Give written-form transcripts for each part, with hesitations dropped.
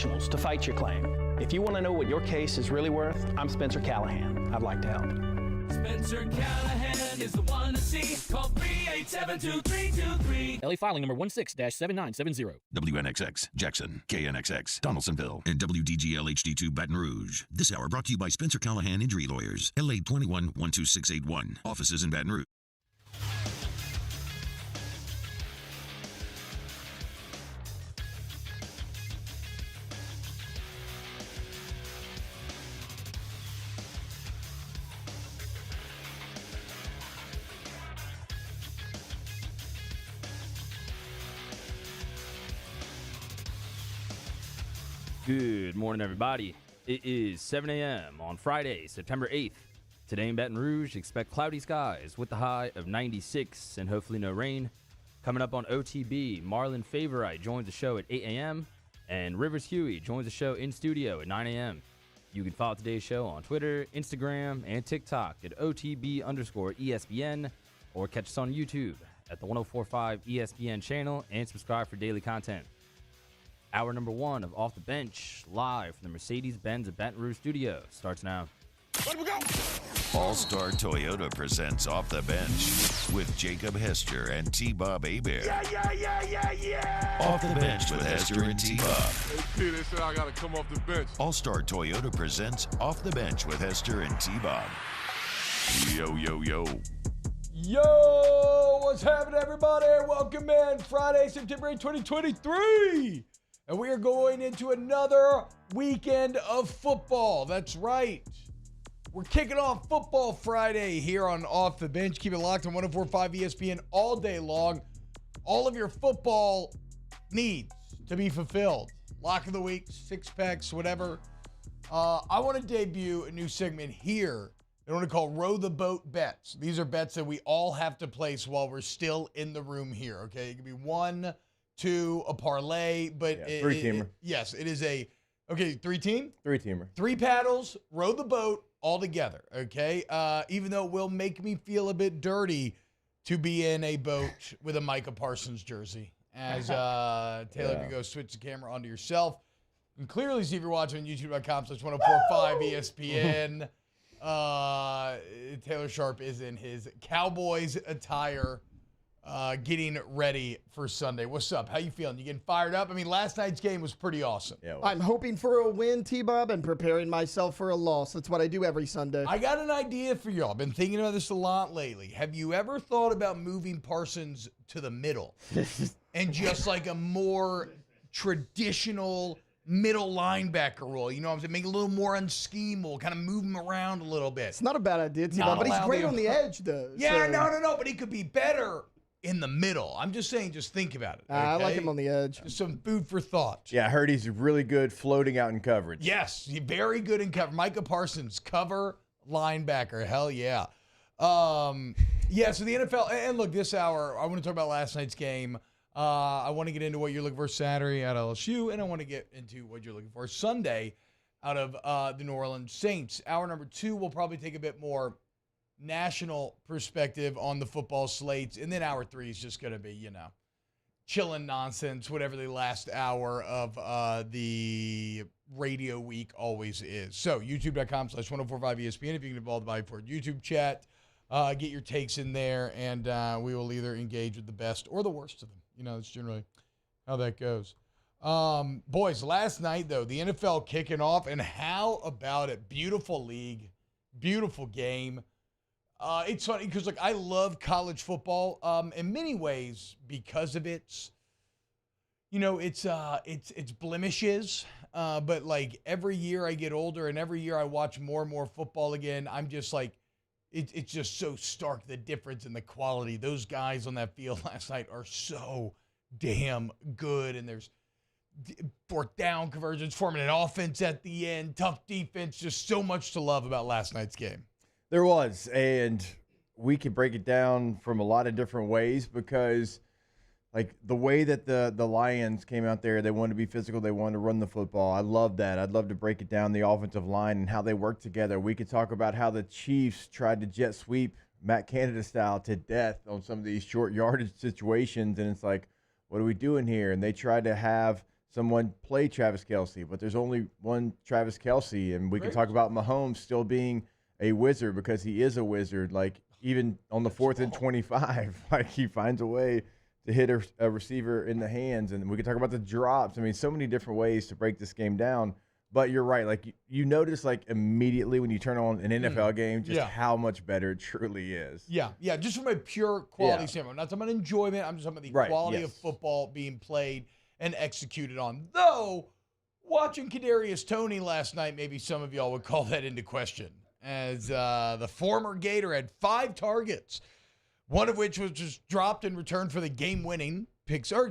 professionals to fight your claim. If you want to know what your case is really worth, I'm Spencer Callahan. I'd like to help. Spencer Callahan is the one to see. Call 387-2323. LA filing number 16-7970. WNXX, Jackson, KNXX, Donaldsonville, and WDGL HD2 Baton Rouge. This hour brought to you by Spencer Callahan Injury Lawyers, LA 21-12681. Offices in Baton Rouge. Good morning, everybody. It is 7 a.m. on Friday, September 8th. Today in Baton Rouge, expect cloudy skies with the high of 96 and hopefully no rain. Coming up on OTB, Marlon Fave joins the show at 8 a.m. and Rivers Hughey joins the show in studio at 9 a.m. You can follow today's show on Twitter, Instagram, and TikTok at OTB_ESPN or catch us on YouTube at the 1045 ESPN channel and subscribe for daily content. Hour number one of Off the Bench, live from the Mercedes-Benz of Baton Rouge studio, starts now. Let we go! All-Star Toyota presents Off the Bench with Jacob Hester and T-Bob Hebert. Yeah! Off the Bench with Hester and T-Bob. Hey, they said I gotta come off the bench. All-Star Toyota presents Off the Bench with Hester and T-Bob. Yo. Yo, what's happening, everybody? Welcome in. Friday, September 8, 2023. And we are going into another weekend of football. That's right. We're kicking off Football Friday here on Off the Bench. Keep it locked on 104.5 ESPN all day long. All of your football needs to be fulfilled. Lock of the week, six packs, whatever. I want to debut a new segment here that I want to call Row the Boat Bets. These are bets that we all have to place while we're still in the room here, okay? It could be 1, 2, a parlay, but three-teamer. Yes, it is a, okay, three-team? Three-teamer. 3 paddles, row the boat all together, okay? Even though it will make me feel a bit dirty to be in a boat with a Micah Parsons jersey. As Taylor, if you go switch the camera onto yourself. You can clearly see if you're watching on youtube.com/1045 ESPN. Taylor Sharp is in his Cowboys attire, getting ready for Sunday. What's up? How you feeling? You getting fired up? I mean, last night's game was pretty awesome. Yeah, I'm hoping for a win, T-Bob, and preparing myself for a loss. That's what I do every Sunday. I got an idea for y'all. I've been thinking about this a lot lately. Have you ever thought about moving Parsons to the middle and just like a more traditional middle linebacker role? You know what I'm saying? Make it a little more unschemable, kind of move him around a little bit. It's not a bad idea, T-Bob, but he's great on the edge, though. Yeah, so. no, but he could be better in the middle. I'm just saying, just think about it. Okay? I like him on the edge. Just some food for thought. Yeah, I heard he's really good floating out in coverage. Yes, he's very good in cover. Micah Parsons, cover linebacker. Hell yeah. So the NFL, and look, this hour, I want to talk about last night's game. I want to get into what you're looking for Saturday at LSU, and I want to get into what you're looking for Sunday out of the New Orleans Saints. Hour number 2, we'll probably take a bit more national perspective on the football slates, and then hour 3 is just going to be, chilling nonsense, whatever the last hour of the radio week always is. So, youtube.com/1045 ESPN, if you can involve the Body for YouTube chat, get your takes in there, and we will either engage with the best or the worst of them. That's generally how that goes. Boys, last night, though, the NFL kicking off, and how about it? Beautiful league, beautiful game. It's funny because, I love college football in many ways because of its blemishes. But, every year I get older and every year I watch more and more football again, I'm just it's just so stark, the difference in the quality. Those guys on that field last night are so damn good, and there's fourth down conversions, forming an offense at the end, tough defense, just so much to love about last night's game. There was, and we could break it down from a lot of different ways because, the way that the Lions came out there, they wanted to be physical, they wanted to run the football. I love that. I'd love to break it down, the offensive line and how they work together. We could talk about how the Chiefs tried to jet sweep Matt Canada style to death on some of these short yardage situations, and it's what are we doing here? And they tried to have someone play Travis Kelce, but there's only one Travis Kelce, and we can talk about Mahomes still being a wizard because he is a wizard. Like even on the 4th and 25, like he finds a way to hit a receiver in the hands, and we can talk about the drops. I mean, so many different ways to break this game down. But you're right. Like you notice, like immediately when you turn on an NFL game, just how much better it truly is. Yeah. Just from a pure quality standpoint, not talking about enjoyment. I'm just talking about the quality of football being played and executed on. Though watching Kadarius Toney last night, maybe some of y'all would call that into question, as the former Gator had 5 targets, one of which was just dropped in return for the game-winning pick 6,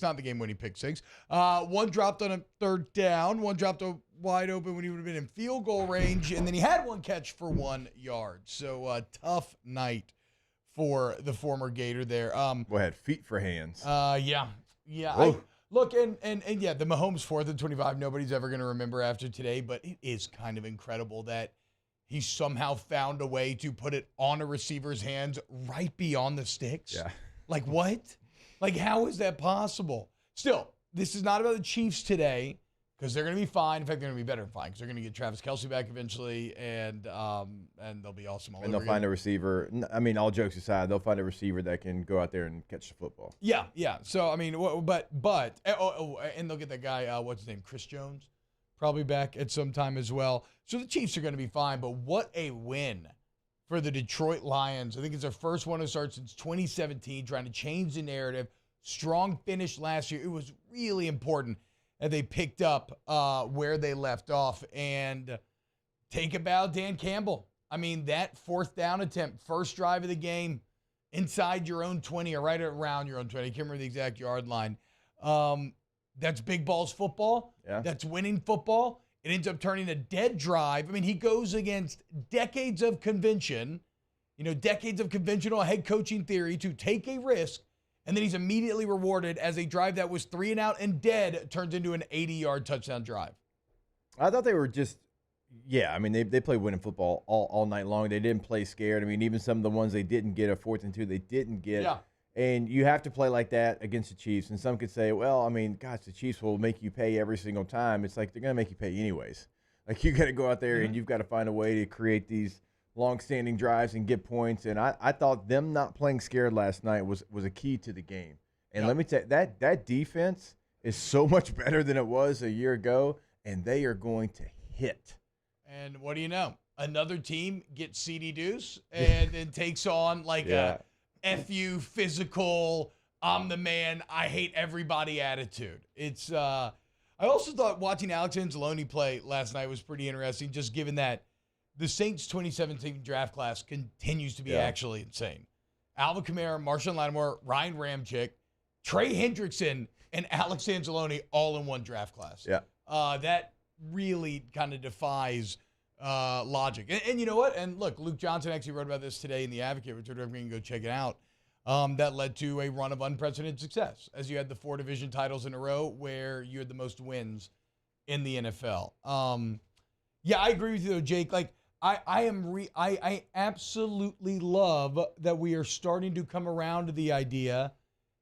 not the game-winning pick 6. One dropped on a 3rd down. One dropped a wide open when he would have been in field goal range. And then he had one catch for 1 yard. So a tough night for the former Gator there. Had feet for hands. Yeah. Look, and the Mahomes 4th and 25, nobody's ever going to remember after today. But it is kind of incredible that he somehow found a way to put it on a receiver's hands right beyond the sticks. Yeah. Like, what? Like, how is that possible? Still, this is not about the Chiefs today because they're going to be fine. In fact, they're going to be better than fine because they're going to get Travis Kelce back eventually, and they'll be awesome all over they'll find a receiver. I mean, all jokes aside, they'll find a receiver that can go out there and catch the football. Yeah. So, I mean, and they'll get that guy, what's his name, Chris Jones, probably back at some time as well. So the Chiefs are going to be fine, but what a win for the Detroit Lions. I think it's their first one to start since 2017, trying to change the narrative. Strong finish last year. It was really important that they picked up where they left off. And take a bow, Dan Campbell. I mean, that 4th down attempt, first drive of the game, inside your own 20 or right around your own 20. I can't remember the exact yard line. That's big balls football. Yeah. That's winning football. It ends up turning a dead drive. I mean, he goes against decades of convention, decades of conventional head coaching theory to take a risk, and then he's immediately rewarded as a drive that was 3 and out and dead turns into an 80-yard touchdown drive. I thought they were just, I mean, they played winning football all night long. They didn't play scared. I mean, even some of the ones they didn't get, a 4th and 2, they didn't get. Yeah. And you have to play like that against the Chiefs. And some could say, well, I mean, gosh, the Chiefs will make you pay every single time. It's like they're going to make you pay anyways. Like you got to go out there and you've got to find a way to create these long-standing drives and get points. And I thought them not playing scared last night was a key to the game. And let me tell you, that defense is so much better than it was a year ago, and they are going to hit. And what do you know? Another team gets CD Deuce and then takes on a F you physical, I'm the man, I hate everybody attitude. It's I also thought watching Alex Anzalone play last night was pretty interesting, just given that the Saints 2017 draft class continues to be actually insane. Alvin Kamara, Marshawn Lattimore, Ryan Ramchick, Trey Hendrickson, and Alex Anzalone all in one draft class. Yeah. That really kind of defies logic. And you know what? And look, Luke Johnson actually wrote about this today in The Advocate, which everyone can go check it out. That led to a run of unprecedented success, as you had the 4 division titles in a row where you had the most wins in the NFL. I agree with you, though, Jake. Like, I absolutely love that we are starting to come around to the idea,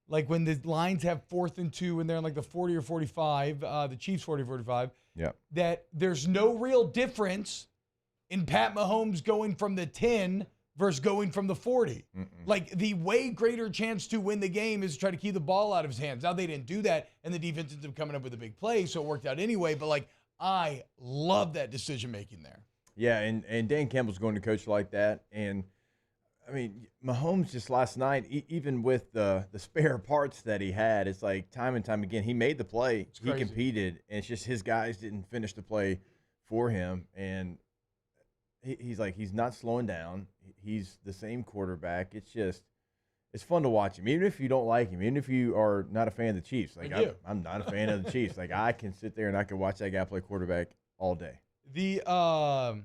like when the Lions have 4th and 2 and they're in like the 40 or 45, the Chiefs 40 or 45, that there's no real difference in Pat Mahomes going from the 10 versus going from the 40. Like, the way greater chance to win the game is to try to keep the ball out of his hands. Now, they didn't do that, and the defense ended up coming up with a big play, so it worked out anyway. But, like, I love that decision-making there. Yeah, and Dan Campbell's going to coach like that. And, I mean, Mahomes just last night, even with the spare parts that he had, it's like time and time again, he made the play. He competed, and it's just his guys didn't finish the play for him. And he's not slowing down. He's the same quarterback. It's fun to watch him, even if you don't like him, even if you are not a fan of the Chiefs. Like, I'm not a fan of the Chiefs. Like, I can sit there and I can watch that guy play quarterback all day. And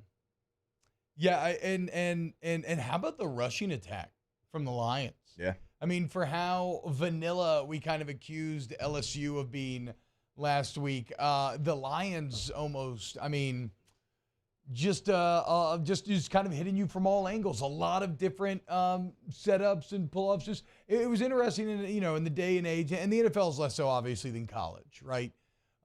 how about the rushing attack from the Lions? Yeah. I mean, for how vanilla we kind of accused LSU of being last week, the Lions almost, I mean, just kind of hitting you from all angles. A lot of different setups and pull-ups. Just it was interesting in the day and age, and the NFL is less so obviously than college, right?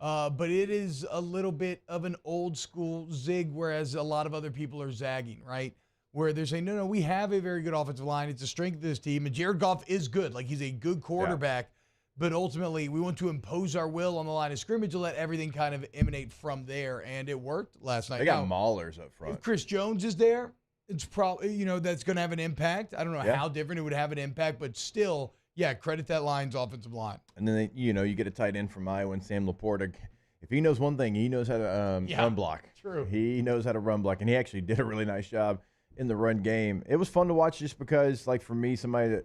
But it is a little bit of an old school zig, whereas a lot of other people are zagging, right? Where they're saying, no, we have a very good offensive line. It's a strength of this team. And Jared Goff is good. Like, he's a good quarterback. But ultimately, we want to impose our will on the line of scrimmage and let everything kind of emanate from there. And it worked last night. They got maulers up front. If Chris Jones is there, it's probably, that's going to have an impact. I don't know how different it would have an impact, but still, credit that line's offensive line. And then, you get a tight end from Iowa and Sam Laporta. If he knows one thing, he knows how to run block. True. He knows how to run block, and he actually did a really nice job in the run game. It was fun to watch just because, like, for me, somebody that,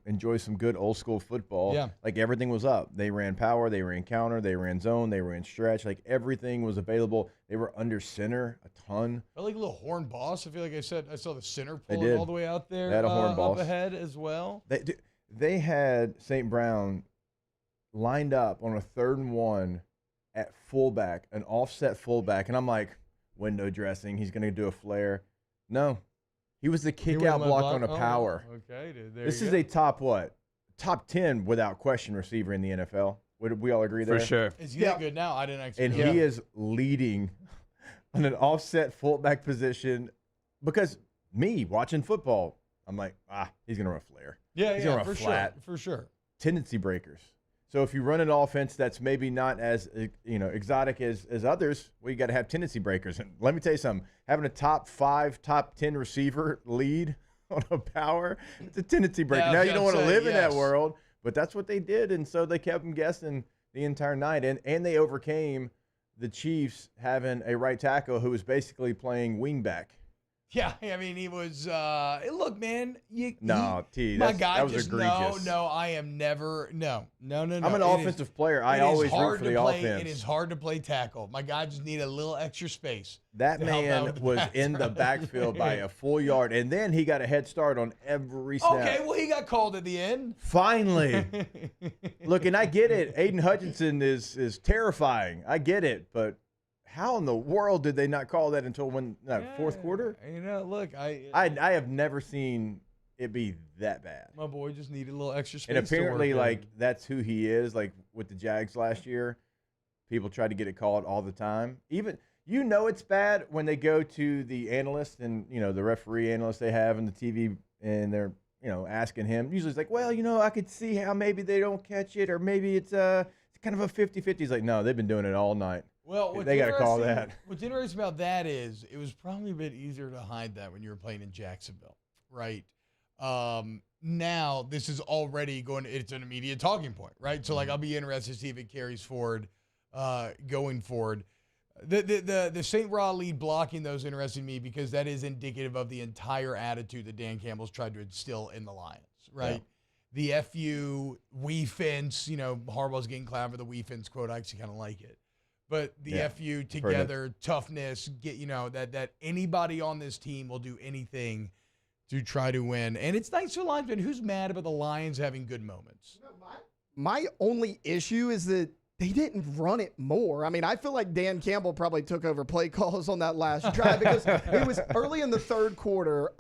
enjoys some good old school football, like, everything was up. They ran power, they ran counter, they ran zone, they ran stretch. Like, everything was available. They were under center a ton. I like a little horn boss. I feel like I saw the center pulling all the way out there. They had a horn boss up ahead as well. They had St. Brown lined up on a 3rd and 1 at fullback, an offset fullback, and I'm like, window dressing, he's going to do a flare. No, he was the kick-out block on a power. Okay, dude, this is a top 10 without question receiver in the NFL. Would we all agree there? For sure. Is he that good now? I didn't actually. And he is leading on an offset fullback position because me watching football, I'm like, he's going to run a flare. He's going to run flat. For sure. Tendency breakers. So if you run an offense that's maybe not as exotic as others, well, you got to have tendency breakers. And let me tell you something: having a top 5, top 10 receiver lead on a power, it's a tendency breaker. Now you don't want to live in that world, but that's what they did, and so they kept them guessing the entire night, and they overcame the Chiefs having a right tackle who was basically playing wingback. Yeah, I mean, he was. Look, man. My guy that was just egregious. No, I am never. No. I'm an offensive player. I always root for the offense. It is hard to play tackle. My guy just needed a little extra space. That man was in the backfield by a full yard, and then he got a head start on every snap. Okay, well, he got called at the end. Finally. Look, and I get it. Aiden Hutchinson is terrifying. I get it, but how in the world did they not call that until fourth quarter? Look, I have never seen it be that bad. My boy just needed a little extra space. And apparently, that's who he is. Like with the Jags last year, people try to get it called all the time. Even it's bad when they go to the analyst and the referee analyst they have in the TV, and they're asking him. Usually it's like, well, I could see how maybe they don't catch it, or maybe it's kind of a 50-50. He's like, no, they've been doing it all night. Well, they got to call that. What's interesting about that is it was probably a bit easier to hide that when you were playing in Jacksonville, right? Now this is already it's an immediate talking point, right? So I'll be interested to see if it carries forward going forward. The St. Ra lead blocking those interested me because that is indicative of the entire attitude that Dan Campbell's tried to instill in the Lions, right? Yeah. The FU, we fence, Harbaugh's getting clowned for the we fence quote. I actually kind of like it. But the FU together, toughness, that anybody on this team will do anything to try to win. And it's nice for linesmen. Who's mad about the Lions having good moments? My only issue is that they didn't run it more. I mean, I feel like Dan Campbell probably took over play calls on that last drive because it was early in the 3rd quarter.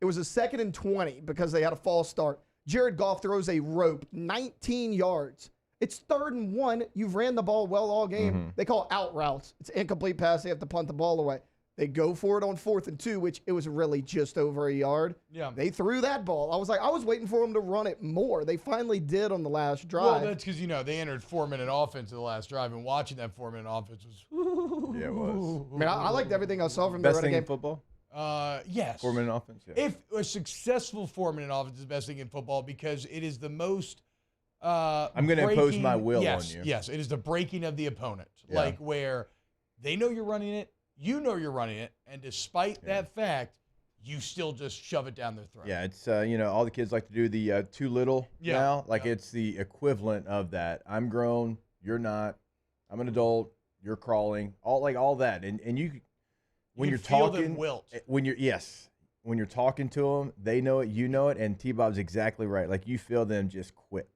It was a 2nd and 20 because they had a false start. Jared Goff throws a rope 19 yards. It's 3rd and 1. You've ran the ball well all game. Mm-hmm. They call out routes. It's incomplete pass. They have to punt the ball away. They go for it on 4th and 2, which it was really just over a yard. Yeah. They threw that ball. I was waiting for them to run it more. They finally did on the last drive. Well, that's because, they entered 4-minute offense in the last drive, and watching that 4-minute offense was. Yeah, it was. I mean, I liked everything I saw from the best thing game. In football? Yes. 4-minute offense, yeah. If a successful 4-minute offense is the best thing in football because it is the most I'm going to impose my will on you. Yes, it is the breaking of the opponent. Yeah. Where they know you're running it, you know you're running it, and despite that fact, you still just shove it down their throat. Yeah, it's, all the kids like to do the too little now. It's the equivalent of that. I'm grown, you're not. I'm an adult, you're crawling. All that. And you, when you're talking, when you're talking to them, they know it, you know it, and T-Bob's exactly right. You feel them just quit.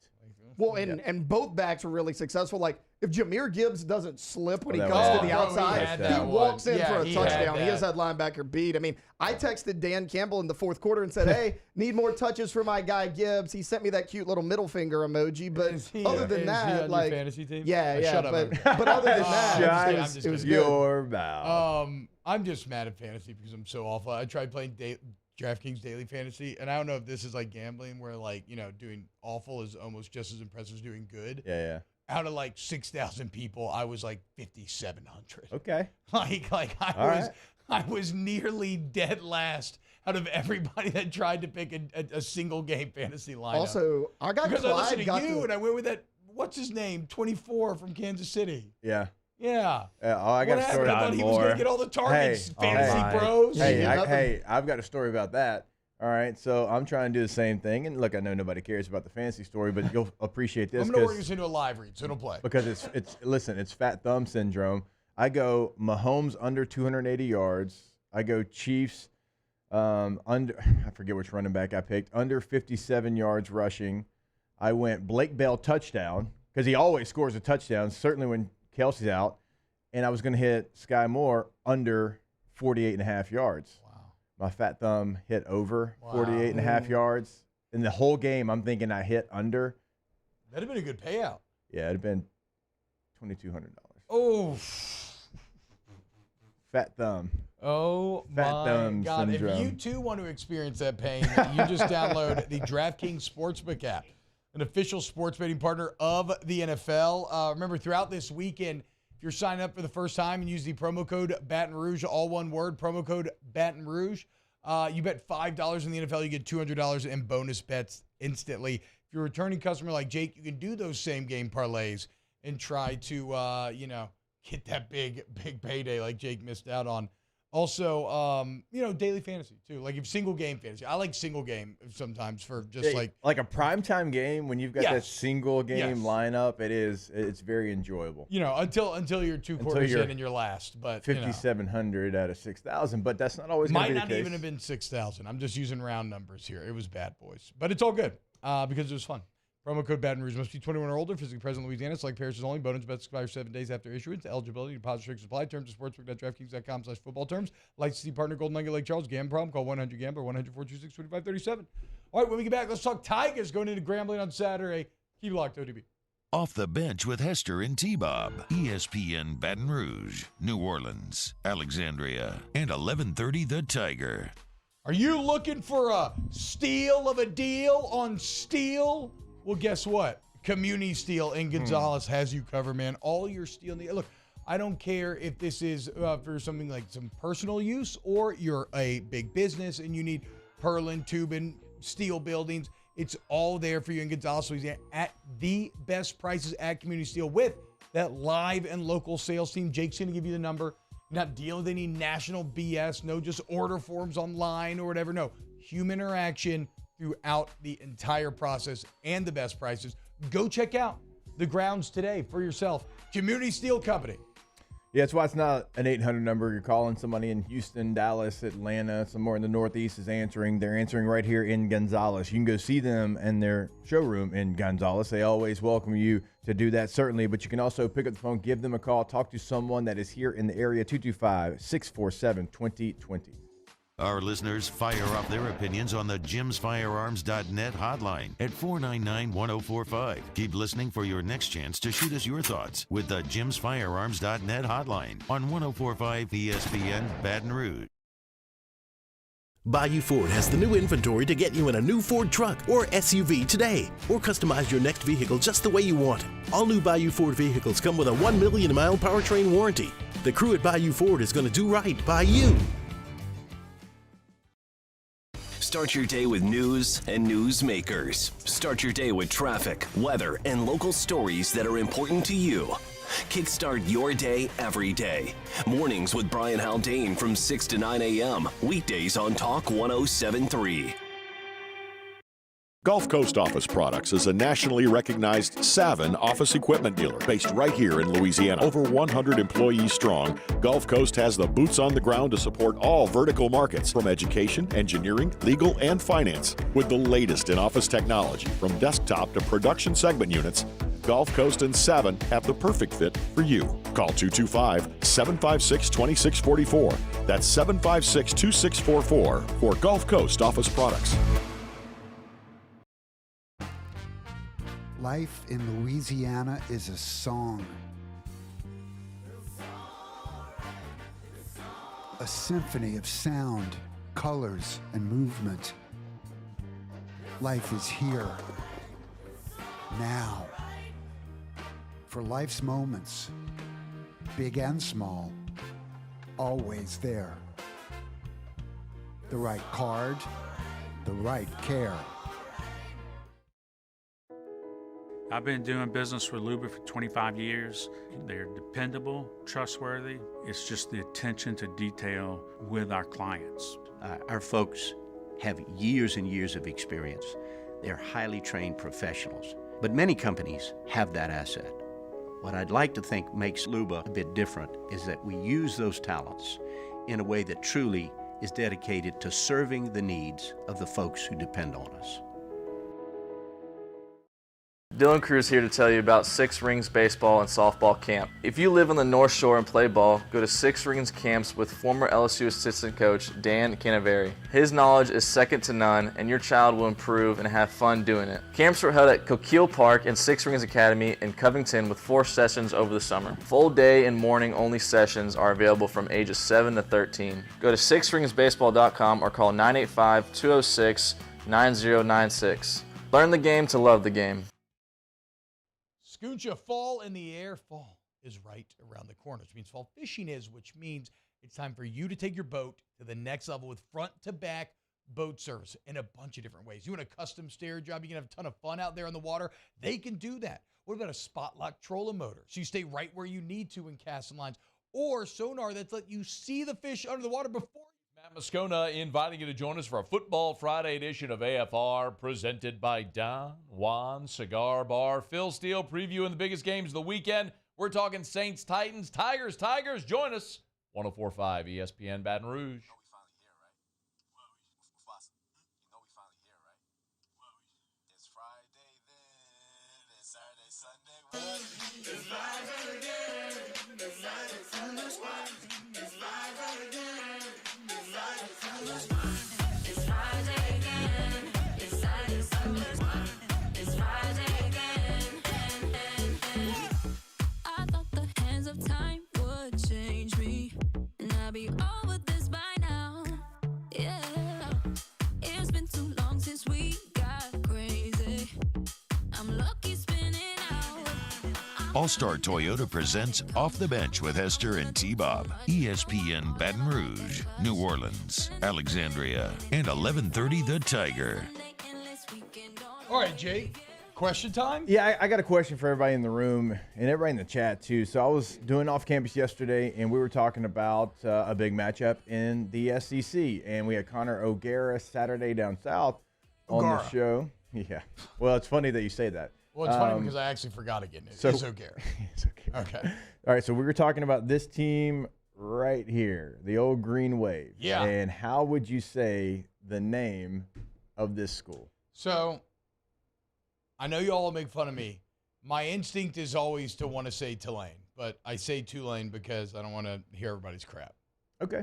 Well, and both backs were really successful. if Jahmyr Gibbs doesn't slip when he that comes was- to the Oh, bro, outside, he had he that walks one. in Yeah, for a he had touchdown. He that. has that linebacker beat. I mean, I texted Dan Campbell in the fourth quarter and said, hey, need more touches for my guy Gibbs. He sent me that cute little middle finger emoji. But other than that, on like, your fantasy team? yeah, Shut up, but other than that, Shut it was good. your mouth. I'm just mad at fantasy because I'm so awful. I tried playing DraftKings Daily Fantasy, and I don't know if this is like gambling where, like, you know, doing awful is almost just as impressive as doing good. Yeah. Out of like 6,000 people, I was like 5,700. Okay. I was nearly dead last out of everybody that tried to pick a single game fantasy lineup. Also, our guy because I Clyde listened got to you and I went with that. What's his name? 24 from Kansas City. Yeah. Yeah. I got What a story. happened? I thought he was going to get all the targets. Fantasy Bros. Hey, I've got a story about that. All right, so I'm trying to do the same thing, and look, I know nobody cares about the fantasy story, but you'll appreciate this. I'm going to work this into a live read, so don't play. Because it's fat thumb syndrome. I go Mahomes under 280 yards. I go Chiefs under, I forget which running back I picked, under 57 yards rushing. I went Blake Bell touchdown because he always scores a touchdown, certainly when Kelsey's out. And I was going to hit Sky Moore under 48.5 yards. Wow. My fat thumb hit over 48.5 yards. In the whole game, I'm thinking I hit under. That'd have been a good payout. Yeah, it'd have been $2,200. Oh. Fat thumb. Oh, Fat my thumb God. syndrome. If you, too, want to experience that pain, you just download the DraftKings Sportsbook app, an official sports betting partner of the NFL. Remember, throughout this weekend, if you're signing up for the first time and use the promo code Baton Rouge, all one word, promo code Baton Rouge, you bet $5 in the NFL, you get $200 in bonus bets instantly. If you're a returning customer like Jake, you can do those same game parlays and try to, get that big payday like Jake missed out on. Also, daily fantasy too. Like if single game fantasy, I like single game sometimes for just like a primetime game when you've got that single game lineup. It's very enjoyable. Until you're two quarters in and you're last, but 5,700 out of 6,000. But that's not always might gonna be not the case. even have been 6,000. I'm just using round numbers here. It was bad, boys, but it's all good because it was fun. Promo code Baton Rouge must be 21 or older, physically present in Louisiana. Select pairs only. Bonus bets expire 7 days after issuance. Eligibility, deposit restrictions apply. Terms of sportsbook.draftkings.com/football terms. Licensee partner Golden Nugget Lake Charles. Gambling problem? Call 1-800-GAMBLER 1-426-2537. All right, when we get back, let's talk Tigers going into Grambling on Saturday. Keep it locked, ODB. Off the Bench with Hester and T-Bob. ESPN Baton Rouge, New Orleans, Alexandria, and 1130 The Tiger. Are you looking for a steal of a deal on steel? Well, guess what? Community Steel in Gonzales has you covered, man. All your steel needs. Look, I don't care if this is for something like some personal use or you're a big business and you need purlin, tubing, steel buildings. It's all there for you in Gonzales, Louisiana at the best prices at Community Steel with that live and local sales team. Jake's going to give you the number. Not dealing with any national BS. No just order forms online or whatever. No, human interaction throughout the entire process and the best prices. Go check out the grounds today for yourself. Community Steel Company. Yeah, that's why it's not an 800 number. You're calling somebody in Houston, Dallas, Atlanta, somewhere in the Northeast is answering. They're answering right here in Gonzales. You can go see them in their showroom in Gonzales. They always welcome you to do that, certainly. But you can also pick up the phone, give them a call, talk to someone that is here in the area, 225-647-2020. Our listeners fire off their opinions on the jimsfirearms.net hotline at 499-1045. Keep listening for your next chance to shoot us your thoughts with the jimsfirearms.net hotline on 1045 ESPN Baton Rouge. Bayou Ford has the new inventory to get you in a new Ford truck or SUV today, or customize your next vehicle just the way you want it. All new Bayou Ford vehicles come with a 1 million mile powertrain warranty. The crew at Bayou Ford is going to do right by you. Start your day with news and newsmakers. Start your day with traffic, weather, and local stories that are important to you. Kickstart your day every day. Mornings with Brian Haldane from 6 to 9 a.m. Weekdays on Talk 107.3. Gulf Coast Office Products is a nationally recognized Savin office equipment dealer based right here in Louisiana. Over 100 employees strong, Gulf Coast has the boots on the ground to support all vertical markets from education, engineering, legal, and finance. With the latest in office technology, from desktop to production segment units, Gulf Coast and Savin have the perfect fit for you. Call 225-756-2644. That's 756-2644 for Gulf Coast office products. Life in Louisiana is a song. A symphony of sound, colors, and movement. Life is here, now. For life's moments, big and small, always there. The right card, the right care. I've been doing business with Luba for 25 years. They're dependable, trustworthy. It's just the attention to detail with our clients. Our folks have years and years of experience. They're highly trained professionals, but many companies have that asset. What I'd like to think makes Luba a bit different is that we use those talents in a way that truly is dedicated to serving the needs of the folks who depend on us. Dylan Cruz here to tell you about Six Rings Baseball and Softball Camp. If you live on the North Shore and play ball, go to Six Rings Camps with former LSU assistant coach Dan Canaveri. His knowledge is second to none, and your child will improve and have fun doing it. Camps were held at Coquille Park and Six Rings Academy in Covington with 4 sessions over the summer. Full day and morning only sessions are available from ages 7 to 13. Go to sixringsbaseball.com or call 985-206-9096. Learn the game to love the game. Scooncha, fall in the air. Fall is right around the corner, which means fall fishing is, which means it's time for you to take your boat to the next level with front-to-back boat service in a bunch of different ways. You want a custom stair job, you can have a ton of fun out there on the water. They can do that. What about a spot lock trolling motor? So you stay right where you need to in casting lines. Or sonar that's let you see the fish under the water before. Matt Moscona inviting you to join us for a Football Friday edition of AFR presented by Don Juan Cigar Bar. Phil Steele previewing the biggest games of the weekend. We're talking Saints, Titans, Tigers. Join us. 104.5 ESPN Baton Rouge. All-Star Toyota presents Off the Bench with Hester and T-Bob. ESPN Baton Rouge, New Orleans, Alexandria, and 1130 The Tiger. All right, Jay, question time? Yeah, I got a question for everybody in the room and everybody in the chat, too. So I was doing off campus yesterday, and we were talking about a big matchup in the SEC. And we had Connor O'Gara Saturday down south on the show. Yeah. Well, it's funny that you say that. Well, it's funny because I actually forgot again. It's O'Gara. It's O'Gara. Okay. All right, so we were talking about this team right here, the old Green Wave. Yeah. And how would you say the name of this school? So, I know you all will make fun of me. My instinct is always to want to say Tulane, but I say Tulane because I don't want to hear everybody's crap. Okay.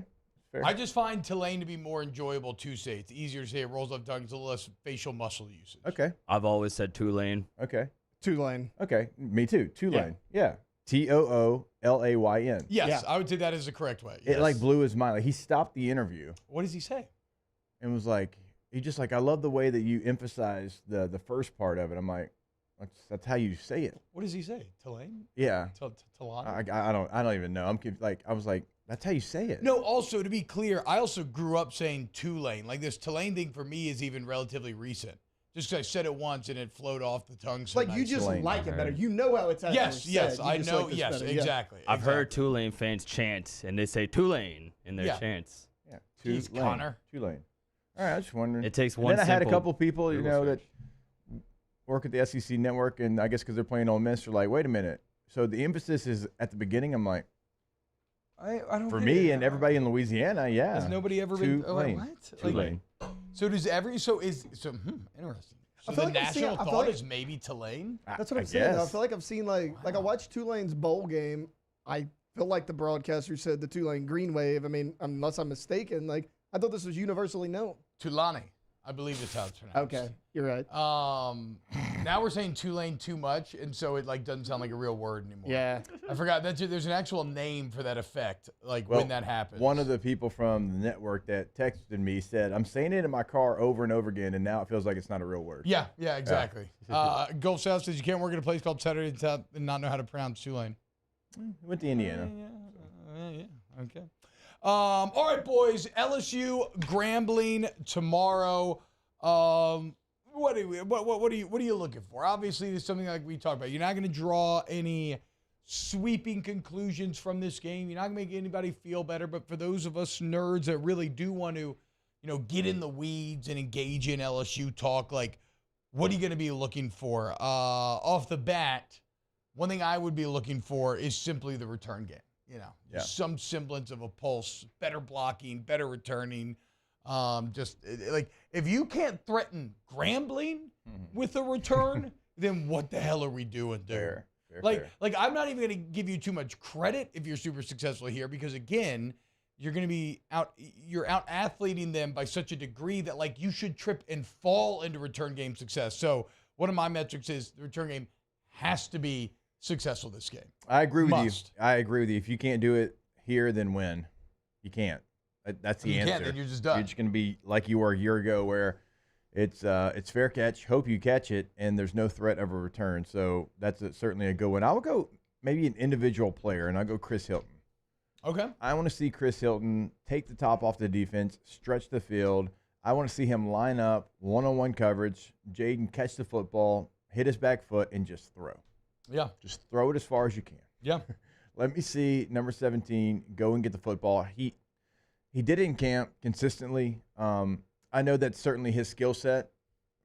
Fair. I just find Tulane to be more enjoyable to say. It's easier to say. It rolls off the tongue. It's a little less facial muscle usage. Okay. I've always said Tulane. Okay. Tulane. Okay. Me too. Tulane. Yeah. Toolayn. Yes, I would say that is the correct way. Yes. It like blew his mind. Like he stopped the interview. What does he say? And was like, he just like, I love the way that you emphasize the first part of it. I'm like, that's how you say it. What does he say? Tulane? Yeah. Tulane? I don't even know. I was like, that's how you say it. No, also, to be clear, I also grew up saying Tulane. Like, this Tulane thing for me is even relatively recent. Just because I said it once and it flowed off the tongue so like, you just Tulane, like it better. You know how it's actually Yes, I know. Like yes, better. exactly. I've heard Tulane fans chant, and they say Tulane in their chants. Yeah. Jeez, Connor. Tulane. All right, I was just wondering. It takes and one then I had a simple couple people, Google that work at the SEC network, and I guess because they're playing Ole Miss, they're like, wait a minute. So the emphasis is at the beginning. I'm like, I don't for get me it. and everybody in Louisiana, yeah. Has nobody ever been? Tulane. What? Tulane. So does every? So interesting. So the national thought is maybe Tulane? That's what I'm saying. I feel like I've seen like I watched Tulane's bowl game. I feel like the broadcaster said the Tulane Green Wave. I mean, unless I'm mistaken, like I thought this was universally known. Tulane, I believe that's how it's pronounced. Okay, you're right. Now we're saying Tulane too much, and so it like doesn't sound like a real word anymore. Yeah, I forgot that there's an actual name for that effect, like when that happens. One of the people from the network that texted me said, "I'm saying it in my car over and over again, and now it feels like it's not a real word." Yeah, exactly. Gulf South says you can't work at a place called Saturday and not know how to pronounce Tulane. Went to Indiana. Yeah. Okay. All right, boys. LSU Grambling tomorrow. What are you looking for? Obviously, there's something like we talked about. You're not going to draw any sweeping conclusions from this game. You're not going to make anybody feel better. But for those of us nerds that really do want to, get in the weeds and engage in LSU talk, like, what are you going to be looking for? Off the bat, one thing I would be looking for is simply the return game. Some semblance of a pulse, better blocking, better returning. Just like if you can't threaten Grambling with a return, then what the hell are we doing there? Fair. I'm not even going to give you too much credit if you're super successful here, because again, you're going to be you're out athleting them by such a degree that like you should trip and fall into return game success. So one of my metrics is the return game has to be successful this game. I agree with you. I agree with you. If you can't do it here, then win. You can't. That's the answer. You can't, then you're just done. You're just going to be like you were a year ago, where it's fair catch, hope you catch it, and there's no threat of a return. So that's certainly a good one. I would go maybe an individual player, and I'll go Chris Hilton. Okay. I want to see Chris Hilton take the top off the defense, stretch the field. I want to see him line up, one-on-one coverage, Jaden catch the football, hit his back foot, and just throw. Yeah. Just throw it as far as you can. Yeah. Let me see number 17 go and get the football. He did it in camp consistently. I know that's certainly his skill set,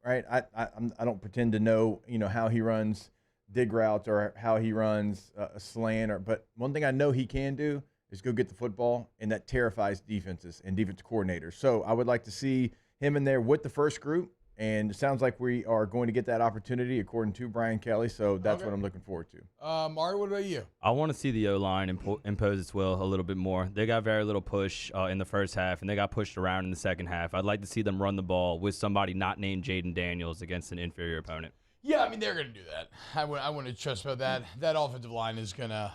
right? I don't pretend to know, how he runs dig routes or how he runs a slant. But one thing I know he can do is go get the football, and that terrifies defenses and defense coordinators. So I would like to see him in there with the first group. And it sounds like we are going to get that opportunity, according to Brian Kelly. So that's what I'm looking forward to. Mario, what about you? I want to see the O-line impose its will a little bit more. They got very little push in the first half, and they got pushed around in the second half. I'd like to see them run the ball with somebody not named Jaden Daniels against an inferior opponent. Yeah, I mean, they're going to do that. I wouldn't trust about that. That offensive line is going to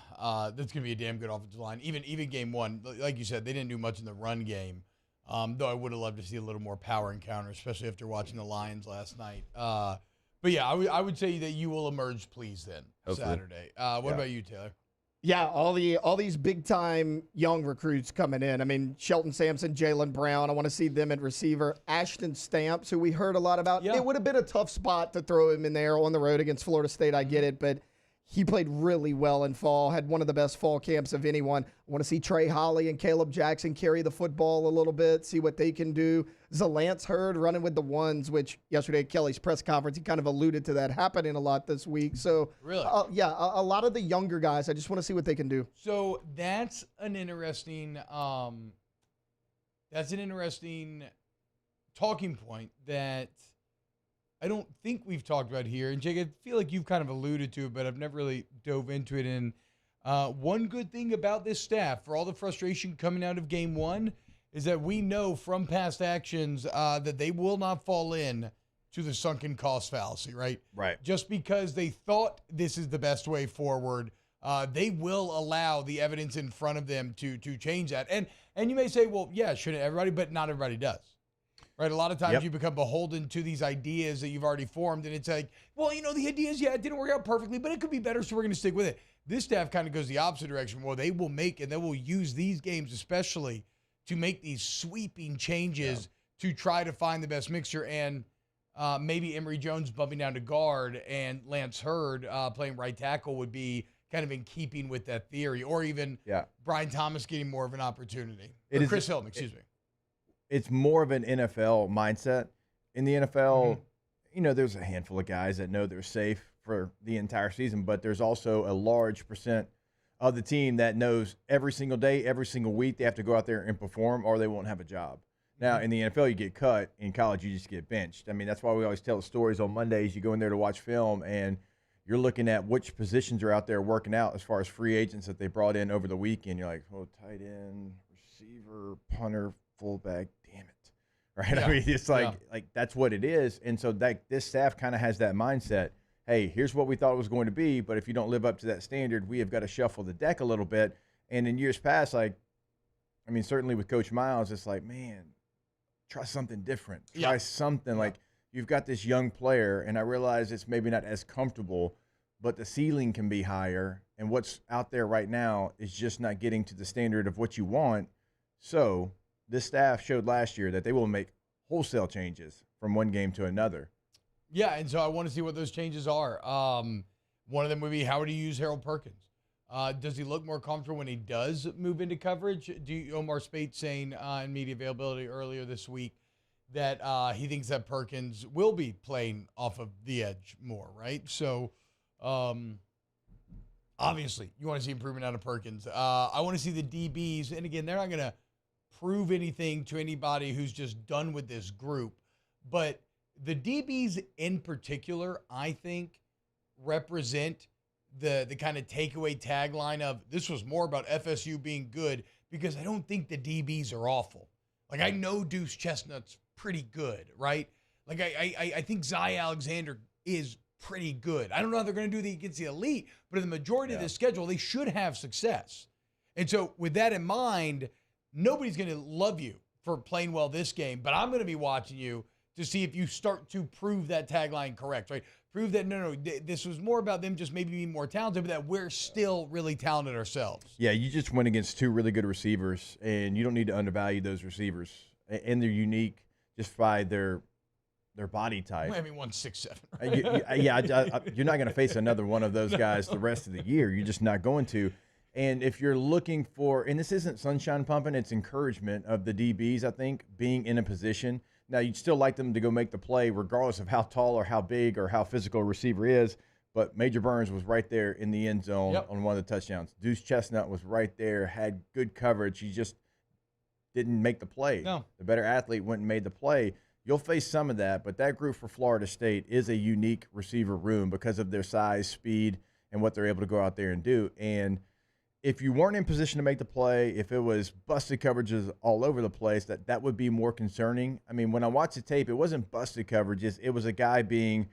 that's going to be a damn good offensive line. Even game one, like you said, they didn't do much in the run game. Though I would have loved to see a little more power encounter, especially after watching the Lions last night. But yeah, I would say that you will emerge pleased then Saturday. What about you, Taylor? Yeah, all these big time young recruits coming in. I mean, Shelton Sampson, Jalen Brown. I want to see them at receiver. Ashton Stamps, who we heard a lot about. Yeah. It would have been a tough spot to throw him in there on the road against Florida State. I get it, but he played really well in fall, had one of the best fall camps of anyone. I want to see Trey Holly and Caleb Jackson carry the football a little bit, see what they can do. Zalance Hurd running with the ones, which yesterday at Kelly's press conference, he kind of alluded to that happening a lot this week. So, really? A lot of the younger guys, I just want to see what they can do. So that's an interesting talking point that I don't think we've talked about here. And Jake, I feel like you've kind of alluded to it, but I've never really dove into it. And one good thing about this staff, for all the frustration coming out of game one, is that we know from past actions that they will not fall in to the sunken cost fallacy, right? Right. Just because they thought this is the best way forward, they will allow the evidence in front of them to change that. And you may say, well, yeah, shouldn't everybody? But not everybody does. Right, a lot of times you become beholden to these ideas that you've already formed, and it's like, well, the ideas, it didn't work out perfectly, but it could be better, so we're going to stick with it. This staff kind of goes the opposite direction, where they will use these games especially to make these sweeping changes to try to find the best mixture, and maybe Emory Jones bumping down to guard and Lance Hurd playing right tackle would be kind of in keeping with that theory, or even Brian Thomas getting more of an opportunity. Or Chris Hilton, excuse me. It's more of an NFL mindset. In the NFL, there's a handful of guys that know they're safe for the entire season, but there's also a large percent of the team that knows every single day, every single week, they have to go out there and perform or they won't have a job. Now, in the NFL, you get cut. In college, you just get benched. I mean, that's why we always tell the stories on Mondays. You go in there to watch film, and you're looking at which positions are out there working out as far as free agents that they brought in over the weekend. You're like, oh, tight end, receiver, punter, fullback, damn it. Right? Yeah. I mean, it's like that's what it is. And so this staff kind of has that mindset. Hey, here's what we thought it was going to be, but if you don't live up to that standard, we have got to shuffle the deck a little bit. And in years past, certainly with Coach Miles, it's like, man, try something different. Try something. Like, you've got this young player, and I realize it's maybe not as comfortable, but the ceiling can be higher. And what's out there right now is just not getting to the standard of what you want. So this staff showed last year that they will make wholesale changes from one game to another. Yeah, and so I want to see what those changes are. One of them would be, how would you use Harold Perkins? Does he look more comfortable when he does move into coverage? Omar Spate saying in media availability earlier this week that he thinks that Perkins will be playing off of the edge more, right? So, obviously, you want to see improvement out of Perkins. I want to see the DBs, and again, they're not going to prove anything to anybody who's just done with this group, but the DBs in particular, I think, represent the kind of takeaway tagline of this was more about FSU being good, because I don't think the DBs are awful. Like, I know Deuce Chestnut's pretty good, right? Like, I think Zy Alexander is pretty good. I don't know how they're going to do against the elite, but in the majority of the schedule, they should have success. And so with that in mind, nobody's going to love you for playing well this game, but I'm going to be watching you to see if you start to prove that tagline correct, right? Prove that, no, this was more about them just maybe being more talented, but that we're still really talented ourselves. Yeah, you just went against two really good receivers, and you don't need to undervalue those receivers. And they're unique just by their body type. I mean, 167. You're not going to face another one of those guys the rest of the year. You're just not going to. And if you're looking for, and this isn't sunshine pumping, it's encouragement of the DBs, I think, being in a position. Now, you'd still like them to go make the play regardless of how tall or how big or how physical a receiver is, but Major Burns was right there in the end zone on one of the touchdowns. Deuce Chestnut was right there, had good coverage. He just didn't make the play. No. The better athlete went and made the play. You'll face some of that, but that group for Florida State is a unique receiver room because of their size, speed, and what they're able to go out there and do. And if you weren't in position to make the play, if it was busted coverages all over the place, that would be more concerning. I mean, when I watched the tape, it wasn't busted coverages. It was a guy being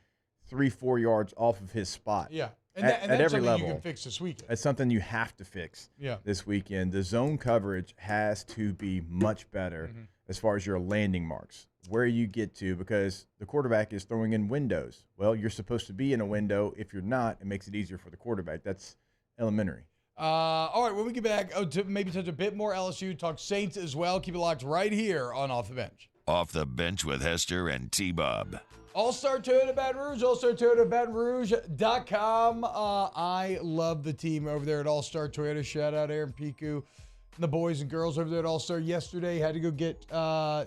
3-4 yards off of his spot. Yeah. And at that's every something level. you can fix this weekend. That's something you have to fix this weekend. The zone coverage has to be much better as far as your landing marks, where you get to, because the quarterback is throwing in windows. Well, you're supposed to be in a window. If you're not, it makes it easier for the quarterback. That's elementary. All right, when we get back, to maybe touch a bit more LSU, talk Saints as well. Keep it locked right here on Off the Bench. Off the Bench with Hester and T-Bob. All-Star Toyota Baton Rouge, All-Star Toyota Baton Rouge.com. I love the team over there at All-Star Toyota. Shout out Aaron Piku and the boys and girls over there at All-Star yesterday. Had to go get, I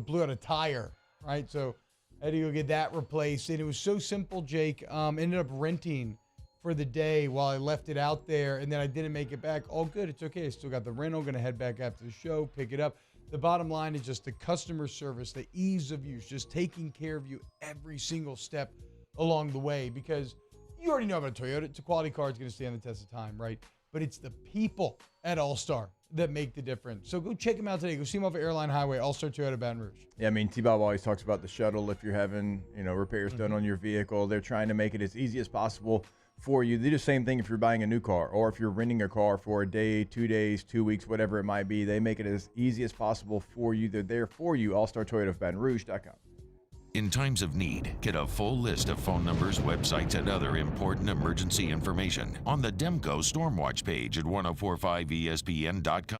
blew out a tire, right? So I had to go get that replaced. And it was so simple, Jake. Ended up renting for the day while I left it out there, and then I didn't make it back. All good. It's okay. I still got the rental. Going to head back after the show, pick it up. The bottom line is just the customer service, the ease of use, just taking care of you every single step along the way, because you already know about Toyota. It's a quality car. It's going to stand the test of time, right? But it's the people at All-Star that make the difference. So go check them out today. Go see them off of Airline Highway, All-Star Toyota Baton Rouge. Yeah, I mean, T-Bob always talks about the shuttle. If you're having, repairs done on your vehicle, they're trying to make it as easy as possible for you. They do the same thing if you're buying a new car, or if you're renting a car for a day, 2 days, 2 weeks, whatever it might be. They make it as easy as possible for you. They're there for you. All-Star Toyota of Baton Rouge.com. In times of need, get a full list of phone numbers, websites, and other important emergency information on the Demco Stormwatch page at 1045ESPN.com.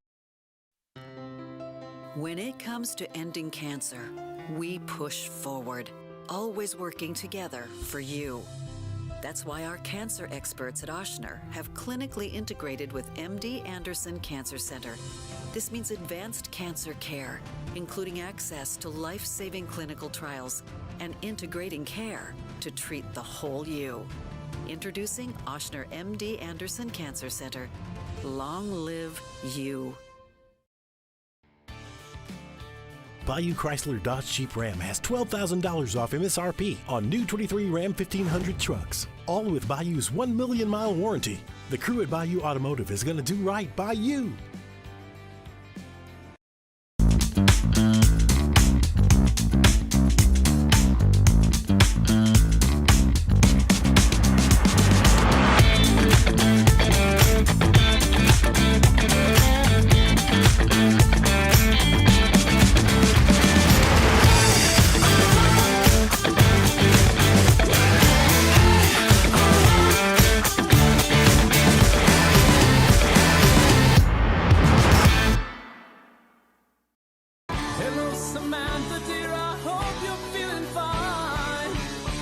When it comes to ending cancer, we push forward, always working together for you. That's why our cancer experts at Ochsner have clinically integrated with MD Anderson Cancer Center. This means advanced cancer care, including access to life-saving clinical trials and integrating care to treat the whole you. Introducing Ochsner MD Anderson Cancer Center. Long live you. Bayou Chrysler Dodge Jeep Ram has $12,000 off MSRP on new 23 Ram 1500 trucks, all with Bayou's 1 million mile warranty. The crew at Bayou Automotive is going to do right by you. Hello, Samantha, dear, I hope you're feeling fine.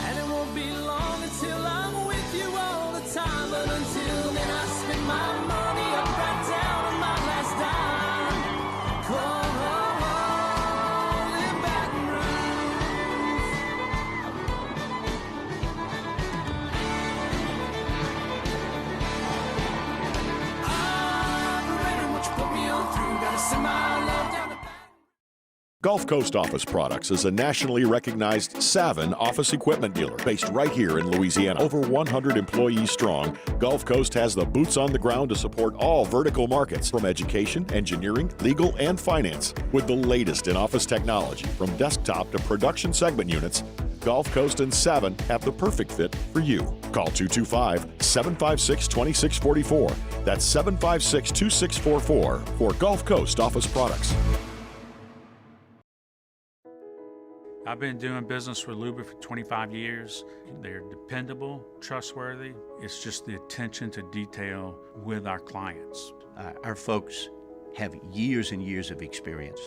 And it won't be long until I'm with you all the time. But until then, I spend my money up right down on my last dime. Come home in Baton Rouge. I'm ready, what you put me on through. Gotta send my love down to Gulf Coast Office Products is a nationally recognized Savin office equipment dealer based right here in Louisiana. Over 100 employees strong, Gulf Coast has the boots on the ground to support all vertical markets from education, engineering, legal, and finance. With the latest in office technology from desktop to production segment units, Gulf Coast and Savin have the perfect fit for you. Call 225-756-2644. That's 756-2644 for Gulf Coast Office Products. I've been doing business with Luba for 25 years. They're dependable, trustworthy. It's just the attention to detail with our clients. Our folks have years and years of experience.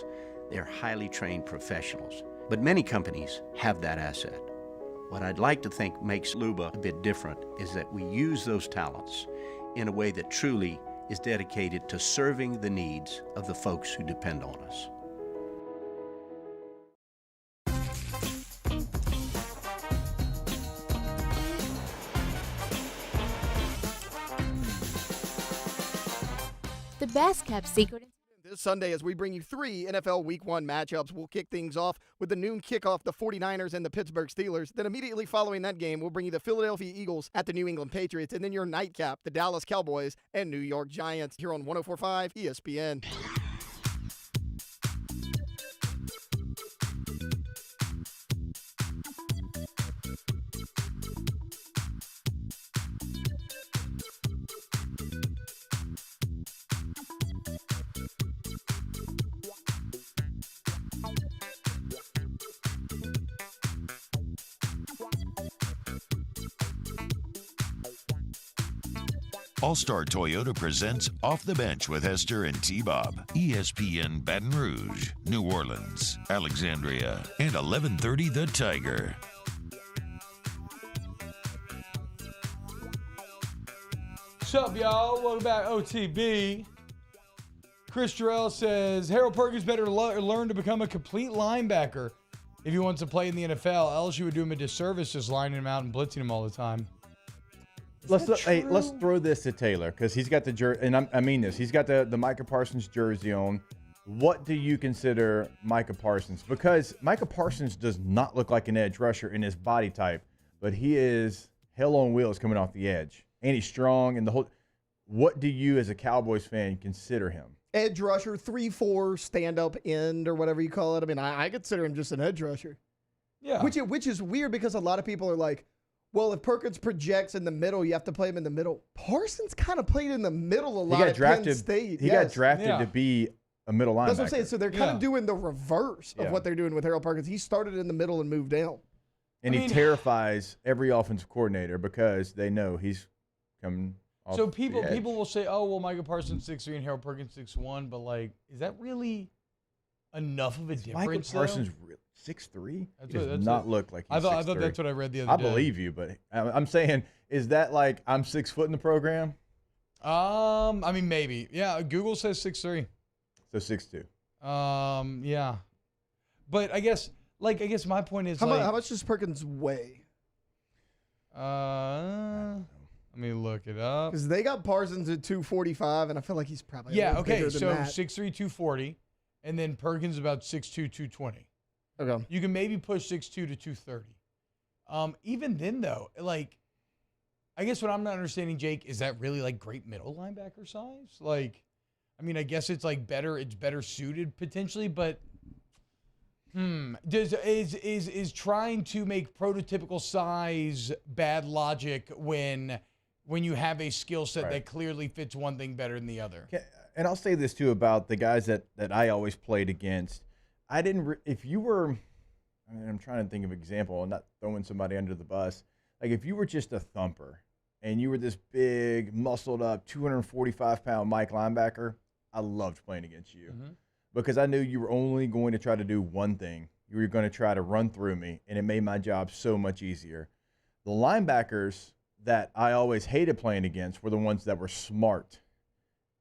They're highly trained professionals, but many companies have that asset. What I'd like to think makes Luba a bit different is that we use those talents in a way that truly is dedicated to serving the needs of the folks who depend on us. The best kept secret. This Sunday, as we bring you 3 NFL Week 1 matchups, we'll kick things off with the noon kickoff, the 49ers and the Pittsburgh Steelers. Then immediately following that game, we'll bring you the Philadelphia Eagles at the New England Patriots. And then your nightcap, the Dallas Cowboys and New York Giants here on 104.5 ESPN. All-Star Toyota presents Off the Bench with Hester and T-Bob. ESPN Baton Rouge, New Orleans, Alexandria, and 1130 The Tiger. What's up, y'all? Welcome back, OTB. Chris Jarrell says, Harold Perkins better learn to become a complete linebacker if he wants to play in the NFL. LSU would do him a disservice just lining him out and blitzing him all the time. Let's throw this to Taylor because he's got the jersey, and I mean this. He's got the Micah Parsons jersey on. What do you consider Micah Parsons? Because Micah Parsons does not look like an edge rusher in his body type, but he is hell on wheels coming off the edge, and he's strong. And the whole. What do you, as a Cowboys fan, consider him? Edge rusher, 3-4 stand-up end or whatever you call it. I mean, I consider him just an edge rusher. Yeah. Which is weird because a lot of people are like, well, if Perkins projects in the middle, you have to play him in the middle. Parsons kind of played in the middle a lot at Penn State. He got drafted to be a middle linebacker. That's what I'm saying. So they're kind of doing the reverse of what they're doing with Harold Perkins. He started in the middle and moved down. And he terrifies every offensive coordinator because they know he's coming off So the people edge. will say, oh, well, Micah Parsons 6'3" and Harold Perkins 6'1", but, like, is that really enough of a difference, Micah Parsons though? 6'3"? He does not look like he's I thought 6'3". that's what I read the other day. I believe you, but I'm saying, is that like I'm 6 foot in the program? I mean, maybe. Yeah, Google says 6'3". So 6'2". Yeah. But I guess my point is, how much does Perkins weigh? Let me look it up. Because they got Parsons at 245, and I feel like he's probably okay. bigger than So that. 6'3", 240. and then Perkins about 6'2", 220. Okay. You can maybe push 6'2" to 230. Even then, though, like, I guess what I'm not understanding, Jake, is that really like great middle linebacker size? Like, I mean, I guess it's like better. It's better suited potentially, but is trying to make prototypical size bad logic when you have a skill set that clearly fits one thing better than the other? And I'll say this too about the guys that I always played against. I didn't. If you were, I mean, I'm trying to think of an example. I'm not throwing somebody under the bus. Like if you were just a thumper and you were this big, muscled up, 245-pound Mike linebacker, I loved playing against you because I knew you were only going to try to do one thing. You were going to try to run through me, and it made my job so much easier. The linebackers that I always hated playing against were the ones that were smart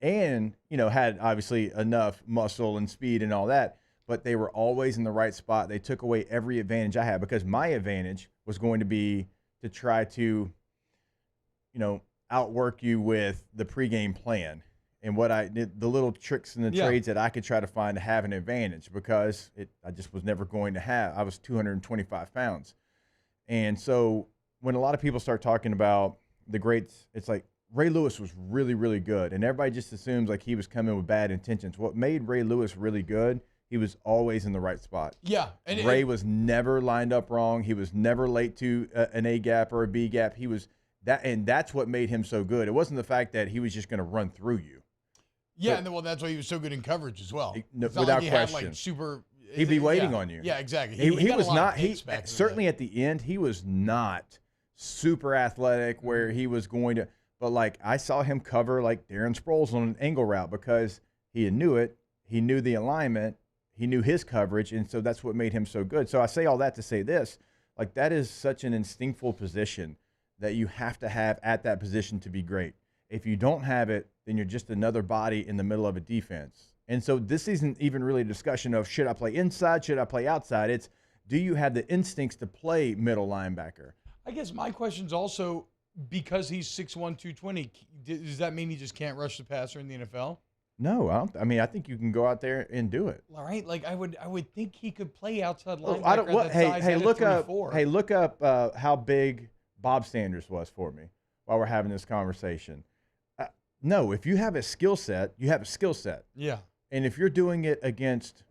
and, had obviously enough muscle and speed and all that, but they were always in the right spot. They took away every advantage I had because my advantage was going to be to try to, outwork you with the pregame plan and what I did, the little tricks and the trades that I could try to find to have an advantage because I just was never going to have. I was 225 pounds. And so when a lot of people start talking about the greats, it's like Ray Lewis was really, really good. And everybody just assumes like he was coming with bad intentions. What made Ray Lewis really good, he was always in the right spot. Yeah. And Ray was never lined up wrong. He was never late to an A gap or a B gap. He was that, and that's what made him so good. It wasn't the fact that he was just going to run through you. Yeah, and well, that's why he was so good in coverage as well. Without question. He'd be waiting on you. Yeah, exactly. He was not. Certainly at the end, he was not super athletic where he was going to. But like I saw him cover like Darren Sproles on an angle route because he knew it. He knew the alignment. He knew his coverage, and so that's what made him so good. So I say all that to say this: like that is such an instinctful position that you have to have at that position to be great. If you don't have it, then you're just another body in the middle of a defense. And so this isn't even really a discussion of should I play inside, should I play outside? It's do you have the instincts to play middle linebacker? I guess my question's also because he's 6'1", 220, does that mean he just can't rush the passer in the NFL? No, I think you can go out there and do it. All right, like I would think he could play outside linebacker. Look up how big Bob Sanders was for me while we're having this conversation. No, if you have a skill set, you have a skill set. Yeah. And if you're doing it against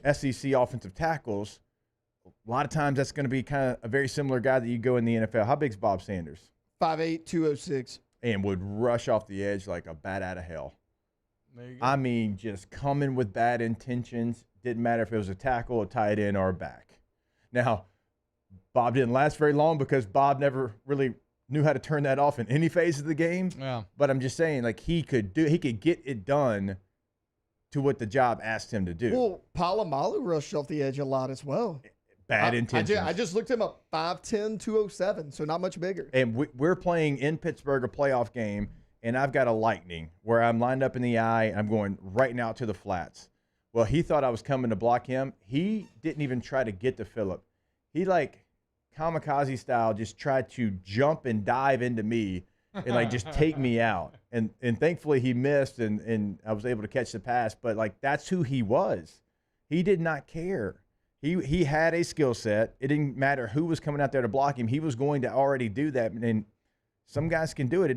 SEC offensive tackles, a lot of times that's going to be kind of a very similar guy that you go in the NFL. How big's Bob Sanders? 5'8", 206. And would rush off the edge like a bat out of hell. There you go. I mean, just coming with bad intentions. Didn't matter if it was a tackle, a tight end, or a back. Now, Bob didn't last very long because Bob never really knew how to turn that off in any phase of the game. Yeah. But I'm just saying, like he could get it done to what the job asked him to do. Well, Palomalu rushed off the edge a lot as well. Bad intentions. I just looked him up, 5'10", 207, so not much bigger. And we're playing in Pittsburgh a playoff game, and I've got a lightning where I'm lined up in the eye. I'm going right now to the flats. Well, he thought I was coming to block him. He didn't even try to get to Phillip. He like kamikaze style just tried to jump and dive into me and like just take me out. And thankfully he missed and I was able to catch the pass. But like that's who he was. He did not care. He had a skill set. It didn't matter who was coming out there to block him. He was going to already do that. And some guys can do it.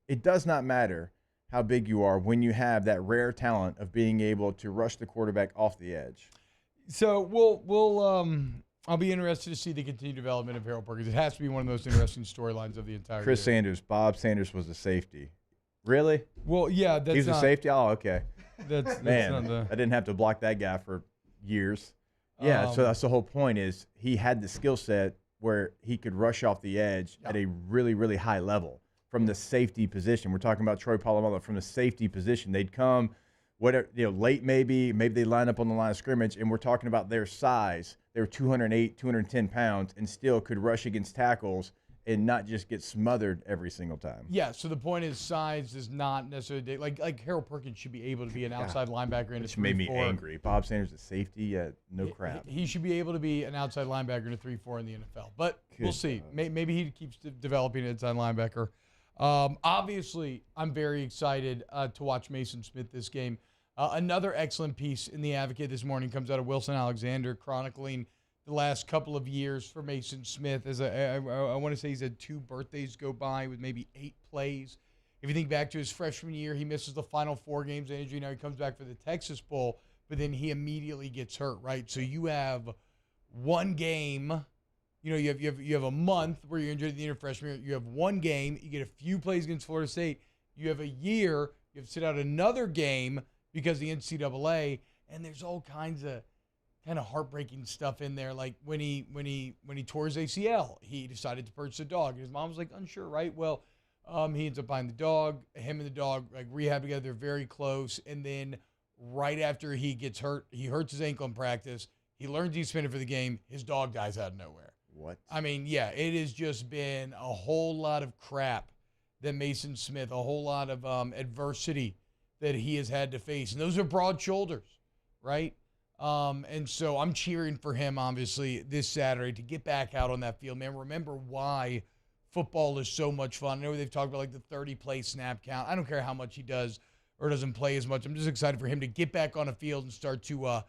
It does not matter how big you are when you have that rare talent of being able to rush the quarterback off the edge. So I'll be interested to see the continued development of Harold Perkins. It has to be one of those interesting storylines of the entire Chris year. Sanders, Bob Sanders was a safety. Really? Well, yeah, that's he's a safety. Oh, okay. That's Man, not I didn't have to block that guy for years. Yeah, so that's the whole point is he had the skill set where he could rush off the edge at a really, really high level from the safety position. We're talking about Troy Polamalu from the safety position. They'd come, whatever, late maybe they line up on the line of scrimmage, and we're talking about their size. They were 208, 210 pounds, and still could rush against tackles and not just get smothered every single time. Yeah, so the point is size does not necessarily like Harold Perkins should be able to be an outside linebacker in a 3-4. Which made me angry. Bob Sanders is safety, no crap. He should be able to be an outside linebacker in a 3-4 in the NFL. But we'll see. Maybe he keeps developing an inside linebacker. Obviously, I'm very excited to watch Mason Smith this game. Another excellent piece in the Advocate this morning comes out of Wilson Alexander, chronicling the last couple of years for Mason Smith. As I want to say he's had 2 birthdays go by with maybe 8 plays. If you think back to his freshman year, he misses the final 4 games of injury. Now he comes back for the Texas Bowl, but then he immediately gets hurt, right? So you have one game. You have a month where you're injured at the end of freshman year. You have one game. You get a few plays against Florida State. You have a year. You have to sit out another game because of the NCAA, and there's all kinds of kind of heartbreaking stuff in there. Like when he tore his ACL, he decided to purchase a dog. His mom was like unsure, right? Well, he ends up buying the dog. Him and the dog like rehab together. They're very close. And then right after he gets hurt, he hurts his ankle in practice. He learns he's suspended for the game. His dog dies out of nowhere. What? I mean, yeah, it has just been a whole lot of crap that Mason Smith, a whole lot of adversity that he has had to face. And those are broad shoulders, right? And so I'm cheering for him, obviously, this Saturday to get back out on that field. Man, remember why football is so much fun. I know they've talked about like the 30-play snap count. I don't care how much he does or doesn't play as much. I'm just excited for him to get back on a field and start to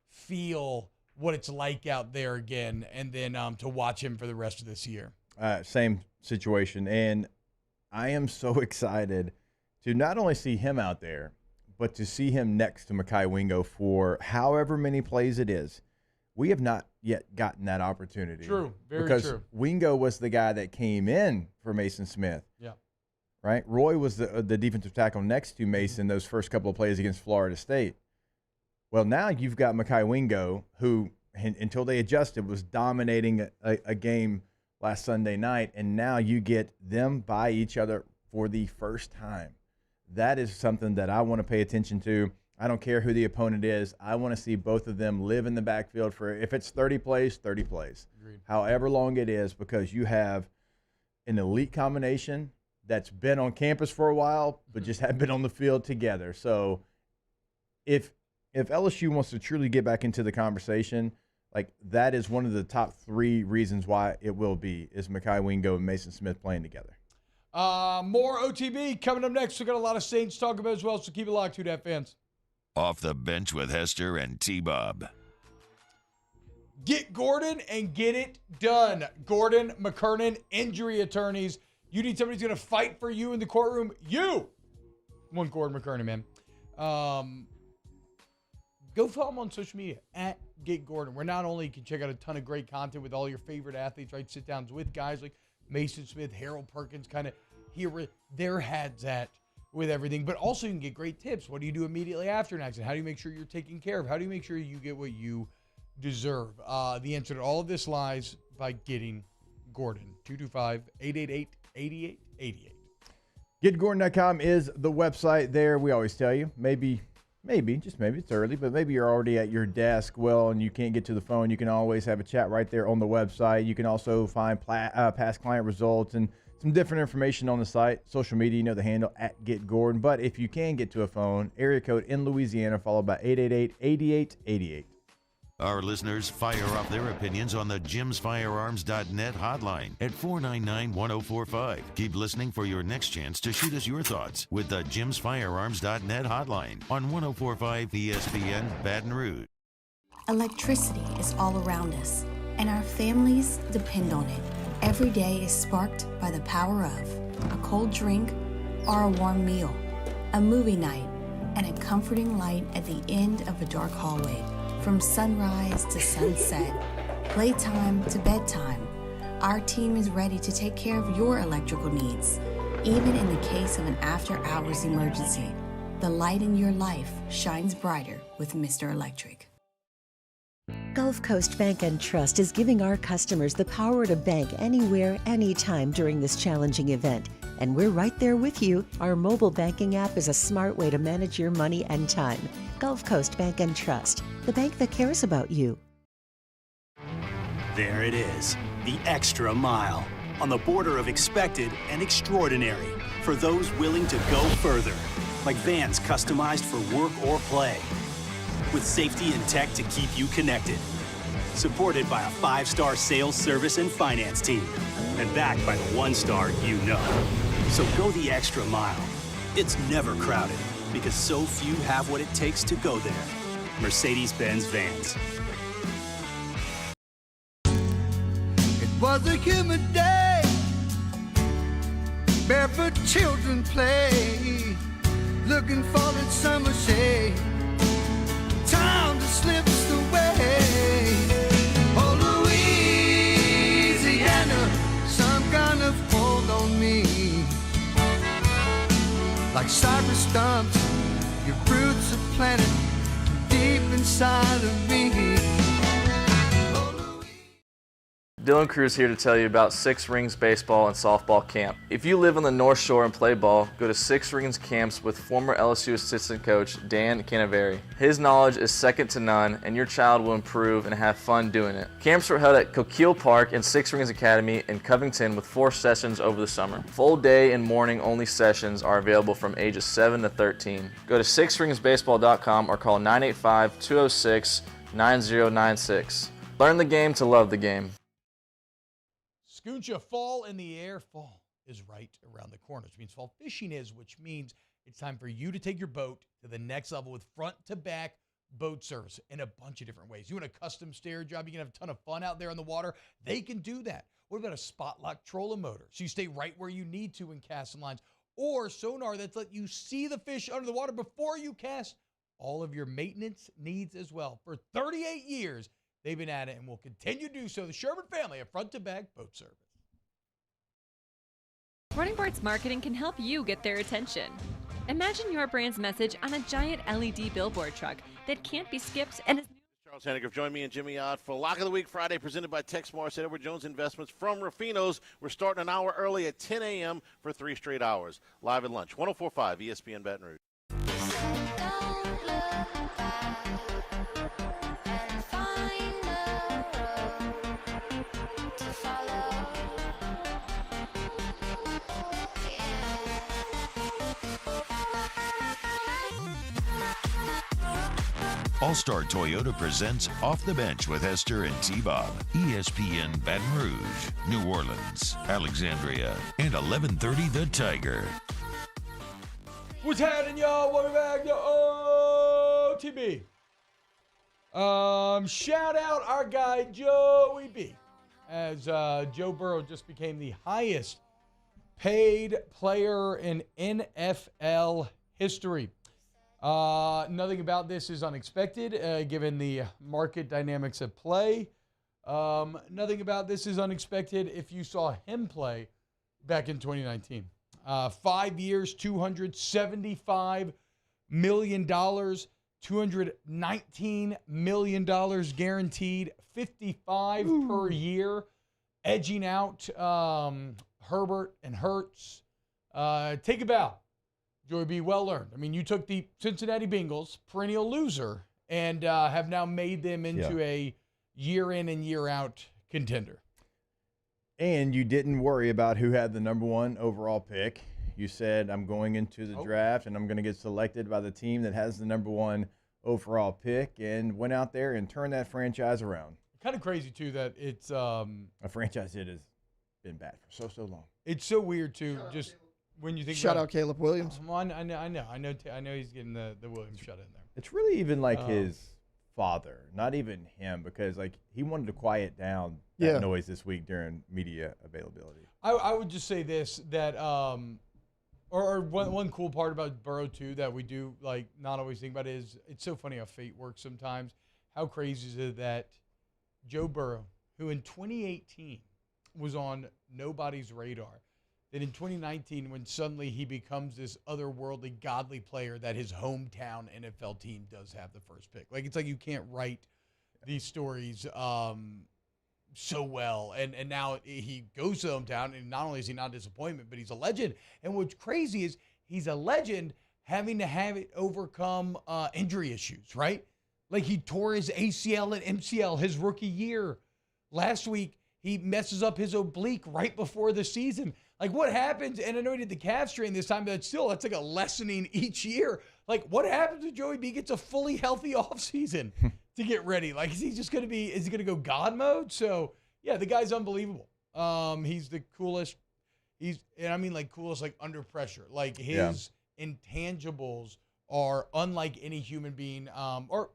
feel what it's like out there again, and then to watch him for the rest of this year. Same situation. And I am so excited to not only see him out there, but to see him next to Mekhi Wingo for however many plays it is. We have not yet gotten that opportunity. True, very because true. Wingo was the guy that came in for Mason Smith. Yeah. Right? Roy was the defensive tackle next to Mason those first couple of plays against Florida State. Well, now you've got Mekhi Wingo, who, until they adjusted, was dominating a game last Sunday night, and now you get them by each other for the first time. That is something that I want to pay attention to. I don't care who the opponent is. I want to see both of them live in the backfield for, if it's 30 plays, 30 plays. Agreed. However long it is, because you have an elite combination that's been on campus for a while, but just haven't been on the field together. So if LSU wants to truly get back into the conversation, like that is one of the top 3 reasons why it will be, is Mekhi Wingo and Mason Smith playing together. More OTB coming up next. We've got a lot of Saints to talk about as well, so keep it locked, Who Dat fans. Off the Bench with Hester and T-Bob. Get Gordon and get it done. Gordon McKernan, injury attorneys. You need somebody who's going to fight for you in the courtroom. You want Gordon McKernan, man. Go follow him on social media at Get Gordon, where not only you can check out a ton of great content with all your favorite athletes, right? Sit downs with guys like Mason Smith, Harold Perkins, kind of hear where their heads at with everything, but also you can get great tips. What do you do immediately after an accident? How do you make sure you're taken care of? How do you make sure you get what you deserve? The answer to all of this lies by getting Gordon. 225-888-8888. GetGordon.com is the website there. We always tell you, maybe, just maybe it's early, but maybe you're already at your desk, and you can't get to the phone. You can always have a chat right there on the website. You can also find past client results and some different information on the site. Social media, you know the handle at Get Gordon. But if you can get to a phone, area code in Louisiana, followed by 888-8888. Our listeners fire off their opinions on the jimsfirearms.net hotline at 499-1045. Keep listening for your next chance to shoot us your thoughts with the jimsfirearms.net hotline on 1045 ESPN Baton Rouge. Electricity is all around us, and our families depend on it. Every day is sparked by the power of a cold drink or a warm meal, a movie night, and a comforting light at the end of a dark hallway. From sunrise to sunset, playtime to bedtime, our team is ready to take care of your electrical needs. Even in the case of an after-hours emergency, the light in your life shines brighter with Mr. Electric. Gulf Coast Bank and Trust is giving our customers the power to bank anywhere, anytime during this challenging event. And we're right there with you. Our mobile banking app is a smart way to manage your money and time. Gulf Coast Bank and Trust, the bank that cares about you. There it is, the extra mile, on the border of expected and extraordinary, for those willing to go further, like vans customized for work or play, with safety and tech to keep you connected, supported by a 5-star sales, service, and finance team, and backed by the 1-star you know. So go the extra mile. It's never crowded. because so few have what it takes to go there. Mercedes-Benz Vans. It was a humid day, barefoot children play, looking for that summer shade. Time just slips away. Oh, Louisiana, some kind of hold on me. Like cypress stumps, your roots are planted deep inside of me. Dylan Cruz here to tell you about Six Rings Baseball and Softball Camp. If you live on the North Shore and play ball, go to Six Rings Camps with former LSU assistant coach Dan Canaveri. His knowledge is second to none, and your child will improve and have fun doing it. Camps were held at Coquille Park and Six Rings Academy in Covington with 4 sessions over the summer. Full day and morning only sessions are available from ages 7 to 13. Go to sixringsbaseball.com or call 985-206-9096. Learn the game to love the game. Scooncha, fall in the air. Fall is right around the corner, which means fall fishing is, which means it's time for you to take your boat to the next level with front-to-back boat service in a bunch of different ways. You want a custom stair job, you can have a ton of fun out there on the water. They can do that. What about a spot lock trolling motor? So you stay right where you need to in casting lines. Or sonar that's let you see the fish under the water before you cast. All of your maintenance needs as well. For 38 years, they've been at it and will continue to do so. The Sherman family of front-to-back boat service. Running Bart's marketing can help you get their attention. Imagine your brand's message on a giant LED billboard truck that can't be skipped and is Charles Henniger, join me and Jimmy Ott for Lock of the Week Friday, presented by Tex Morris and Edward Jones Investments from Rufino's. We're starting an hour early at 10 a.m. for 3 straight hours. Live at lunch, 104.5 ESPN Baton Rouge. All-Star Toyota presents Off the Bench with Hester and T-Bob. ESPN Baton Rouge, New Orleans, Alexandria, and 1130 The Tiger. What's happening, y'all? Welcome back to OTB. Shout out our guy, Joey B. As Joe Burrow just became the highest paid player in NFL history. Nothing about this is unexpected, given the market dynamics at play. Nothing about this is unexpected if you saw him play back in 2019. 5 years, $275 million, $219 million guaranteed, 55 per year, edging out Herbert and Hurts. Take a bow. Joey B, well earned. I mean, you took the Cincinnati Bengals, perennial loser, and have now made them into a year in and year out contender. And you didn't worry about who had the number 1 overall pick. You said, I'm going into the draft and I'm going to get selected by the team that has the number 1 overall pick, and went out there and turned that franchise around. Kind of crazy, too, that it's a franchise that has been bad for so long. It's so weird, too, just when you think Shout out Caleb Williams. I know he's getting the Williams shut in there. It's really even like his father, not even him, because like he wanted to quiet down that noise this week during media availability. I would just say this, that or one cool part about Burrow too that we do like not always think about is it's so funny how fate works sometimes. How crazy is it that Joe Burrow, who in 2018 was on nobody's radar, that in 2019, when suddenly he becomes this otherworldly, godly player, that his hometown NFL team does have the first pick. Like, it's like you can't write these stories so well. And now he goes to the hometown, and not only is he not a disappointment, but he's a legend. And what's crazy is he's a legend having to have it overcome injury issues, right? Like, he tore his ACL and MCL his rookie year. Last week, he messes up his oblique right before the season. Like, what happens? And I know he did the calf strain this time, but still, that's like a lessening each year. Like, what happens when Joey B gets a fully healthy offseason to get ready? Like, is he going to go God mode? So, yeah, the guy's unbelievable. He's the coolest. Coolest, like, under pressure. Like, his intangibles are unlike any human being, or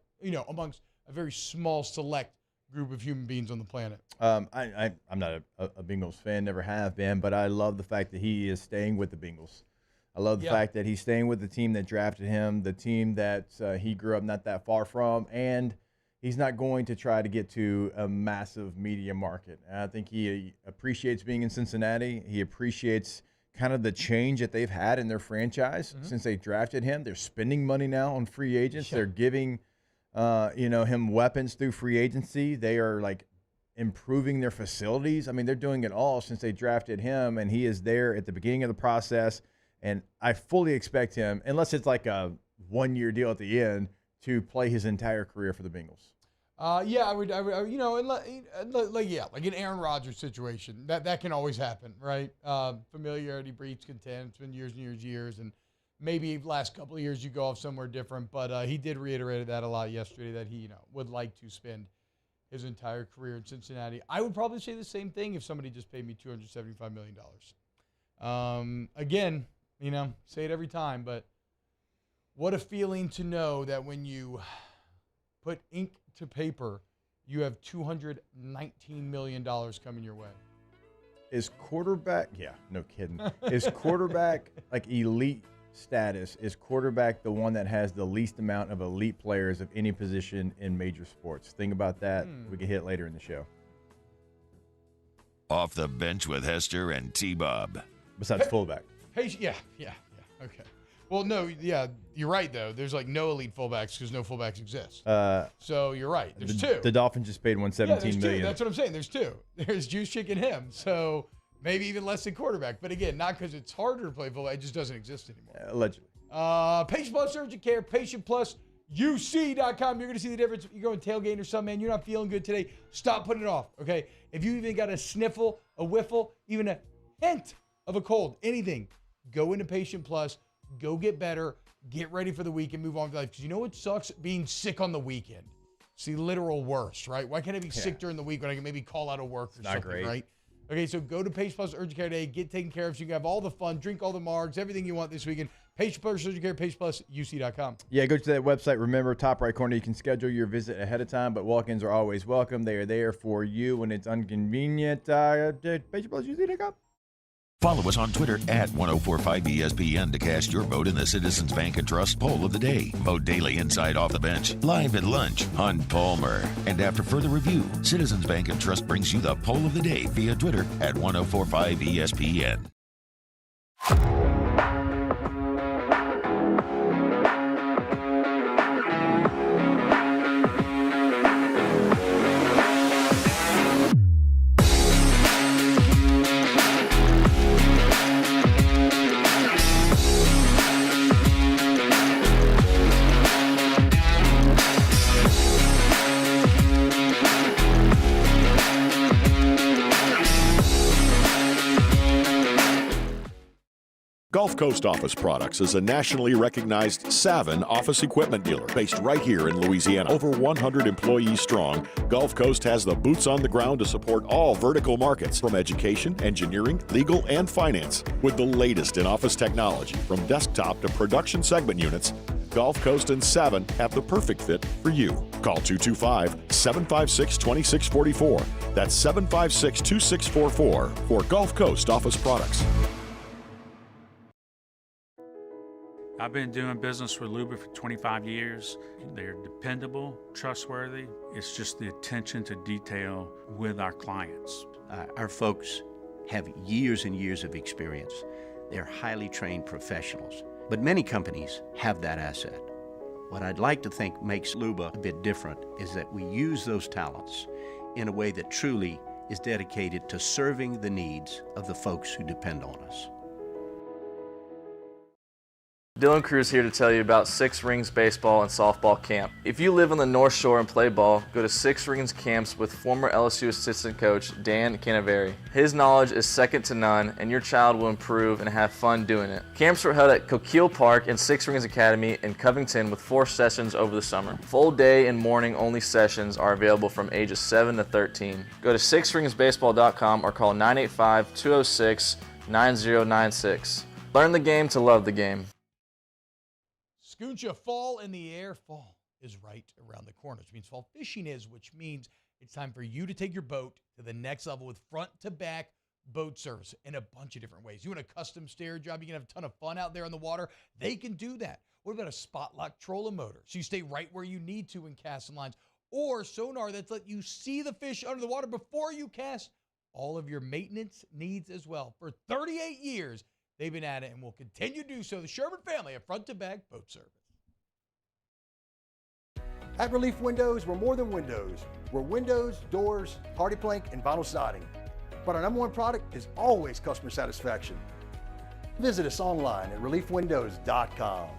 amongst a very small select group of human beings on the planet. I'm not a Bengals fan, never have been, but I love the fact that he is staying with the Bengals. I love the fact that he's staying with the team that drafted him, the team that he grew up not that far from, and he's not going to try to get to a massive media market. And I think he appreciates being in Cincinnati. He appreciates kind of the change that they've had in their franchise since they drafted him. They're spending money now on free agents. They're giving him weapons through free agency. They are like improving their facilities. I mean, they're doing it all since they drafted him, and he is there at the beginning of the process. And I fully expect him, unless it's like a one-year deal at the end, to play his entire career for the Bengals. I would, like an Aaron Rodgers situation. That can always happen, right? Familiarity breeds contempt. It's been years and years, and maybe last couple of years you go off somewhere different. But he did reiterate that a lot yesterday, that he would like to spend his entire career in Cincinnati. I would probably say the same thing if somebody just paid me $275 million. Again, say it every time, but what a feeling to know that when you put ink to paper, you have $219 million coming your way. Is quarterback, no kidding. Is quarterback like elite status? Is quarterback the one that has the least amount of elite players of any position in major sports? Think about that. We can hit it later in the show. Off the bench with Hester and T-Bob. Besides fullback. Okay. Well, no, you're right, though. There's like no elite fullbacks because no fullbacks exist. So you're right. There's two. The Dolphins just paid $117 million. That's what I'm saying. There's two. There's Juice Chick and him. So maybe even less than quarterback. But again, not because it's harder to play fullback. It just doesn't exist anymore. Allegedly. Patient Plus Urgent Care, PatientPlusUC.com. You're going to see the difference. You're going tailgating or something, man. You're not feeling good today. Stop putting it off, okay? If you even got a sniffle, a whiffle, even a hint of a cold, anything, go into Patient Plus. Go get better, get ready for the week, and move on with life. Because you know what sucks? Being sick on the weekend. It's the literal worst, right? Why can't I be sick during the week when I can maybe call out of work or something, right? Okay, so go to Patient Plus Urgent Care today. Get taken care of so you can have all the fun, drink all the margs, everything you want this weekend. Patient Plus Urgent Care, PatientPlusUC.com. Yeah, go to that website. Remember, top right corner, you can schedule your visit ahead of time, but walk-ins are always welcome. They are there for you when it's inconvenient. PatientPlusUC.com. Follow us on Twitter at 1045ESPN to cast your vote in the Citizens Bank and Trust poll of the day. Vote daily inside Off the Bench, live at lunch on Palmer. And after further review, Citizens Bank and Trust brings you the poll of the day via Twitter at 1045ESPN. Gulf Coast Office Products is a nationally recognized Savin office equipment dealer based right here in Louisiana. Over 100 employees strong, Gulf Coast has the boots on the ground to support all vertical markets, from education, engineering, legal, and finance. With the latest in office technology, from desktop to production segment units, Gulf Coast and Savin have the perfect fit for you. Call 225-756-2644. That's 756-2644 for Gulf Coast Office Products. I've been doing business with Luba for 25 years. They're dependable, trustworthy. It's just the attention to detail with our clients. Our folks have years and years of experience. They're highly trained professionals, but many companies have that asset. What I'd like to think makes Luba a bit different is that we use those talents in a way that truly is dedicated to serving the needs of the folks who depend on us. Dylan Cruz here to tell you about Six Rings Baseball and Softball Camp. If you live on the North Shore and play ball, go to Six Rings Camps with former LSU assistant coach Dan Canaveri. His knowledge is second to none, and your child will improve and have fun doing it. Camps were held at Coquille Park and Six Rings Academy in Covington with 4 sessions over the summer. Full day and morning only sessions are available from ages 7 to 13. Go to sixringsbaseball.com or call 985-206-9096. Learn the game to love the game. Scooncha, fall in the air. Fall is right around the corner, which means fall fishing is, which means it's time for you to take your boat to the next level with front-to-back boat service in a bunch of different ways. You want a custom stair job, you can have a ton of fun out there on the water. They can do that. What about a spot lock trolling motor? So you stay right where you need to in casting lines. Or sonar that's let you see the fish under the water before you cast. All of your maintenance needs as well. For 38 years, they've been at it and will continue to do so. The Sherman family of front-to-back boat service. At Relief Windows, we're more than windows. We're windows, doors, hardy plank, and vinyl siding. But our #1 product is always customer satisfaction. Visit us online at reliefwindows.com.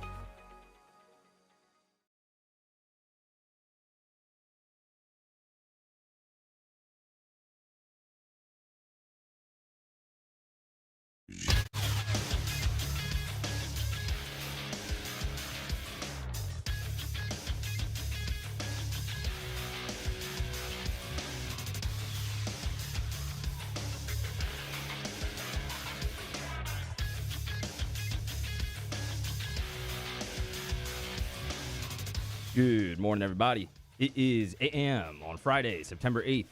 Good morning, everybody. It is 8 a.m. on Friday, September 8th.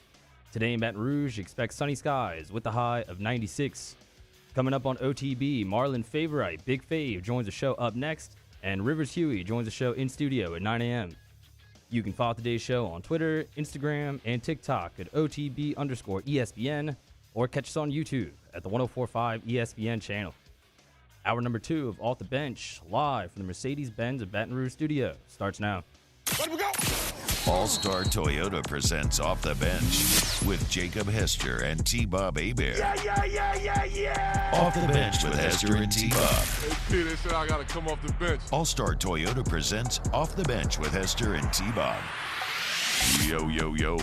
Today in Baton Rouge, expect sunny skies with a high of 96. Coming up on OTB, Marlon Favorite, Big Fave, joins the show up next, and Rivers Hughey joins the show in studio at 9 a.m. You can follow today's show on Twitter, Instagram, and TikTok at OTB_ESPN, or catch us on YouTube at the 1045 ESPN channel. Hour number 2 of Off the Bench, live from the Mercedes-Benz of Baton Rouge studio, starts now. Let we go! All-Star Toyota presents Off the Bench with Jacob Hester and T-Bob Hebert. Yeah. Off the Bench with Hester and T-Bob. Hey, P, they said I got to come off the bench. All-Star Toyota presents Off the Bench with Hester and T-Bob. Yo, yo, yo.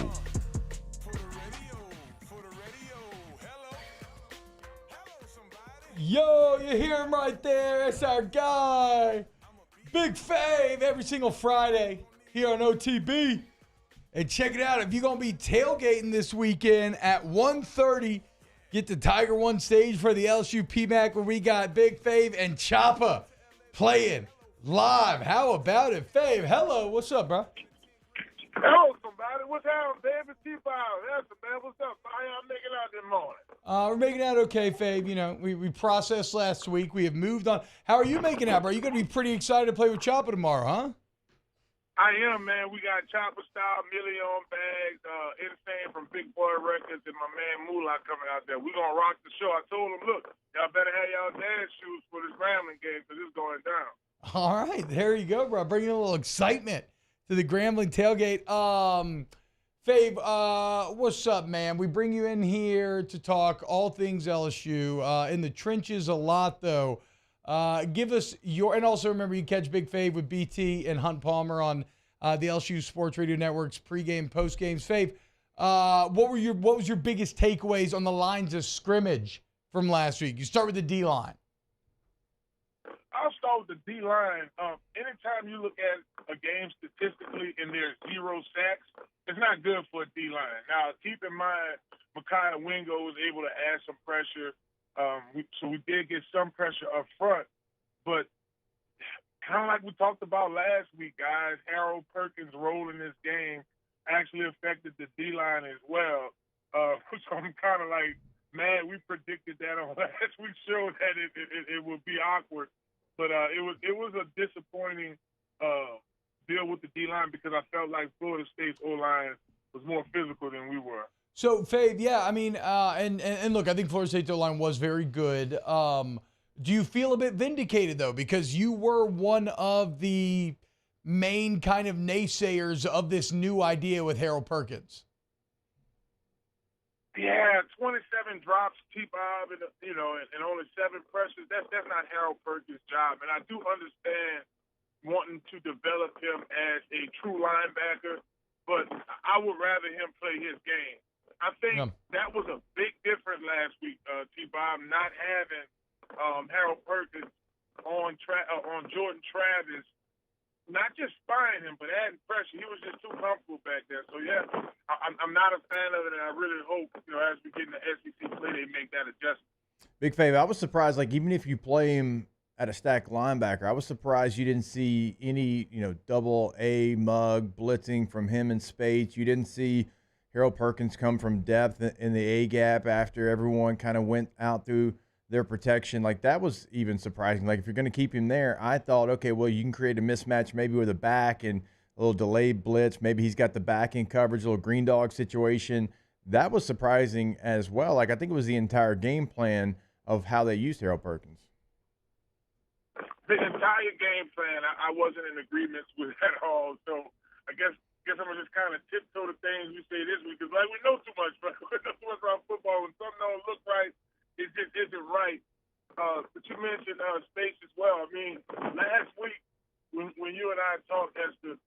Yo, you hear him right there. That's our guy. Big Fave every single Friday here on OTB. And check it out. If you're going to be tailgating this weekend at 1:30, get to Tiger One stage for the LSU PMAC where we got Big Fave and Choppa playing live. How about it, Fave? Hello. What's up, bro? Hello, somebody. What's happening, David T-Bow? That's the man. What's up? How y'all making out this morning? We're making out okay, Fave. You know, we processed last week. We have moved on. How are you making out, bro? You're going to be pretty excited to play with Choppa tomorrow, huh? I am, man. We got Choppa Style, Million Bags, Insane from Big Boy Records, and my man Moolah coming out there. We're going to rock the show. I told him, look, y'all better have y'all dance shoes for this Grambling game because it's going down. All right. There you go, bro. Bringing a little excitement to the Grambling tailgate. Fave, what's up, man? We bring you in here to talk all things LSU. In the trenches a lot, though. Give us your, and also remember you catch Big Fave with BT and Hunt Palmer on the LSU Sports Radio Network's pregame, postgames. Fave, what was your biggest takeaways on the lines of scrimmage from last week? You start with the D-line. I'll start with the D-line. Anytime you look at a game statistically and there's 0 sacks, it's not good for a D-line. Now, keep in mind, Mekhi Wingo was able to add some pressure. So we did get some pressure up front. But kind of like we talked about last week, guys, Harold Perkins' role in this game actually affected the D-line as well. So I'm kind of like, man, we predicted that on last week's show that it would be awkward. But it was a disappointing deal with the D-line because I felt like Florida State's O-line was more physical than we were. So, Fave, yeah, I mean, and look, I think Florida State's O-line was very good. Do you feel a bit vindicated, though, because you were one of the main kind of naysayers of this new idea with Harold Perkins? Yeah, 27 drops, T-Bob, and only 7 pressures. That's not Harold Perkins' job. And I do understand wanting to develop him as a true linebacker, but I would rather him play his game. I think that was a big difference last week, T-Bob, not having Harold Perkins on Jordan Travis, not just spying him, but adding pressure. He was just too comfortable back there. So, yeah, I'm not a fan of it, and I really hope, as we get in the SEC play, they make that adjustment. Big Fave, I was surprised, like, even if you play him at a stacked linebacker. I was surprised you didn't see any, double A mug blitzing from him and Spates. You didn't see Harold Perkins come from depth in the A gap after everyone kind of went out through their protection. Like, that was even surprising. Like, if you're going to keep him there, I thought, okay, well, you can create a mismatch maybe with a back and a little delayed blitz. Maybe he's got the back end coverage, a little green dog situation. That was surprising as well. Like, I think it was the entire game plan of how they used Harold Perkins. The entire game plan, I wasn't in agreement with at all. So I guess I'm gonna just kind of tiptoe the things we say this week, because like we know too much, right? We know too much about football. When something don't look right, it just isn't right. But you mentioned Space as well. I mean, last week when you and I talked, Esther,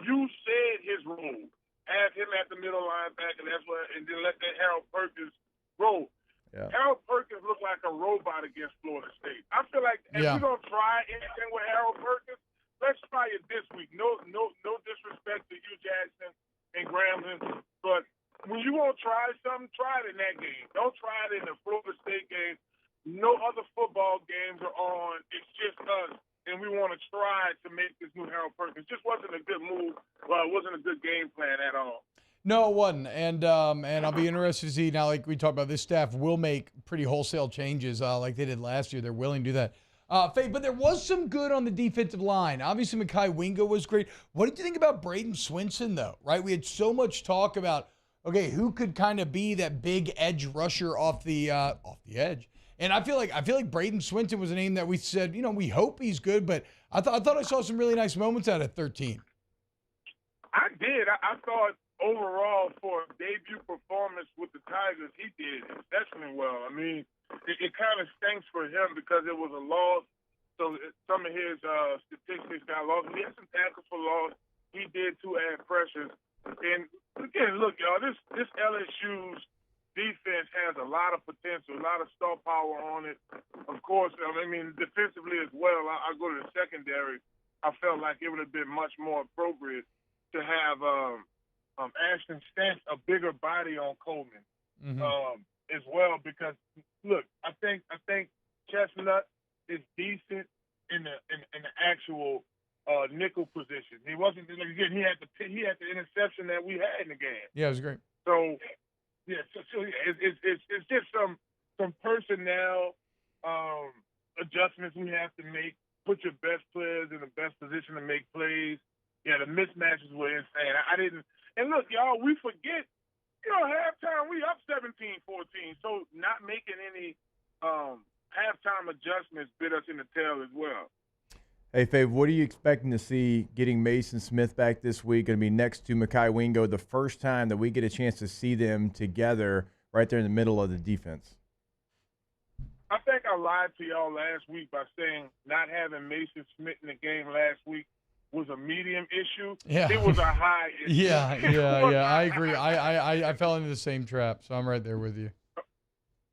you said his role, have him at the middle linebacker, and then let that Harold Perkins roll. Yeah. Harold Perkins looked like a robot against Florida State. I feel like if we're gonna try anything with Harold Perkins, let's try it this week. No disrespect to Hugh Jackson and Grambling, but when you want to try something, try it in that game. Don't try it in the Florida State game. No other football games are on. It's just us, and we want to try to make this new Harold Perkins. Just wasn't a good move. Well, it wasn't a good game plan at all. No, it wasn't. And I'll be interested to see now, like we talked about, this staff will make pretty wholesale changes like they did last year. They're willing to do that. Fave, but there was some good on the defensive line. Obviously, Mekhi Wingo was great. What did you think about Braden Swinson, though? Right? We had so much talk about, okay, who could kind of be that big edge rusher off the edge. And I feel like Braden Swinson was a name that we said, we hope he's good, but I thought I saw some really nice moments out of 13. I did. I thought overall for a debut performance with the Tigers, he did exceptionally well. I mean, it kind of stinks for him because it was a loss. So some of his statistics got lost. He had some tackles for loss. He did too, add pressures. And again, look, y'all, this LSU's defense has a lot of potential, a lot of star power on it. Of course, I mean, defensively as well. I go to the secondary. I felt like it would have been much more appropriate to have Ashton Stentz a bigger body on Coleman as well, because look, I think Chestnut is decent in the actual nickel position. He wasn't again. He had the interception that we had in the game. Yeah, it was great. So yeah, it's just some personnel adjustments we have to make. Put your best players in the best position to make plays. Yeah, the mismatches were insane. I didn't. And look, y'all, we forget, halftime, we up 17-14. So not making any halftime adjustments bit us in the tail as well. Hey, Fave, what are you expecting to see getting Mason Smith back this week? Going to be next to Mekhi Wingo, the first time that we get a chance to see them together right there in the middle of the defense. I think I lied to y'all last week by saying not having Mason Smith in the game last week was a medium issue. Yeah. It was a high issue. Yeah. I agree. I fell into the same trap, so I'm right there with you.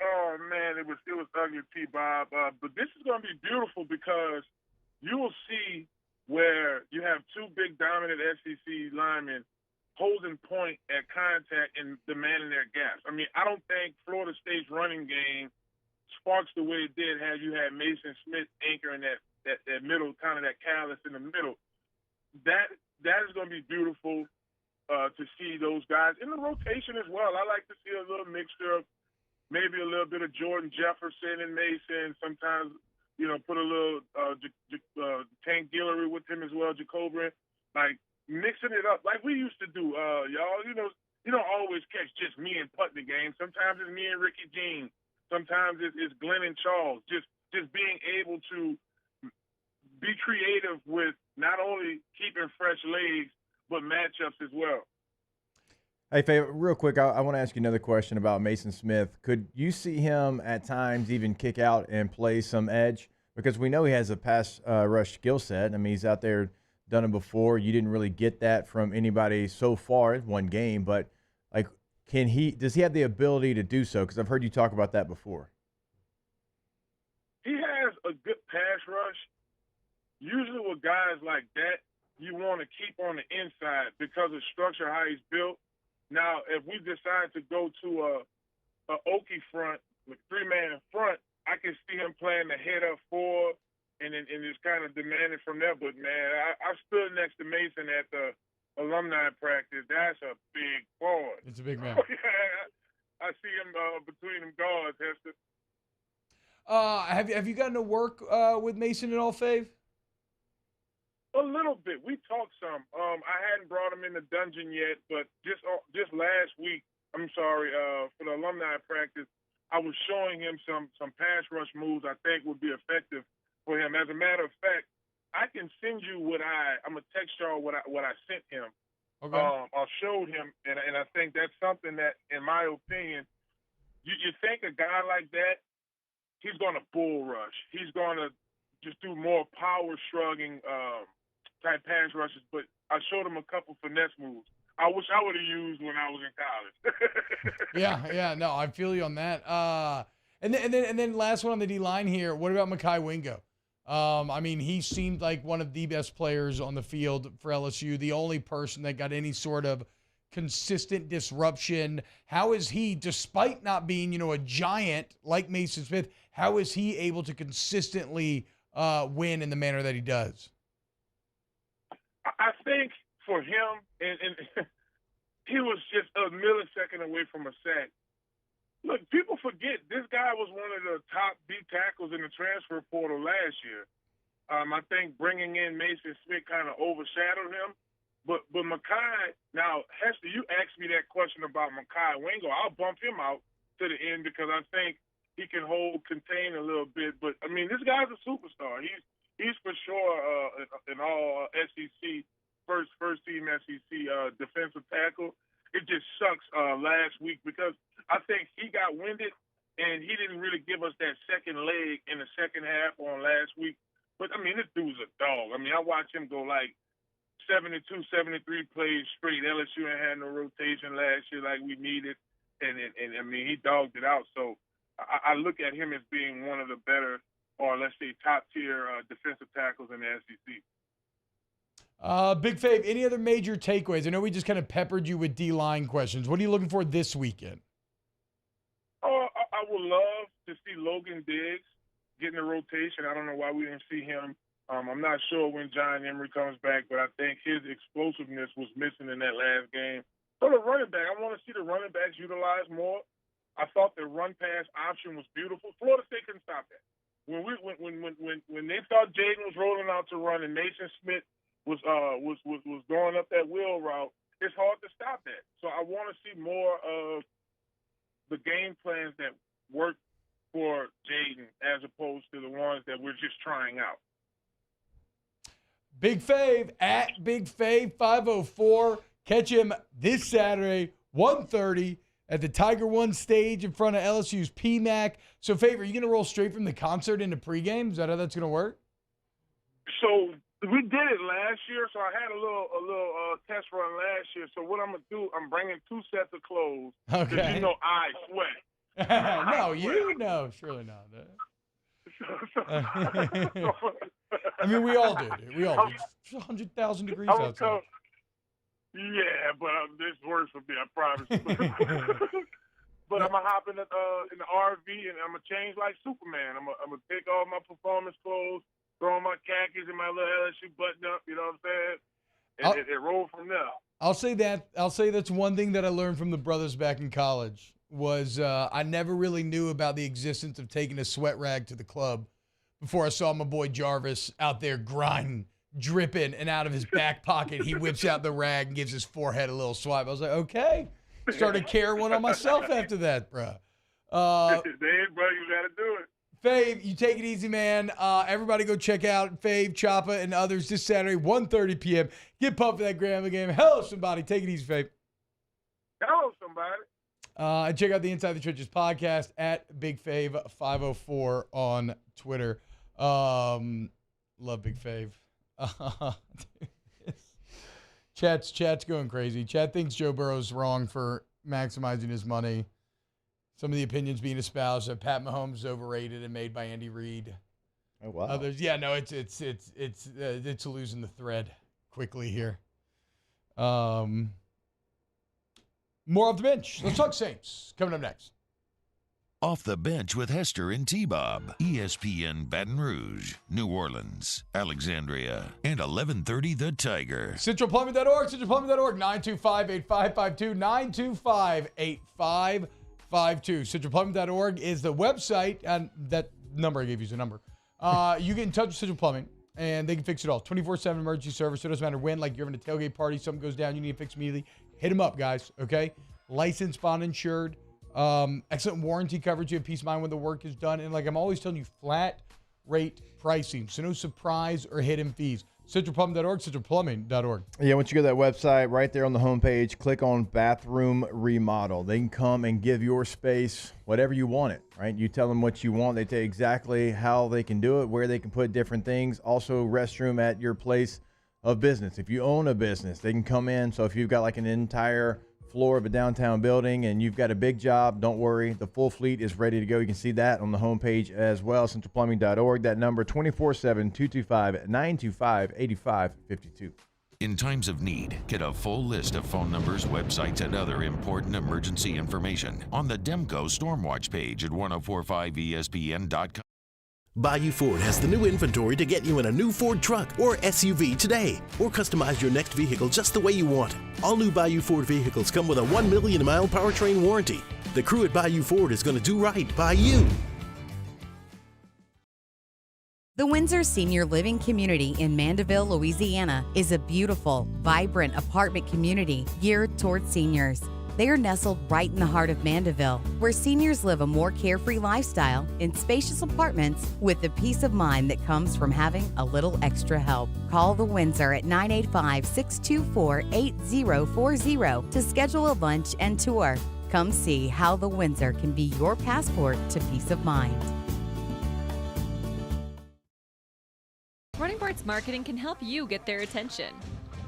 Oh man, it was ugly, T-Bob. But this is going to be beautiful because you will see where you have two big dominant SEC linemen holding point at contact and demanding their gaps. I mean, I don't think Florida State's running game sparks the way it did had you had Mason Smith anchoring that middle, kind of that callus in the middle. That is going to be beautiful to see those guys in the rotation as well. I like to see a little mixture of maybe a little bit of Jordan Jefferson and Mason. Sometimes, put a little Tank Guillory with him as well, Jacobrian. Like mixing it up like we used to do, y'all. You don't always catch just me and Putt in the game. Sometimes it's me and Ricky Jean. Sometimes it's Glenn and Charles. Just being able to be creative with not only keeping fresh legs, but matchups as well. Hey, Faye, real quick, I want to ask you another question about Mason Smith. Could you see him at times even kick out and play some edge? Because we know he has a pass rush skill set. I mean, he's out there, done it before. You didn't really get that from anybody so far in one game, but like, does he have the ability to do so? Because I've heard you talk about that before. He has a good pass rush. Usually with guys like that, you want to keep on the inside because of structure, how he's built. Now, if we decide to go to a Okie front with three-man front, I can see him playing the head up four, and it's kind of demanded from there. But, man, I stood next to Mason at the alumni practice. That's a big forward. It's a big man. I see him between them guards, Hester. Have you gotten to work with Mason at all, Fave? A little bit. We talked some. I hadn't brought him in the dungeon yet, but just last week, for the alumni practice, I was showing him some pass rush moves I think would be effective for him. As a matter of fact, I can send you I'm gonna text y'all what I sent him. Okay. I showed him, and I think that's something that, in my opinion, you think a guy like that, he's gonna bull rush. He's gonna just do more power shrugging type pass rushes. But I showed him a couple finesse moves. I wish I would have used when I was in college. Yeah, no, I feel you on that. And then last one on the D line here. What about Mekhi Wingo? I mean, he seemed like one of the best players on the field for LSU. The only person that got any sort of consistent disruption. How is he, despite not being, a giant like Mason Smith, how is he able to consistently win in the manner that he does? I think for him, and he was just a millisecond away from a sack. Look, people forget this guy was one of the top D tackles in the transfer portal last year. I think bringing in Mason Smith kind of overshadowed him. But Mekhi, now, Hester, you asked me that question about Mekhi Wingo. I'll bump him out to the end because I think he can contain a little bit. But, I mean, this guy's a superstar. He's for sure an all SEC, first team SEC defensive tackle. It just sucks last week because I think he got winded and he didn't really give us that second leg in the second half on last week. But, I mean, this dude's a dog. I mean, I watched him go like 72, 73 plays straight. LSU ain't had no rotation last year like we needed. And I mean, he dogged it out. So I look at him as being one of the better, or let's say top-tier defensive tackles in the SEC. Big Fave, any other major takeaways? I know we just kind of peppered you with D-line questions. What are you looking for this weekend? I would love to see Logan Diggs get in the rotation. I don't know why we didn't see him. I'm not sure when John Emery comes back, but I think his explosiveness was missing in that last game. So the running back, I want to see the running backs utilized more. I thought the run-pass option was beautiful. Florida State couldn't stop that. When they thought Jaden was rolling out to run and Mason Smith was going up that wheel route, it's hard to stop that. So I want to see more of the game plans that work for Jaden as opposed to the ones that we're just trying out. Big Fave at Big Fave 504. Catch him this Saturday, 1:30 at the Tiger One stage in front of LSU's PMAC. So, Fave, are you going to roll straight from the concert into pregame? Is that how that's going to work? So we did it last year. So I had a little test run last year. So what I'm going to do, I'm bringing 2 sets of clothes. Okay. Because I sweat. No, surely not. I mean, we all do, dude. We all do. It's 100,000 degrees outside. Yeah, but this works for me, I promise you. But I'm going to hop in the RV and I'm going to change like Superman. I'm going to take all my performance clothes, throw on my khakis and my little LSU button up, you know what I'm saying? And roll from there. I'll say that's one thing that I learned from the brothers back in college was I never really knew about the existence of taking a sweat rag to the club before I saw my boy Jarvis out there grinding, dripping, and out of his back pocket, he whips out the rag and gives his forehead a little swipe. I was like, okay. Started carrying one on myself after that, bro. Bro, you got to do it. Fave, you take it easy, man. Everybody go check out Fave, Choppa, and others this Saturday, 1:30 p.m. Get pumped for that Grambling game. Hello, somebody. Take it easy, Fave. Hello, somebody. And check out the Inside the Trenches podcast at Big Fave 504 on Twitter. Love Big Fave. Chat's going crazy. Chat thinks Joe Burrow's wrong for maximizing his money. Some of the opinions being espoused that Pat Mahomes is overrated and made by Andy Reid. Oh wow. Others, yeah, no, it's losing the thread quickly here. More off the bench. Let's talk Saints coming up next. Off the Bench with Hester and T-Bob. ESPN Baton Rouge, New Orleans, Alexandria, and 1130 The Tiger. CentralPlumbing.org, CentralPlumbing.org, 925-8552, 925-8552. CentralPlumbing.org is the website, and that number I gave you is a number. You get in touch with Central Plumbing, and they can fix it all. 24/7 emergency service. So it doesn't matter when, like you're having a tailgate party, something goes down, you need to fix immediately. Hit them up, guys, okay? Licensed, bond insured. Excellent warranty coverage. You have peace of mind when the work is done. And like I'm always telling you, flat rate pricing. So no surprise or hidden fees. CentralPlumbing.org, CentralPlumbing.org. Yeah, once you go to that website, right there on the homepage, click on bathroom remodel. They can come and give your space whatever you want it, right? You tell them what you want. They tell you exactly how they can do it, where they can put different things. Also, restroom at your place of business. If you own a business, they can come in. So if you've got like an entire floor of a downtown building and you've got a big job, don't worry. The full fleet is ready to go. You can see that on the homepage as well, centralplumbing.org. That number, 24/7-225-925-8552. In times of need, get a full list of phone numbers, websites, and other important emergency information on the Demco Stormwatch page at 1045ESPN.com. Bayou Ford has the new inventory to get you in a new Ford truck or SUV today, or customize your next vehicle just the way you want. All new Bayou Ford vehicles come with a 1 million mile powertrain warranty. The crew at Bayou Ford is going to do right by you. The Windsor Senior Living Community in Mandeville, Louisiana is a beautiful, vibrant apartment community geared towards seniors. They are nestled right in the heart of Mandeville, where seniors live a more carefree lifestyle in spacious apartments with the peace of mind that comes from having a little extra help. Call the Windsor at 985-624-8040 to schedule a lunch and tour. Come see how the Windsor can be your passport to peace of mind. Running Boards Marketing can help you get their attention.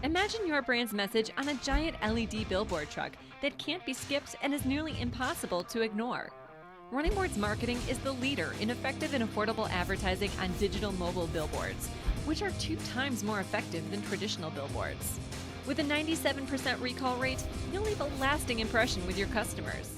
Imagine your brand's message on a giant LED billboard truck that can't be skipped and is nearly impossible to ignore. Running Boards Marketing is the leader in effective and affordable advertising on digital mobile billboards, which are 2 times more effective than traditional billboards. With a 97% recall rate, you'll leave a lasting impression with your customers.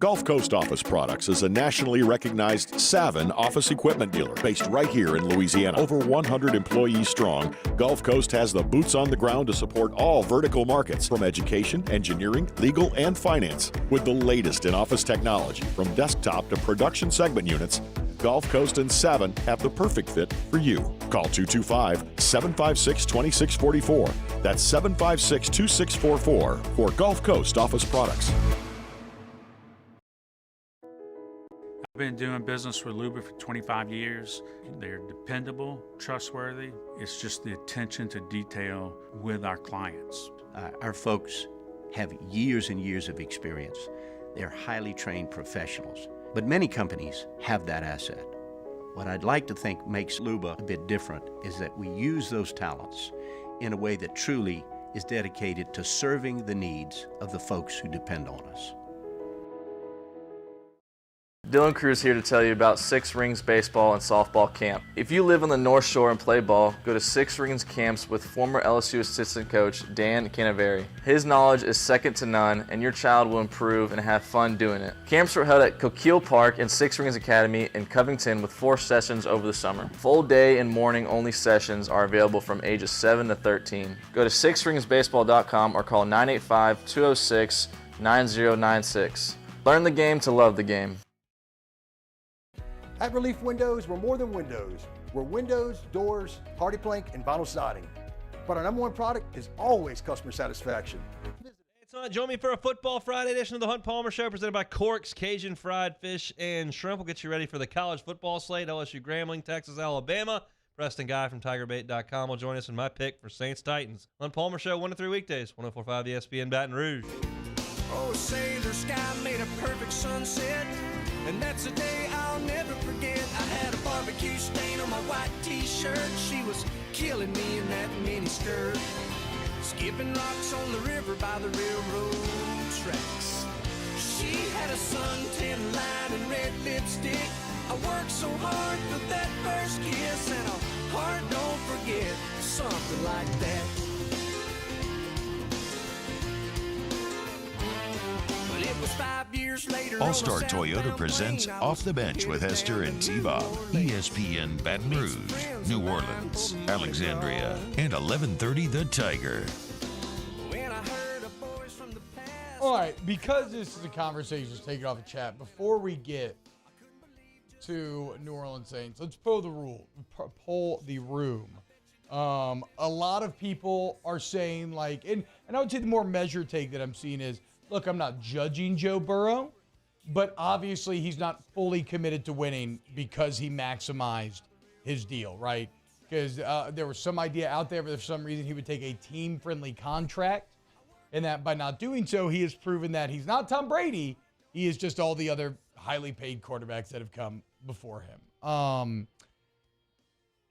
Gulf Coast Office Products is a nationally recognized Savin office equipment dealer based right here in Louisiana. Over 100 employees strong, Gulf Coast has the boots on the ground to support all vertical markets from education, engineering, legal, and finance. With the latest in office technology from desktop to production segment units, Gulf Coast and Savin have the perfect fit for you. Call 225-756-2644. That's 756-2644 for Gulf Coast Office Products. I've been doing business with Luba for 25 years. They're dependable, trustworthy. It's just the attention to detail with our clients. Our folks have years and years of experience. They're highly trained professionals. But many companies have that asset. What I'd like to think makes Luba a bit different is that we use those talents in a way that truly is dedicated to serving the needs of the folks who depend on us. Dylan Cruz here to tell you about Six Rings Baseball and Softball Camp. If you live on the North Shore and play ball, go to Six Rings Camps with former LSU assistant coach Dan Canaveri. His knowledge is second to none, and your child will improve and have fun doing it. Camps were held at Coquille Park and Six Rings Academy in Covington with 4 sessions over the summer. Full day and morning only sessions are available from ages 7 to 13. Go to sixringsbaseball.com or call 985-206-9096. Learn the game to love the game. At Relief Windows, we're more than windows. We're windows, doors, party plank, and vinyl siding. But our number one product is always customer satisfaction. It's on. Join me for a Football Friday edition of the Hunt Palmer Show, presented by Corks, Cajun Fried Fish and Shrimp. We'll get you ready for the college football slate. LSU Grambling, Texas, Alabama. Preston Guy from TigerBait.com will join us in my pick for Saints Titans. Hunt Palmer Show, 1 to 3 weekdays, 104.5 ESPN Baton Rouge. Oh, say the sky made a perfect sunset, and that's a day I'll never forget. I had a barbecue stain on my white t-shirt. She was killing me in that mini skirt, skipping rocks on the river by the railroad tracks. She had a suntan line and red lipstick. I worked so hard for that first kiss, and a heart don't forget something like that. All-Star Toyota presents Off the Bench with Hester and T-Bob. ESPN Baton Rouge, New Orleans, Alexandria, and 1130 The Tiger. All right, because this is a conversation, just take it off the chat. Before we get to New Orleans Saints, let's poll the room. A lot of people are saying, like, and I would say the more measured take that I'm seeing is, look, I'm not judging Joe Burrow, but obviously he's not fully committed to winning because he maximized his deal, right? Because there was some idea out there, but for some reason he would take a team-friendly contract. And that by not doing so, he has proven that he's not Tom Brady. He is just all the other highly paid quarterbacks that have come before him.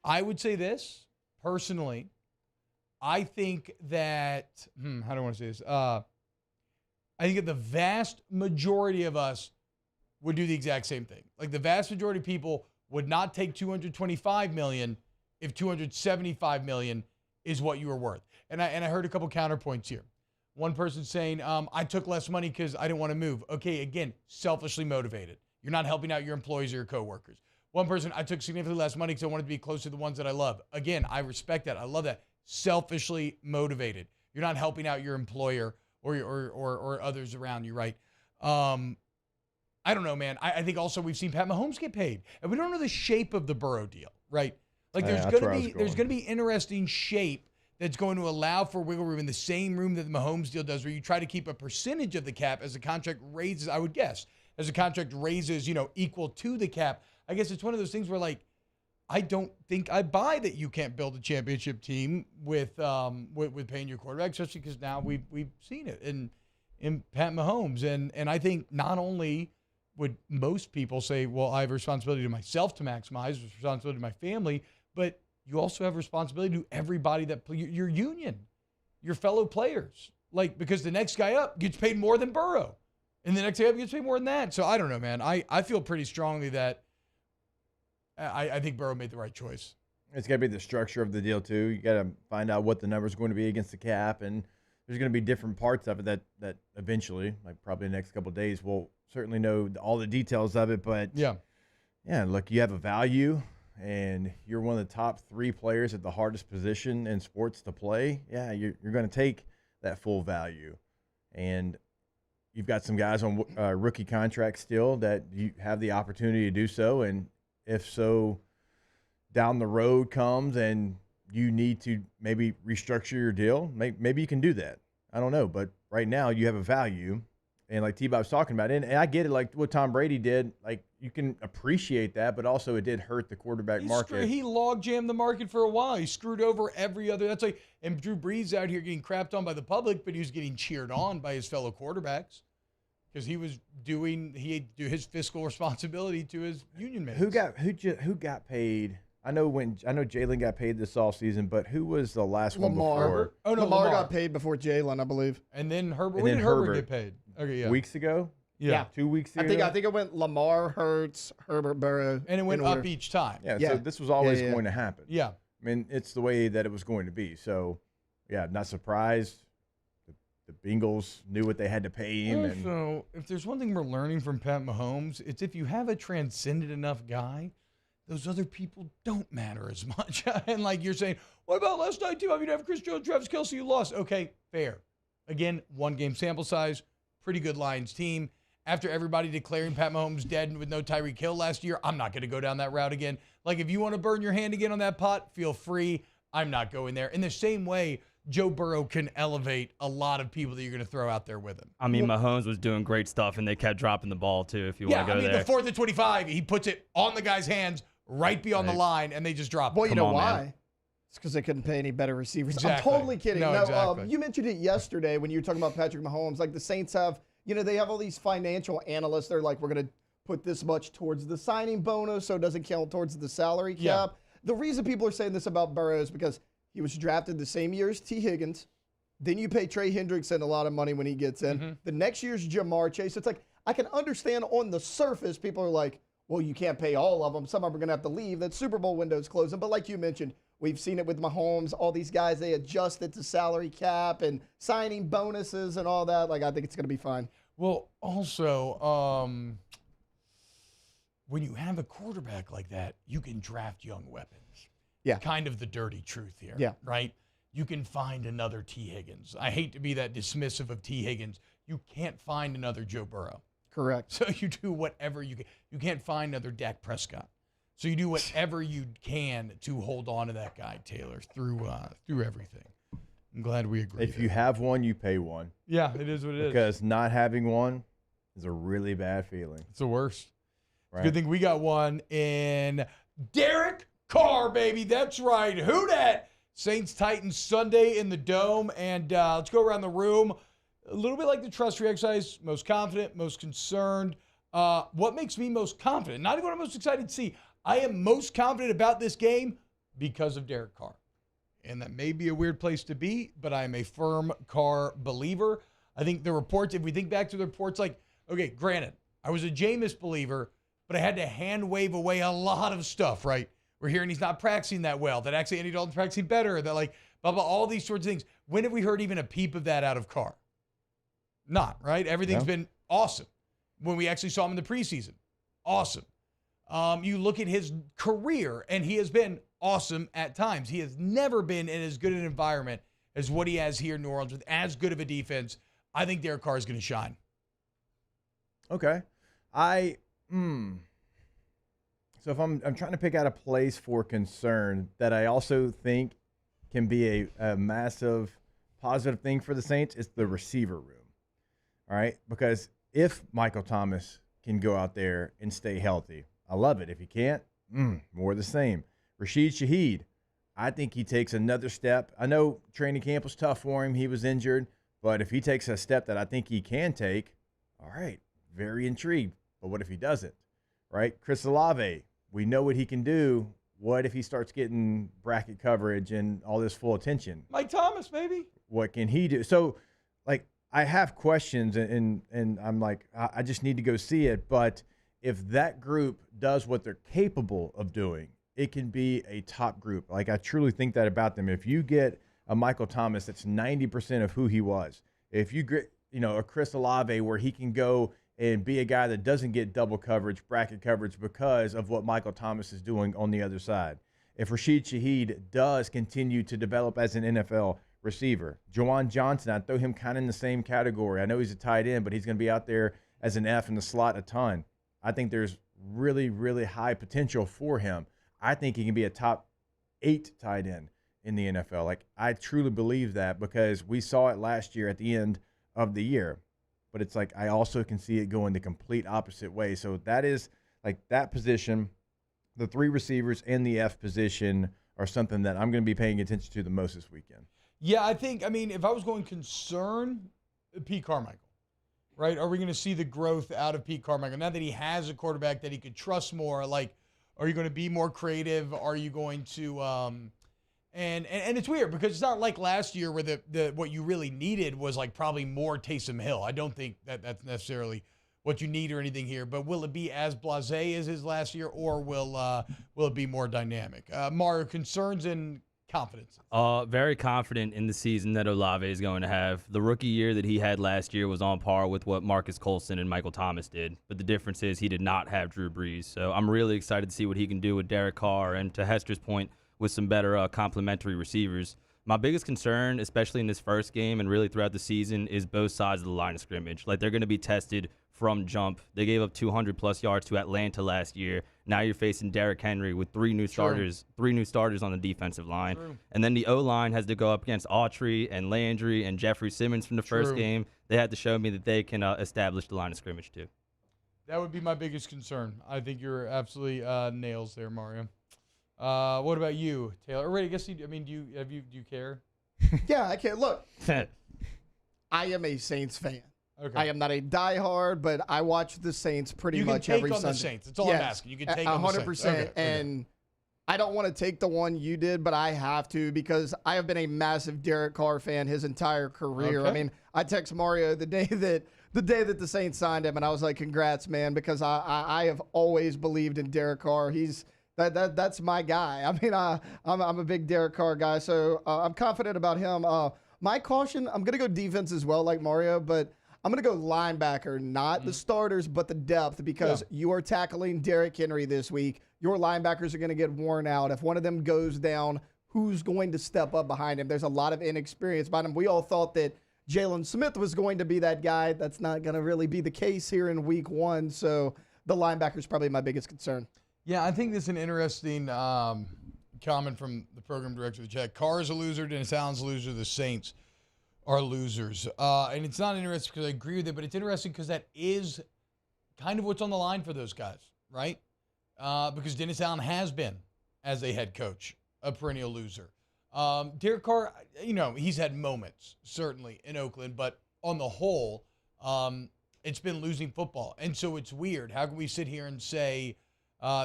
I would say this, personally. I think that, how do I want to say this? I think that the vast majority of us would do the exact same thing. Like the vast majority of people would not take $225 million if $275 million is what you were worth. And I heard a couple counterpoints here. One person saying, I took less money because I didn't want to move. Okay, again, selfishly motivated. You're not helping out your employees or your coworkers. One person, I took significantly less money because I wanted to be close to the ones that I love. Again, I respect that. I love that. Selfishly motivated. You're not helping out your employer or others around you, right? I don't know, man. I think also we've seen Pat Mahomes get paid. And we don't know the shape of the Burrow deal, right? Like there's going to be interesting shape that's going to allow for wiggle room in the same room that the Mahomes deal does, where you try to keep a percentage of the cap as the contract raises, I would guess, as the contract raises, equal to the cap. I guess it's one of those things where, like, I don't think I buy that you can't build a championship team with paying your quarterback, especially because now we've seen it in Pat Mahomes. And I think not only would most people say, well, I have a responsibility to myself to maximize, a responsibility to my family, but you also have a responsibility to everybody your union, your fellow players. Like, because the next guy up gets paid more than Burrow. And the next guy up gets paid more than that. So I don't know, man. I feel pretty strongly that I think Burrow made the right choice. It's got to be the structure of the deal, too. You got to find out what the number's going to be against the cap. And there's going to be different parts of it that eventually, like probably the next couple of days, we'll certainly know all the details of it. But, yeah, look, you have a value. And you're one of the top 3 players at the hardest position in sports to play, you're going to take that full value. And you've got some guys on rookie contracts still that you have the opportunity to do so. And if so, down the road comes and you need to maybe restructure your deal, maybe you can do that. I don't know. But right now you have a value. And like T-Bob was talking about, and I get it, like what Tom Brady did, like you can appreciate that, but also it did hurt the quarterback market. He log-jammed the market for a while. He screwed over every other. That's like, and Drew Brees out here getting crapped on by the public, but he was getting cheered on by his fellow quarterbacks because he had to do his fiscal responsibility to his union mates. Who got paid? I know Jalen got paid this offseason, but who was the last one before? Oh, no, Lamar got paid before Jalen, I believe. And then Herbert. When did Herbert get paid? Okay, yeah. Weeks ago? Yeah. 2 weeks ago? I think it went Lamar, Hurts, Herbert, Burrow. And it went up each time. Yeah, so this was always going to happen. Yeah. I mean, it's the way that it was going to be. So, not surprised. The Bengals knew what they had to pay him. So, if there's one thing we're learning from Pat Mahomes, it's if you have a transcendent enough guy, those other people don't matter as much. And like you're saying, what about last night too? I mean, you have Chris Jones, Travis Kelce, you lost. Okay, fair. Again, 1 game sample size, pretty good Lions team. After everybody declaring Pat Mahomes dead with no Tyreek Hill last year, I'm not going to go down that route again. Like, if you want to burn your hand again on that pot, feel free. I'm not going there. In the same way, Joe Burrow can elevate a lot of people that you're going to throw out there with him. I mean, Mahomes was doing great stuff, and they kept dropping the ball, too, if you want to go there. The 4th and 25, he puts it on the guy's hands right beyond the line, and they just drop it. Well, you know why? Man. It's because they couldn't pay any better receivers. Exactly. I'm totally kidding. No, exactly. You mentioned it yesterday when you were talking about Patrick Mahomes. Like the Saints have, they have all these financial analysts. They're like, we're going to put this much towards the signing bonus so it doesn't count towards the salary cap. Yeah. The reason people are saying this about Burrow is because he was drafted the same year as T. Higgins. Then you pay Trey Hendrickson a lot of money when he gets in. Mm-hmm. The next year's Jamar Chase. It's like, I can understand on the surface, people are like, well, you can't pay all of them. Some of them are going to have to leave. That Super Bowl window's closing. But like you mentioned, we've seen it with Mahomes. All these guys, they adjusted to salary cap and signing bonuses and all that. Like, I think it's going to be fine. Well, also, when you have a quarterback like that, you can draft young weapons. Yeah. Kind of the dirty truth here. Yeah. Right? You can find another T. Higgins. I hate to be that dismissive of T. Higgins. You can't find another Joe Burrow. Correct. So you do whatever you can. You can't find another Dak Prescott. So you do whatever you can to hold on to that guy, Taylor, through everything. I'm glad we agree. If you have one, you pay one. Yeah, it is what it is. Because not having one is a really bad feeling. It's the worst. Right? Good thing we got one in Derek Carr, baby. That's right. Who dat? Saints Titans Sunday in the Dome. And let's go around the room. A little bit like the trust exercise. Most confident, most concerned. What makes me most confident? Not even what I'm most excited to see. I am most confident about this game because of Derek Carr. And that may be a weird place to be, but I am a firm Carr believer. I think the reports, if we think back to the reports, like, okay, granted, I was a Jameis believer, but I had to hand wave away a lot of stuff, right? We're hearing he's not practicing that well, that actually Andy Dalton's practicing better, that like, blah, blah, all these sorts of things. When have we heard even a peep of that out of Carr? Not, right? Everything's been awesome. When we actually saw him in the preseason, awesome. You look at his career, and he has been awesome at times. He has never been in as good an environment as what he has here in New Orleans with as good of a defense. I think Derek Carr is going to shine. Okay. So if I'm trying to pick out a place for concern that I also think can be a massive positive thing for the Saints, it's the receiver room. All right? Because if Michael Thomas can go out there and stay healthy, I love it. If he can't, more of the same. Rashid Shaheed, I think he takes another step. I know training camp was tough for him. He was injured. But if he takes a step that I think he can take, all right, very intrigued. But what if he doesn't, right? Chris Olave, we know what he can do. What if he starts getting bracket coverage and all this full attention? Mike Thomas, maybe. What can he do? So, like, I have questions, and I'm like, I just need to go see it. But if that group does what they're capable of doing, it can be a top group. Like, I truly think that about them. If you get a Michael Thomas that's 90% of who he was, if you get, a Chris Olave where he can go and be a guy that doesn't get double coverage, bracket coverage because of what Michael Thomas is doing on the other side. If Rashid Shaheed does continue to develop as an NFL receiver. Juwan Johnson, I throw him kind of in the same category. I know he's a tight end, but he's going to be out there as an F in the slot a ton. I think there's really, really high potential for him. I think he can be a top 8 tight end in the NFL. Like, I truly believe that because we saw it last year at the end of the year. But it's like I also can see it going the complete opposite way. So that is like that position, the 3 receivers and the F position are something that I'm going to be paying attention to the most this weekend. Yeah, if I was going concern, Pete Carmichael, right? Are we going to see the growth out of Pete Carmichael? Now that he has a quarterback that he could trust more, like, are you going to be more creative? Are you going to and it's weird because it's not like last year where the what you really needed was like probably more Taysom Hill. I don't think that's necessarily what you need or anything here, but will it be as blasé as his last year, or will it be more dynamic? Mario, concerns and confidence? Very confident in the season that Olave is going to have. The rookie year that he had last year was on par with what Marcus Colston and Michael Thomas did, but the difference is he did not have Drew Brees. So I'm really excited to see what he can do with Derek Carr, and to Hester's point, with some better complementary receivers. My biggest concern, especially in this first game and really throughout the season, is both sides of the line of scrimmage. Like, they're going to be tested from jump. They gave up 200-plus yards to Atlanta last year. Now you're facing Derrick Henry with 3 new starters on the defensive line. True. And then the O-line has to go up against Autry and Landry and Jeffrey Simmons from the first game. They had to show me that they can establish the line of scrimmage too. That would be my biggest concern. I think you're absolutely nails there, Mario. What about you, Taylor? Or wait, I guess do you care? Yeah, I care. Look, I am a Saints fan. Okay. I am not a diehard, but I watch the Saints pretty much every Sunday. You can take on the Saints. That's all I'm asking. You can take on the Saints. 100%. And I don't want to take the one you did, but I have to because I have been a massive Derek Carr fan his entire career. Okay. I mean, I text Mario the day that the Saints signed him, and I was like, "Congrats, man!" Because I have always believed in Derek Carr. That's my guy. I mean, I'm a big Derek Carr guy, so I'm confident about him. My caution, I'm gonna go defense as well, like Mario, but I'm going to go linebacker, not the starters, but the depth, because you are tackling Derrick Henry this week. Your linebackers are going to get worn out. If one of them goes down, who's going to step up behind him? There's a lot of inexperience behind him. We all thought that Jalen Smith was going to be that guy. That's not going to really be the case here in week 1. So the linebacker is probably my biggest concern. Yeah, I think this is an interesting comment from the program director of the chat. Carr is a loser, Dennis Allen's a loser, the Saints are losers. And it's not interesting because I agree with it, but it's interesting because that is kind of what's on the line for those guys, right? Because Dennis Allen has been, as a head coach, a perennial loser. Derek Carr, he's had moments, certainly, in Oakland, but on the whole, it's been losing football. And so it's weird. How can we sit here and say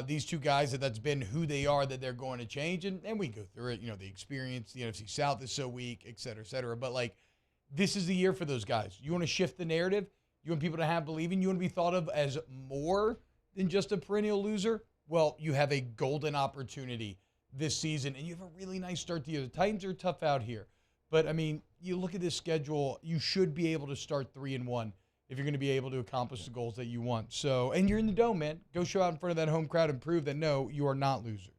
these two guys that's been who they are, that they're going to change? And we go through it, the experience, the NFC South is so weak, et cetera, et cetera. But, this is the year for those guys. You want to shift the narrative. You want people to have believing. You want to be thought of as more than just a perennial loser. Well, you have a golden opportunity this season, and you have a really nice start to the year. The Titans are tough out here. But, you look at this schedule, you should be able to start 3-1 if you're going to be able to accomplish the goals that you want. So, and you're in the dome, man. Go show out in front of that home crowd and prove that, no, you are not losers.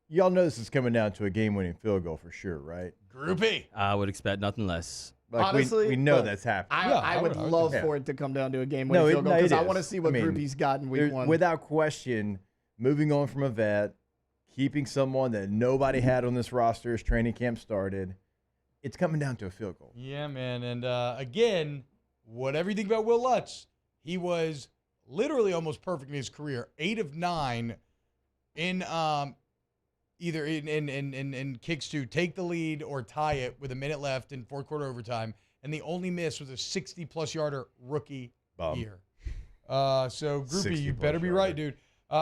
Y'all know this is coming down to a game-winning field goal for sure, right? Groupie. I would expect nothing less. Honestly, we know that's happening. I would love for it to come down to a game-winning field goal because I want to see what Groupie's got in week 1. Without question, moving on from a vet, keeping someone that nobody had on this roster as training camp started, it's coming down to a field goal. Yeah, man. And again, whatever you think about Will Lutz, he was literally almost perfect in his career. 8 of 9 in either in kicks to take the lead or tie it with a minute left in fourth quarter overtime. And the only miss was a 60-plus yarder rookie year. So, Groupie, you better be right, dude.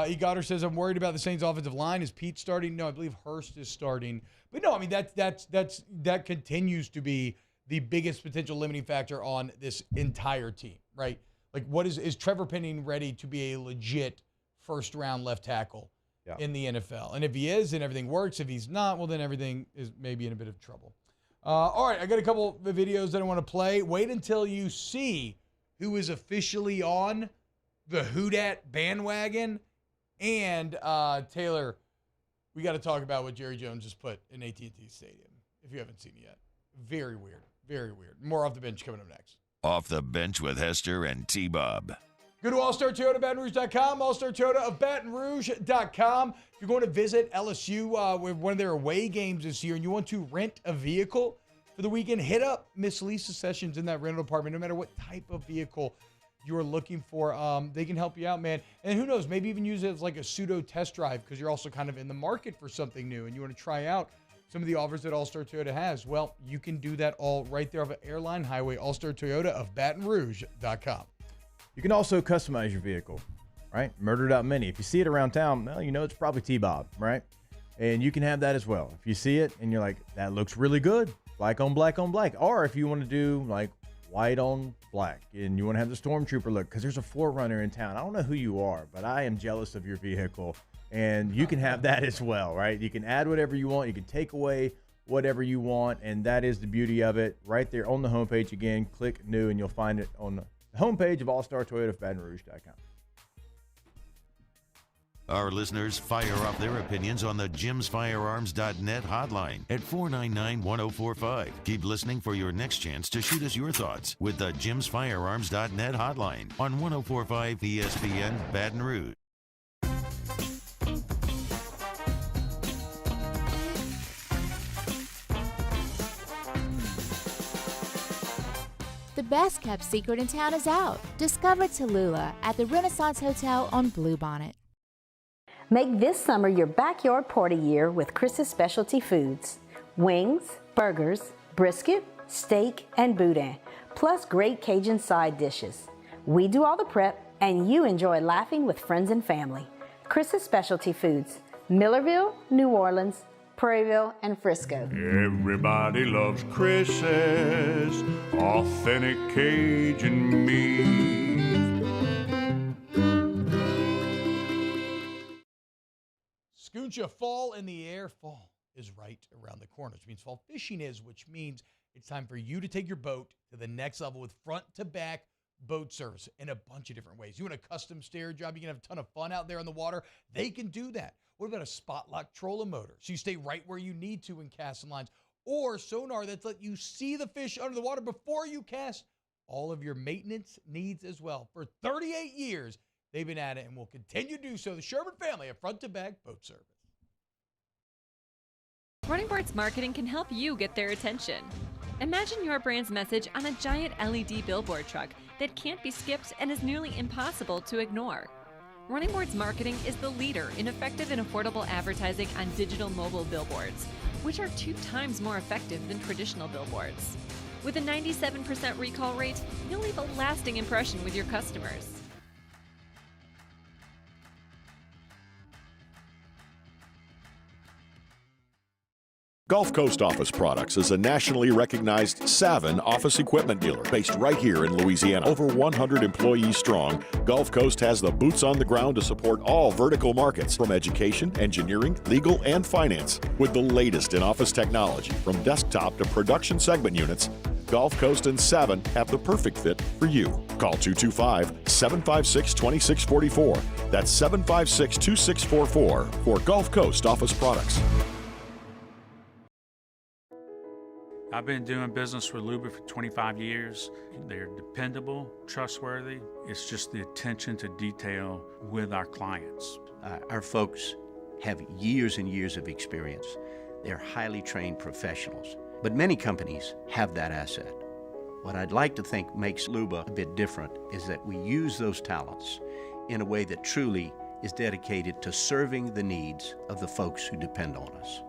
E. Goddard says, I'm worried about the Saints' offensive line. Is Pete starting? No, I believe Hurst is starting. But no, that continues to be the biggest potential limiting factor on this entire team, right? What is Trevor Penning ready to be a legit first-round left tackle in the NFL? And if he is, then everything works. If he's not, well, then everything is maybe in a bit of trouble. All right, I got a couple of videos that I want to play. Wait until you see who is officially on the Who Dat bandwagon. And, Taylor, we got to talk about what Jerry Jones just put in AT&T Stadium, if you haven't seen it yet. Very weird. Very weird. More Off the Bench coming up next. Off the Bench with Hester and T-Bob. Go to allstartoyota.BatonRouge.com, allstartoyota of BatonRouge.com. If you're going to visit LSU with one of their away games this year and you want to rent a vehicle for the weekend, hit up Miss Lisa Sessions in that rental department, no matter what type of vehicle you're looking for. They can help you out, man. And who knows, maybe even use it as a pseudo test drive because you're also kind of in the market for something new and you want to try out some of the offers that All-Star Toyota has. Well, you can do that all right there off of Airline Highway, All-Star Toyota of BatonRouge.com. You can also customize your vehicle, right? Murder.mini. If you see it around town, well, it's probably T-Bob, right? And you can have that as well. If you see it and you're like, that looks really good, black on black on black. Or if you want to do white on black and you want to have the Stormtrooper look, because there's a 4Runner in town. I don't know who you are, but I am jealous of your vehicle. And you can have that as well, right? You can add whatever you want. You can take away whatever you want. And that is the beauty of it right there on the homepage. Again, click new and you'll find it on the homepage of All-Star Toyota of BatonRouge.com. Our listeners fire off their opinions on the jimsfirearms.net hotline at 499-1045. Keep listening for your next chance to shoot us your thoughts with the jimsfirearms.net hotline on 1045 ESPN Baton Rouge. The best kept secret in town is out. Discover Tallulah at the Renaissance Hotel on Bluebonnet. Make this summer your backyard party year with Chris's Specialty Foods. Wings, burgers, brisket, steak, and boudin, plus great Cajun side dishes. We do all the prep, and you enjoy laughing with friends and family. Chris's Specialty Foods, Millerville, New Orleans, Prairieville, and Frisco. Everybody loves Chris's authentic Cajun meat. Scooncha, fall in the air. Fall is right around the corner, which means fall fishing is, which means it's time for you to take your boat to the next level with front-to-back boat service in a bunch of different ways. You want a custom stair job, you can have a ton of fun out there on the water. They can do that. What about a spot lock trolling motor? So you stay right where you need to in casting lines. Or sonar that's let you see the fish under the water before you cast. All of your maintenance needs as well. For 38 years, they've been at it and will continue to do so. The Sherman family of front to back boat service. Running Boards Marketing can help you get their attention. Imagine your brand's message on a giant LED billboard truck that can't be skipped and is nearly impossible to ignore. Running Boards Marketing is the leader in effective and affordable advertising on digital mobile billboards, which are 2 times more effective than traditional billboards. With a 97% recall rate, you'll leave a lasting impression with your customers. Gulf Coast Office Products is a nationally recognized Savin office equipment dealer based right here in Louisiana. Over 100 employees strong, Gulf Coast has the boots on the ground to support all vertical markets, from education, engineering, legal, and finance. With the latest in office technology, from desktop to production segment units, Gulf Coast and Savin have the perfect fit for you. Call 225-756-2644. That's 756-2644 for Gulf Coast Office Products. I've been doing business with Luba for 25 years. They're dependable, trustworthy. It's just the attention to detail with our clients. Our folks have years and years of experience. They're highly trained professionals. But many companies have that asset. What I'd like to think makes Luba a bit different is that we use those talents in a way that truly is dedicated to serving the needs of the folks who depend on us.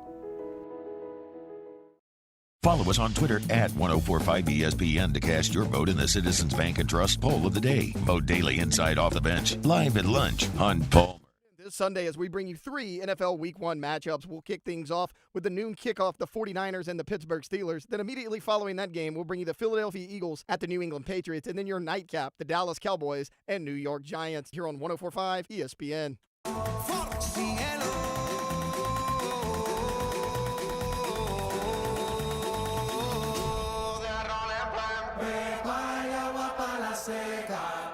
Follow us on Twitter at 1045ESPN to cast your vote in the Citizens Bank and Trust poll of the day. Vote daily inside Off the Bench, live at lunch on Palmer. This Sunday, as we bring you 3 NFL Week 1 matchups, we'll kick things off with the noon kickoff, the 49ers and the Pittsburgh Steelers. Then immediately following that game, we'll bring you the Philadelphia Eagles at the New England Patriots. And then your nightcap, the Dallas Cowboys and New York Giants, here on 1045 ESPN.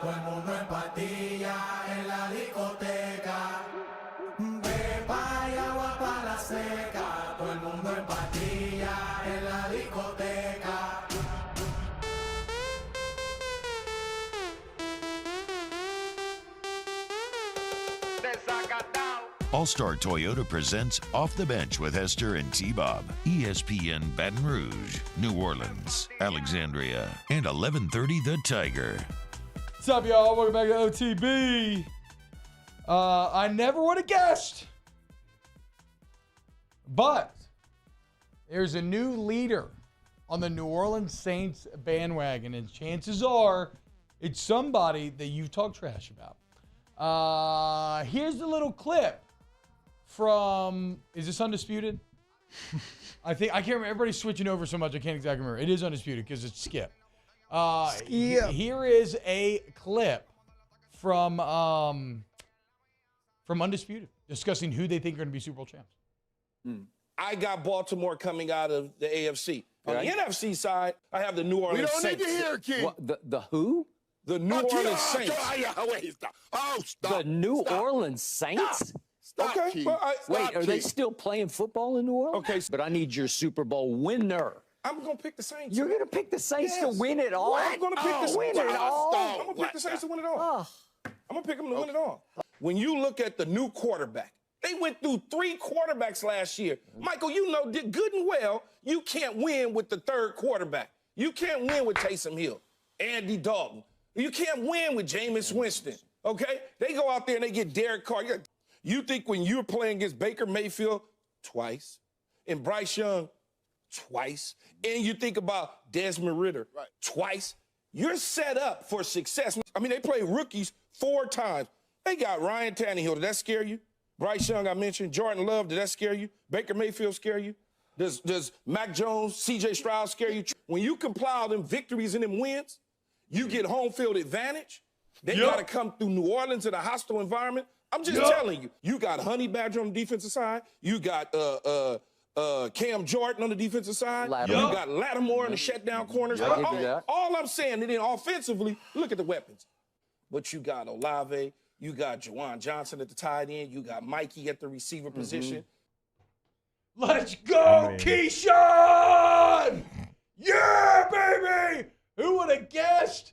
Todo el mundo en patilla en la discoteca. Ve pa' allá, agua pa' la seca. Todo el mundo en patilla en la discoteca. All-Star Toyota presents Off the Bench with Hester and T-Bob. ESPN Baton Rouge, New Orleans, Alexandria, and 1130 The Tiger. What's up, y'all? Welcome back to OTB. I never would have guessed, but there's a new leader on the New Orleans Saints bandwagon, and chances are it's somebody that you've talked trash about. Here's the little clip from, is this Undisputed? I can't remember. Everybody's switching over so much I can't exactly remember. It is Undisputed because it's Skip. Here is a clip from Undisputed discussing who they think are going to be Super Bowl champs. I got Baltimore coming out of the AFC. On the NFC side, I have the New Orleans Saints. We don't need to hear, King. What, the who? The New Orleans Saints. Wait, stop. Oh, stop. The New Orleans Saints? Stop, okay. Keith. Well, Wait, are they still playing football in New Orleans? Okay. But I need your Super Bowl winner. I'm going to pick the Saints. You're going to pick the Saints to win it all? I'm going to pick the win it all? I'm going to pick the Saints to win it all. I'm going to pick them to win it all. When you look at the new quarterback, they went through 3 quarterbacks last year. Michael, you know good and well you can't win with the 3rd quarterback. You can't win with Taysom Hill, Andy Dalton. You can't win with Jameis Winston, okay? They go out there and they get Derek Carr. You think when you're playing against Baker Mayfield twice, and Bryce Young twice, and you think about Desmond Ridder twice, you're set up for success. I mean, they play rookies 4 times. They got Ryan Tannehill. Did that scare you? Bryce Young, I mentioned. Jordan Love, did that scare you? Baker Mayfield scare you? Does Mac Jones, C.J. Stroud scare you? When you compile them victories and them wins, you get home field advantage. They got to come through New Orleans in a hostile environment. I'm just telling you. You got Honey Badger on the defensive side. You got Cam Jordan on the defensive side. Lattimore. You got Lattimore in the shutdown corners. I'll give you that. All I'm saying, and then offensively, look at the weapons. But you got Olave, you got Juwan Johnson at the tight end, you got Mikey at the receiver position. Let's go, Keyshawn! Yeah, baby! Who would have guessed?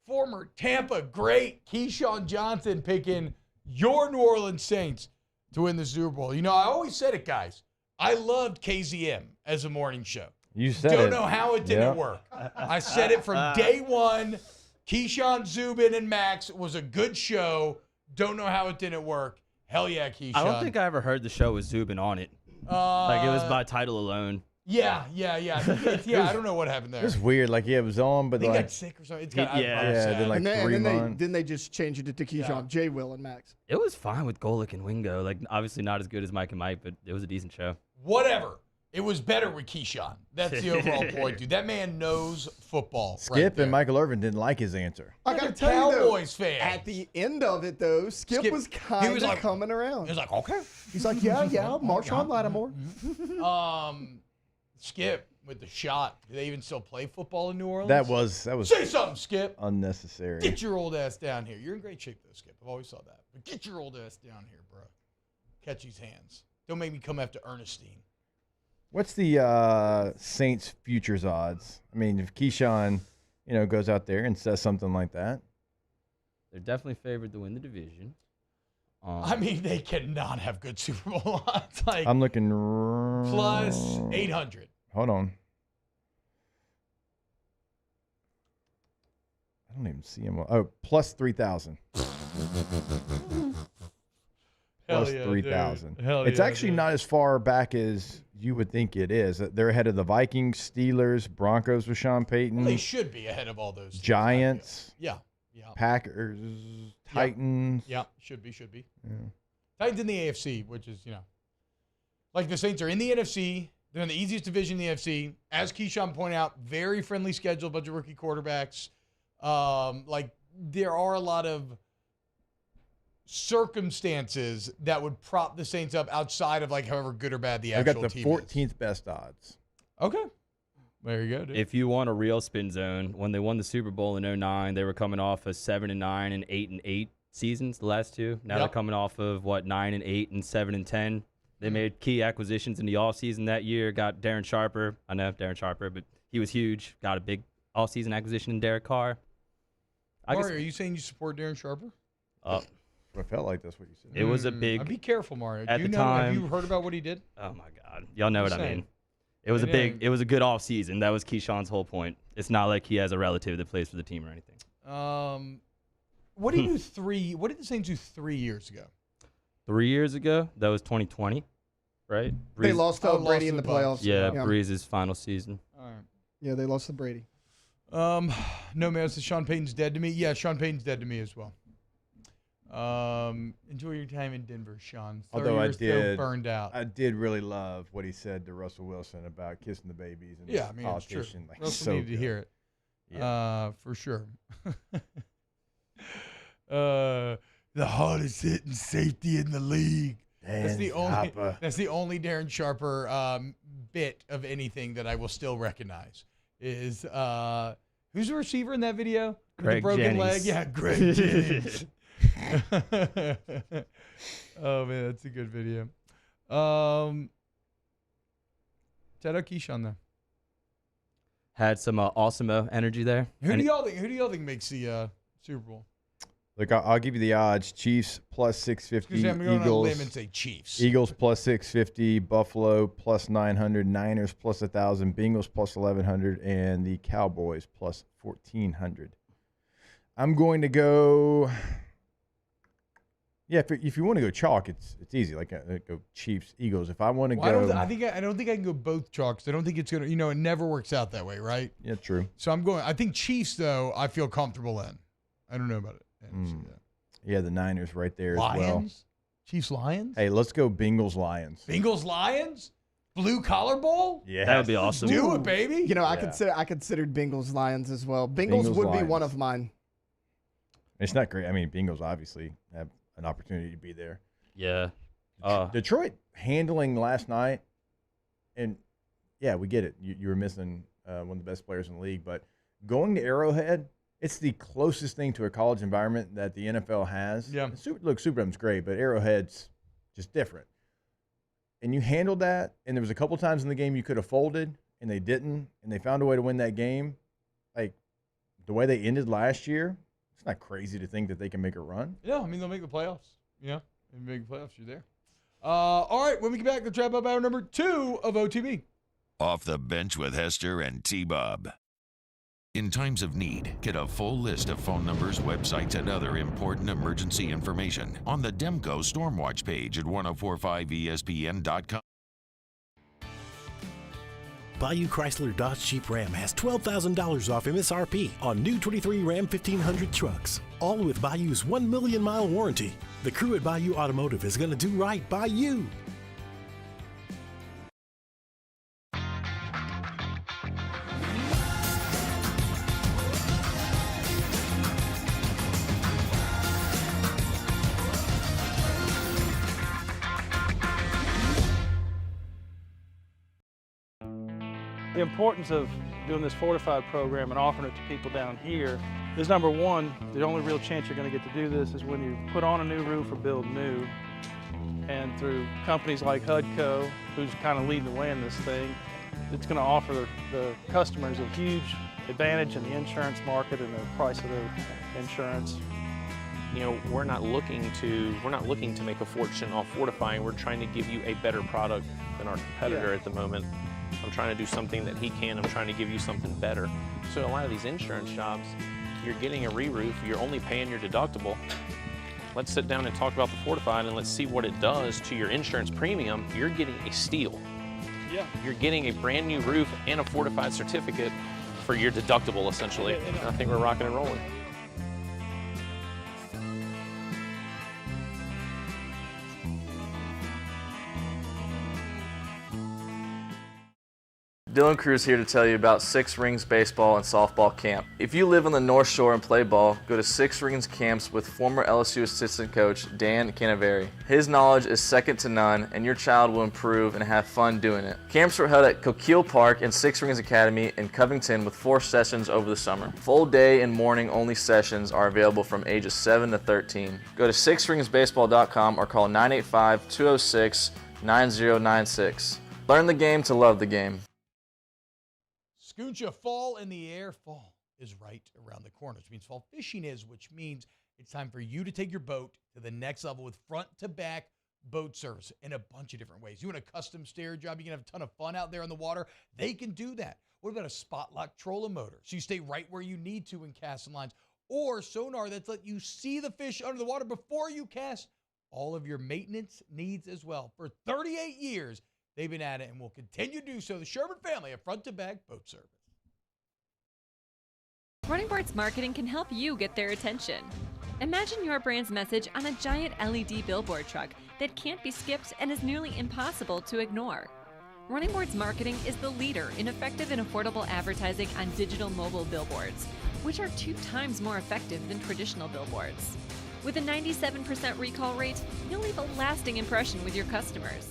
Former Tampa great Keyshawn Johnson picking your New Orleans Saints to win the Super Bowl. You know, I always said it, guys. I loved KZM as a morning show. You said Don't it. know how it didn't work. I said it from day one. Keyshawn, Zubin, and Max was a good show. Don't know how it didn't work. Hell yeah, Keyshawn. I don't think I ever heard the show with Zubin on it. Like it was by title alone. Yeah. I don't know what happened there. It was weird. Like, yeah, it was on, but He like, got sick or something. It's then like and 3 then months. then they just changed it to Keyshawn, J. Will, and Max. It was fine with Golick and Wingo. Like, obviously not as good as Mike and Mike, but it was a decent show. Whatever. It was better with Keyshawn. That's the overall point, dude. That man knows football. Skip and Michael Irvin didn't like his answer. I Like got a to tell you, though, Cowboys fan. at the end of it, though, Skip was kind of like, coming around. He was like, okay. He's like, yeah, Marshawn Lattimore. Skip with the shot. Do they even still play football in New Orleans? That was Say something, Skip. unnecessary. Get your old ass down here. You're in great shape, though, Skip. I've always saw that. But get your old ass down here, bro. Catch these hands. Don't make me come after Ernestine. What's the Saints futures odds? I mean, if Keyshawn, goes out there and says something like that, They're definitely favored to win the division. I mean, they cannot have good Super Bowl odds. Like, I'm looking plus 800. Hold on. I don't even see him. Oh, plus 3,000. Plus yeah, 3,000. dude. Hell It's yeah, actually dude. not as far back as you would think it is. They're ahead of the Vikings, Steelers, Broncos with Sean Payton. They should be ahead of all those teams, Giants. Yeah. Packers, Titans. Yeah, should be. Yeah. Titans in the AFC, which is, like the Saints are in the NFC. They're in the easiest division in the NFC. As Keyshawn pointed out, very friendly schedule, bunch of rookie quarterbacks. Like, there are a lot of circumstances that would prop the Saints up outside of, like, however good or bad the I've actual got the team 14th best odds. Okay. There you go, dude. If you want a real spin zone, when they won the Super Bowl in 2009, they were coming off of 7-9 and 8-8 seasons, the last two. Now they're coming off of 9-8 and 7-10. They made key acquisitions in the offseason that year. Got Darren Sharper. I know Darren Sharper, but he was huge. Got a big offseason acquisition in Derek Carr. Mario, are you saying you support Darren Sharper? I felt like that's what you said. It was a big. Be careful, Mario. At Do you the know? time, Have you heard about what he did? Oh my God, y'all know what I saying. mean. It was It was a good offseason. That was Keyshawn's whole point. It's not like he has a relative that plays for the team or anything. What did you do What did the Saints do 3 years ago? 3 years ago, that was 2020, right? They lost to Brady in the playoffs. Yeah, Breeze's final season. All right. Yeah, they lost to Brady. No, man, so Sean Payton's dead to me. Yeah, Sean Payton's dead to me as well. Enjoy your time in Denver, Sean. Although I did, so burned out. I did really love what he said to Russell Wilson about kissing the babies and Yeah, I mean, it's true. politician. Like, Russell so needed to good. hear it. Yeah. For sure. The hardest hitting safety in the league. That's the only Darren Sharper bit of anything that I will still recognize. Is who's the receiver in that video? With Greg the broken Jennings. leg? Yeah, Greg Jennings. Oh man, that's a good video. Shout out Keyshawn though. Had some awesome energy there. Who do y'all think makes the Super Bowl? Look, I'll give you the odds. Chiefs plus 650. I'm going on a Eagles. limb and say Chiefs. Eagles plus 650. Buffalo plus 900. Niners plus 1,000. Bengals plus 1,100. And the Cowboys plus 1,400. I'm going to go. Yeah, if you want to go chalk, it's easy. Like go Chiefs, Eagles. If I want to go, I don't think I can go both chalks. I don't think it's gonna. It never works out that way, right? Yeah, true. So I'm going. I think Chiefs though. I feel comfortable in. I don't know about it. Yeah, the Niners right there Lions? as well. Chiefs, Lions. Hey, let's go Bengals, Lions. Bengals, Lions. Blue collar bowl. Yeah, that would be awesome. Do it, baby. I considered Bengals, Lions as well. Bengals would be Lions. one of mine. It's not great. I mean, Bengals obviously have an opportunity to be there. Yeah. Detroit handling last night and yeah, we get it. You were missing one of the best players in the league, but going to Arrowhead, it's the closest thing to a college environment that the NFL has. Yeah. Superdome's great, but Arrowhead's just different. And you handled that, and there was a couple times in the game you could have folded, and they didn't, and they found a way to win that game. Like, the way they ended last year, it's not crazy to think that they can make a run. Yeah, I mean, they'll make the playoffs. Yeah, they make the playoffs. You're there. All right, when we get back, let's wrap up hour number 2 of OTB. Off the Bench with Hester and T-Bob. In times of need, get a full list of phone numbers, websites, and other important emergency information on the Demco Stormwatch page at 1045ESPN.com. Bayou Chrysler Dodge Jeep Ram has $12,000 off MSRP on new 23 Ram 1500 trucks, all with Bayou's 1 million mile warranty. The crew at Bayou Automotive is going to do right by you. The importance of doing this fortified program and offering it to people down here is, number one, the only real chance you're going to get to do this is when you put on a new roof or build new. And through companies like HUDCO, who's kind of leading the way in this thing, it's going to offer the customers a huge advantage in the insurance market and the price of their insurance. You know, we're not looking to make a fortune off fortifying. We're trying to give you a better product than our competitor at the moment. I'm trying to do something that he can. I'm trying to give you something better. So a lot of these insurance shops, you're getting a re-roof, you're only paying your deductible. Let's sit down and talk about the fortified and let's see what it does to your insurance premium. You're getting a steal. Yeah. You're getting a brand new roof and a fortified certificate for your deductible, essentially. I think we're rocking and rolling. Dylan Cruz here to tell you about Six Rings Baseball and Softball Camp. If you live on the North Shore and play ball, go to Six Rings Camps with former LSU assistant coach Dan Canaveri. His knowledge is second to none, and your child will improve and have fun doing it. Camps were held at Coquille Park and Six Rings Academy in Covington with 4 sessions over the summer. Full day and morning only sessions are available from ages 7 to 13. Go to sixringsbaseball.com or call 985-206-9096. Learn the game to love the game. Scooncha, fall in the air. Fall is right around the corner, which means fall fishing is, which means it's time for you to take your boat to the next level with front-to-back boat service in a bunch of different ways. You want a custom stair job, you can have a ton of fun out there on the water. They can do that. What about a spot lock trolling motor? So you stay right where you need to in casting lines. Or sonar that's let you see the fish under the water before you cast. All of your maintenance needs as well. For 38 years, they've been at it and will continue to do so. The Sherman family of front-to-back boat service. Running Bird's marketing can help you get their attention. Imagine your brand's message on a giant LED billboard truck that can't be skipped and is nearly impossible to ignore. Running Bird's marketing is the leader in effective and affordable advertising on digital mobile billboards, which are 2 times more effective than traditional billboards. With a 97% recall rate, you'll leave a lasting impression with your customers.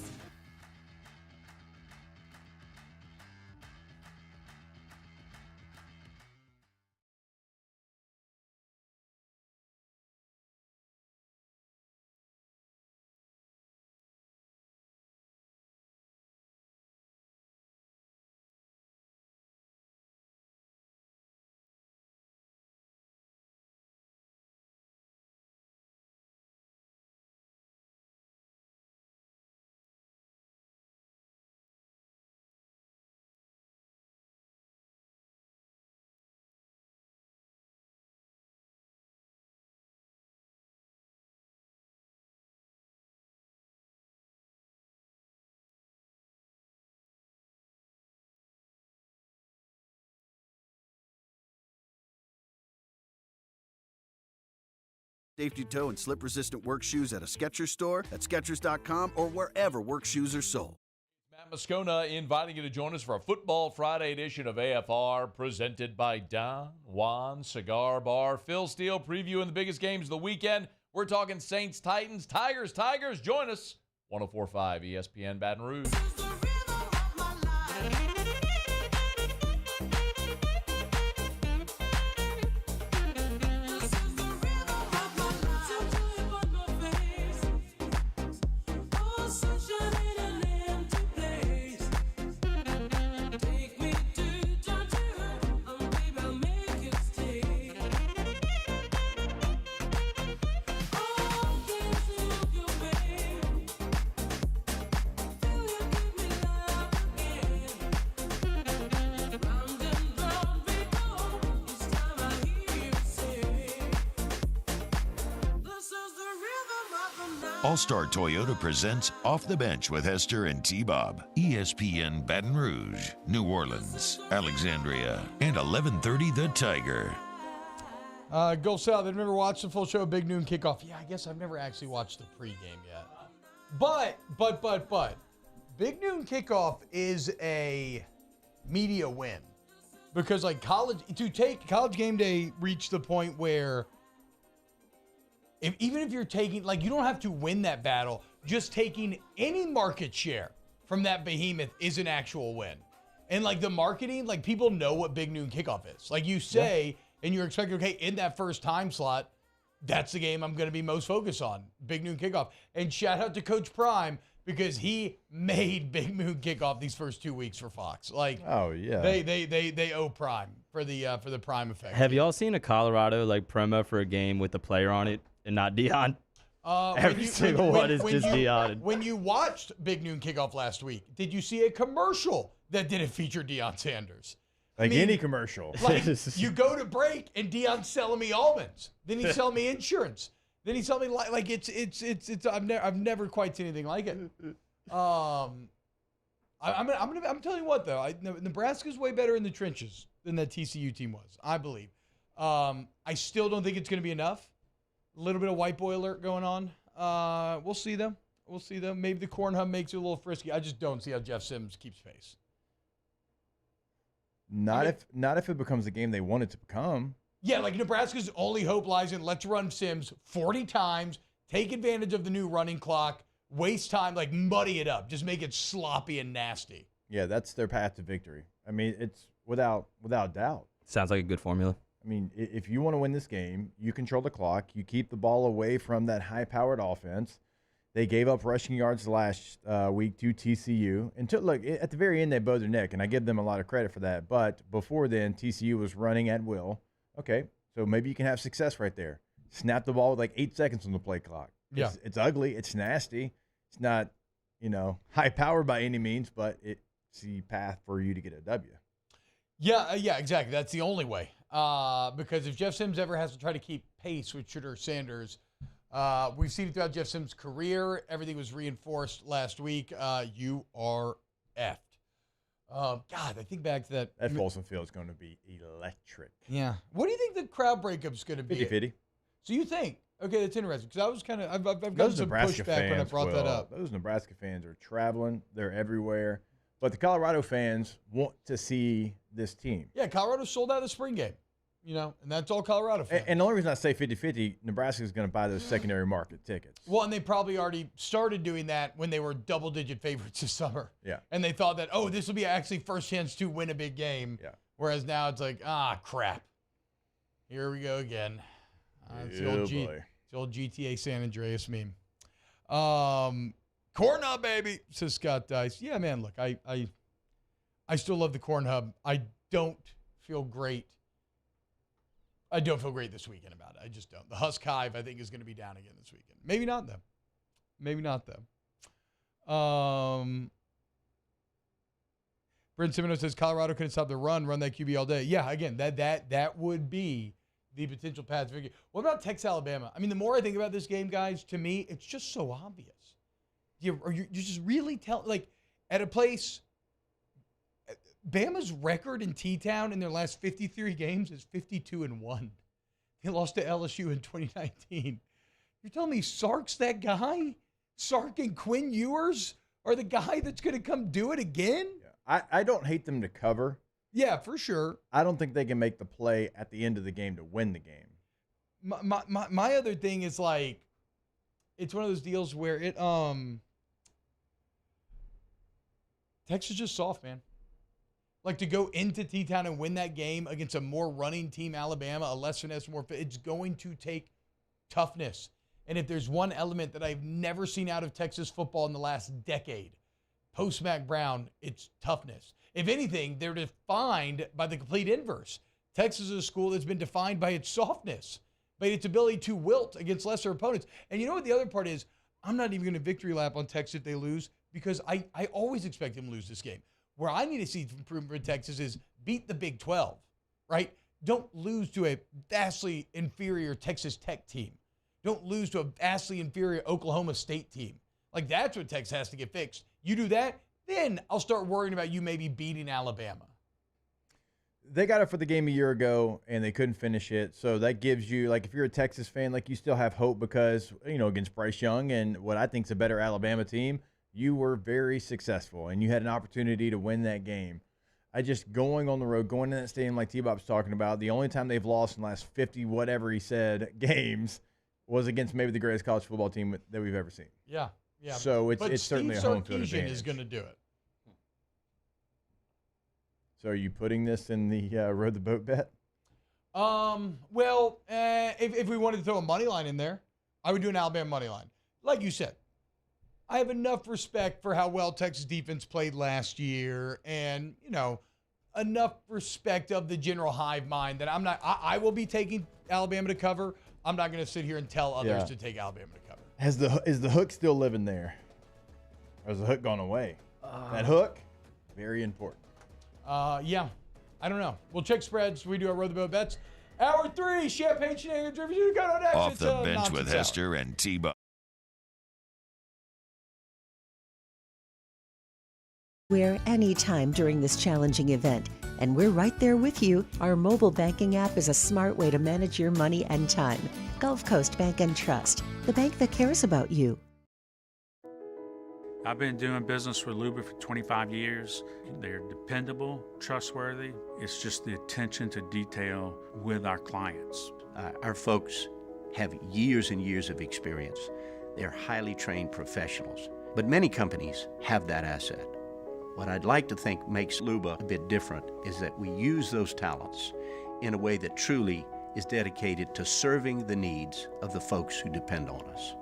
Safety toe and slip-resistant work shoes at a Skechers store, at Skechers.com, or wherever work shoes are sold. Matt Moscona inviting you to join us for a Football Friday edition of AFR presented by Don Juan Cigar Bar. Phil Steele previewing the biggest games of the weekend. We're talking Saints, Titans, Tigers. Join us. 104.5 ESPN Baton Rouge. All-Star Toyota presents Off the Bench with Hester and T-Bob. ESPN Baton Rouge, New Orleans, Alexandria, and 1130 The Tiger. Gulf South, I've never watched the full show of Big Noon Kickoff. Yeah, I guess I've never actually watched the pregame yet. But, Big Noon Kickoff is a media win. Because, like, college game day reached the point where even if you're taking, like, you don't have to win that battle, just taking any market share from that behemoth is an actual win. And, like, the marketing, like, people know what Big Noon Kickoff is. Like, you say, and you're expecting, okay, in that first time slot, that's the game I'm going to be most focused on, Big Noon Kickoff. And shout out to Coach Prime, because he made Big Noon Kickoff these first 2 weeks for Fox. Like, oh yeah, they owe Prime for the Prime effect. Have y'all seen a Colorado like promo for a game with a player on it and not Dion? Every single one is just Dion. When you watched Big Noon Kickoff last week, did you see a commercial that didn't feature Deion Sanders? Like any commercial. Like, you go to break and Deion's selling me almonds. Then he's selling me insurance. Then he's telling me like it's I've never quite seen anything like it. I'm telling you what though, Nebraska's way better in the trenches than that TCU team was, I believe. I still don't think it's going to be enough. A little bit of white boy alert going on. We'll see them. Maybe the corn hub makes it a little frisky. I just don't see how Jeff Sims keeps pace. Not if it becomes the game they want it to become. Yeah, like Nebraska's only hope lies in let's run Sims 40 times, take advantage of the new running clock, waste time, like muddy it up, just make it sloppy and nasty. Yeah, that's their path to victory. I mean, it's without doubt. Sounds like a good formula. I mean, if you want to win this game, you control the clock, you keep the ball away from that high-powered offense. They gave up rushing yards last week to TCU. And look, at the very end, they bowed their neck, and I give them a lot of credit for that. But before then, TCU was running at will. Okay, so maybe you can have success right there. Snap the ball with like 8 seconds on the play clock. Yeah. It's ugly. It's nasty. It's not, high-powered by any means, but it's the path for you to get a W. Yeah, exactly. That's the only way. Because if Jeff Sims ever has to try to keep pace with Shooter Sanders, we've seen it throughout Jeff Sims' career. Everything was reinforced last week. You are effed. God, I think back to that. That Folsom Field is going to be electric. Yeah. What do you think the crowd breakup is going to be? 50-50. So you think? Okay, that's interesting. Because I was kind of, I've gotten some pushback when I brought that up. Those Nebraska fans are traveling. They're everywhere. But the Colorado fans want to see this team. Yeah, Colorado sold out the spring game. And that's all Colorado fans. And the only reason I say 50-50, Nebraska is going to buy those secondary market tickets. Well, and they probably already started doing that when they were double-digit favorites this summer. Yeah. And they thought that, this will be actually first chance to win a big game. Yeah. Whereas now it's like, crap. Here we go again. It's the old GTA San Andreas meme. Corn Hub, baby, says Scott Dice. Yeah, man, look, I still love the Corn Hub. I don't feel great this weekend about it. I just don't. The Husk Hive, I think, is going to be down again this weekend. Maybe not, though. Brent Simino says Colorado couldn't stop the run that QB all day. Yeah, again, that would be the potential path to victory. What about Texas, Alabama? I mean, the more I think about this game, guys, to me, it's just so obvious. You just really tell, like, at a place, Bama's record in T-Town in their last 53 games is 52-1. They lost to LSU in 2019. You're telling me Sark's that guy? Sark and Quinn Ewers are the guy that's going to come do it again? Yeah. I don't hate them to cover. Yeah, for sure. I don't think they can make the play at the end of the game to win the game. My other thing is, like, it's one of those deals where Texas is just soft, man. Like to go into T-Town and win that game against a more running team, Alabama, a less finesse, more fit, it's going to take toughness. And if there's one element that I've never seen out of Texas football in the last decade, post Mac Brown, it's toughness. If anything, they're defined by the complete inverse. Texas is a school that's been defined by its softness, by its ability to wilt against lesser opponents. And you know what the other part is? I'm not even going to victory lap on Texas if they lose, because I always expect them to lose this game. Where I need to see improvement for Texas is beat the Big 12, right? Don't lose to a vastly inferior Texas Tech team. Don't lose to a vastly inferior Oklahoma State team. Like, that's what Texas has to get fixed. You do that, then I'll start worrying about you maybe beating Alabama. They got it for the game a year ago, and they couldn't finish it. So that gives you, like, if you're a Texas fan, like, you still have hope because, you know, against Bryce Young and what I think is a better Alabama team, you were very successful, and you had an opportunity to win that game. I just going on the road, going in that stadium like T-Bop's talking about, the only time they've lost in the last 50, whatever he said, games was against maybe the greatest college football team that we've ever seen. Yeah, yeah. So it's certainly a home field Steve Sarkisian advantage. is going to do it. So are you putting this in the row the boat bet? Well, if we wanted to throw a money line in there, I would do an Alabama money line. Like you said, I have enough respect for how well Texas defense played last year, and enough respect of the general hive mind that I will be taking Alabama to cover. I'm not going to sit here and tell others to take Alabama to cover. Is the hook still living there? Or has the hook gone away? That hook, very important. Yeah. I don't know. We'll check spreads. We do our Row the Boat bets. Hour 3, Champagne Shenanigans Review. Got on next. Off the bench with Hester and T-Bop. Where anytime during this challenging event, and we're right there with you. Our mobile banking app is a smart way to manage your money and time. Gulf Coast Bank and Trust, the bank that cares about you. I've been doing business with Luba for 25 years. They're dependable, trustworthy. It's just the attention to detail with our clients. Our folks have years and years of experience. They're highly trained professionals, but many companies have that asset. What I'd like to think makes Luba a bit different is that we use those talents in a way that truly is dedicated to serving the needs of the folks who depend on us.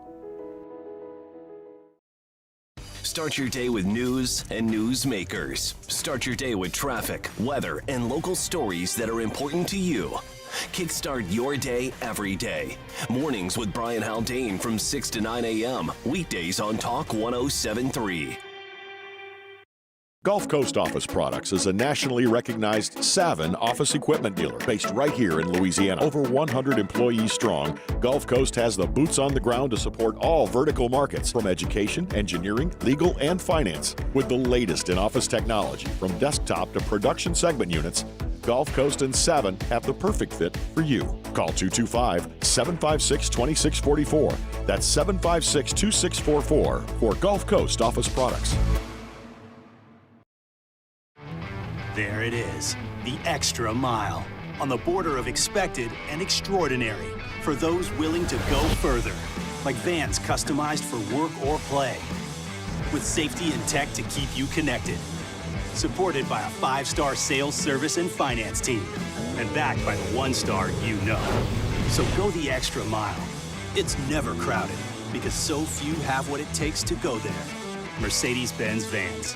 Start your day with news and newsmakers. Start your day with traffic, weather, and local stories that are important to you. Kickstart your day every day. Mornings with Brian Haldane from 6 to 9 a.m. Weekdays on Talk 107.3. Gulf Coast Office Products is a nationally recognized Savin office equipment dealer based right here in Louisiana. Over 100 employees strong, Gulf Coast has the boots on the ground to support all vertical markets from education, engineering, legal, and finance. With the latest in office technology from desktop to production segment units, Gulf Coast and Savin have the perfect fit for you. Call 225-756-2644. That's 756-2644 for Gulf Coast Office Products. There it is, the extra mile, on the border of expected and extraordinary for those willing to go further, like vans customized for work or play, with safety and tech to keep you connected, supported by a 5-star sales, service, and finance team, and backed by the 1-star you know. So go the extra mile. It's never crowded, because so few have what it takes to go there. Mercedes-Benz Vans.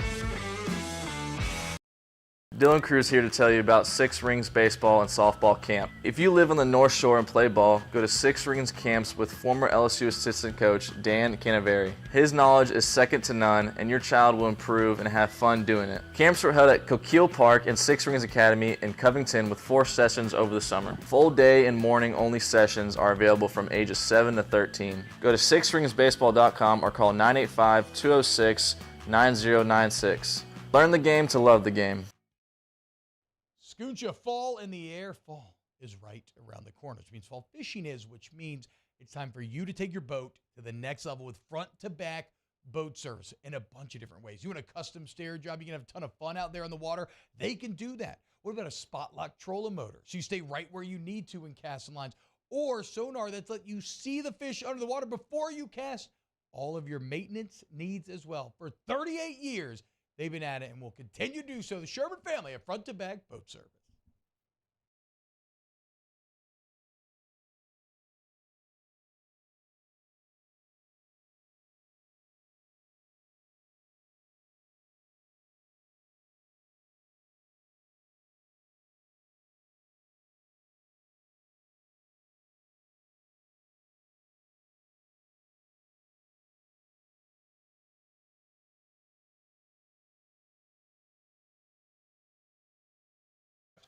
Dylan Cruz here to tell you about Six Rings Baseball and Softball Camp. If you live on the North Shore and play ball, go to Six Rings Camps with former LSU assistant coach Dan Canaveri. His knowledge is second to none, and your child will improve and have fun doing it. Camps were held at Coquille Park and Six Rings Academy in Covington with 4 sessions over the summer. Full day and morning only sessions are available from ages 7 to 13. Go to sixringsbaseball.com or call 985-206-9096. Learn the game to love the game. Scooncha, fall in the air. Fall is right around the corner, which means fall fishing is, which means it's time for you to take your boat to the next level with front-to-back boat service in a bunch of different ways. You want a custom stair job, you can have a ton of fun out there on the water. They can do that. What about a spot lock trolling motor? So you stay right where you need to in casting lines. Or sonar that's let you see the fish under the water before you cast. All of your maintenance needs as well. For 38 years, They've been at it and will continue to do so. The Sherman family at Front to Back Boat Service.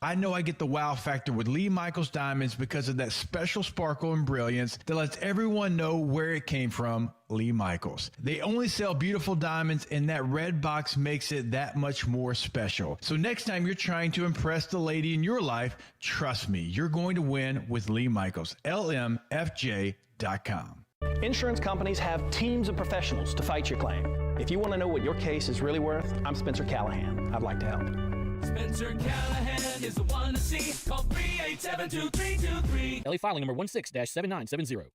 I know I get the wow factor with Lee Michaels Diamonds because of that special sparkle and brilliance that lets everyone know where it came from, Lee Michaels. They only sell beautiful diamonds, and that red box makes it that much more special. So next time you're trying to impress the lady in your life, trust me, you're going to win with Lee Michaels. LMFJ.com. Insurance companies have teams of professionals to fight your claim. If you want to know what your case is really worth, I'm Spencer Callahan. I'd like to help. Spencer Callahan is the one to see. Call 387-2323. LA filing number 16-7970.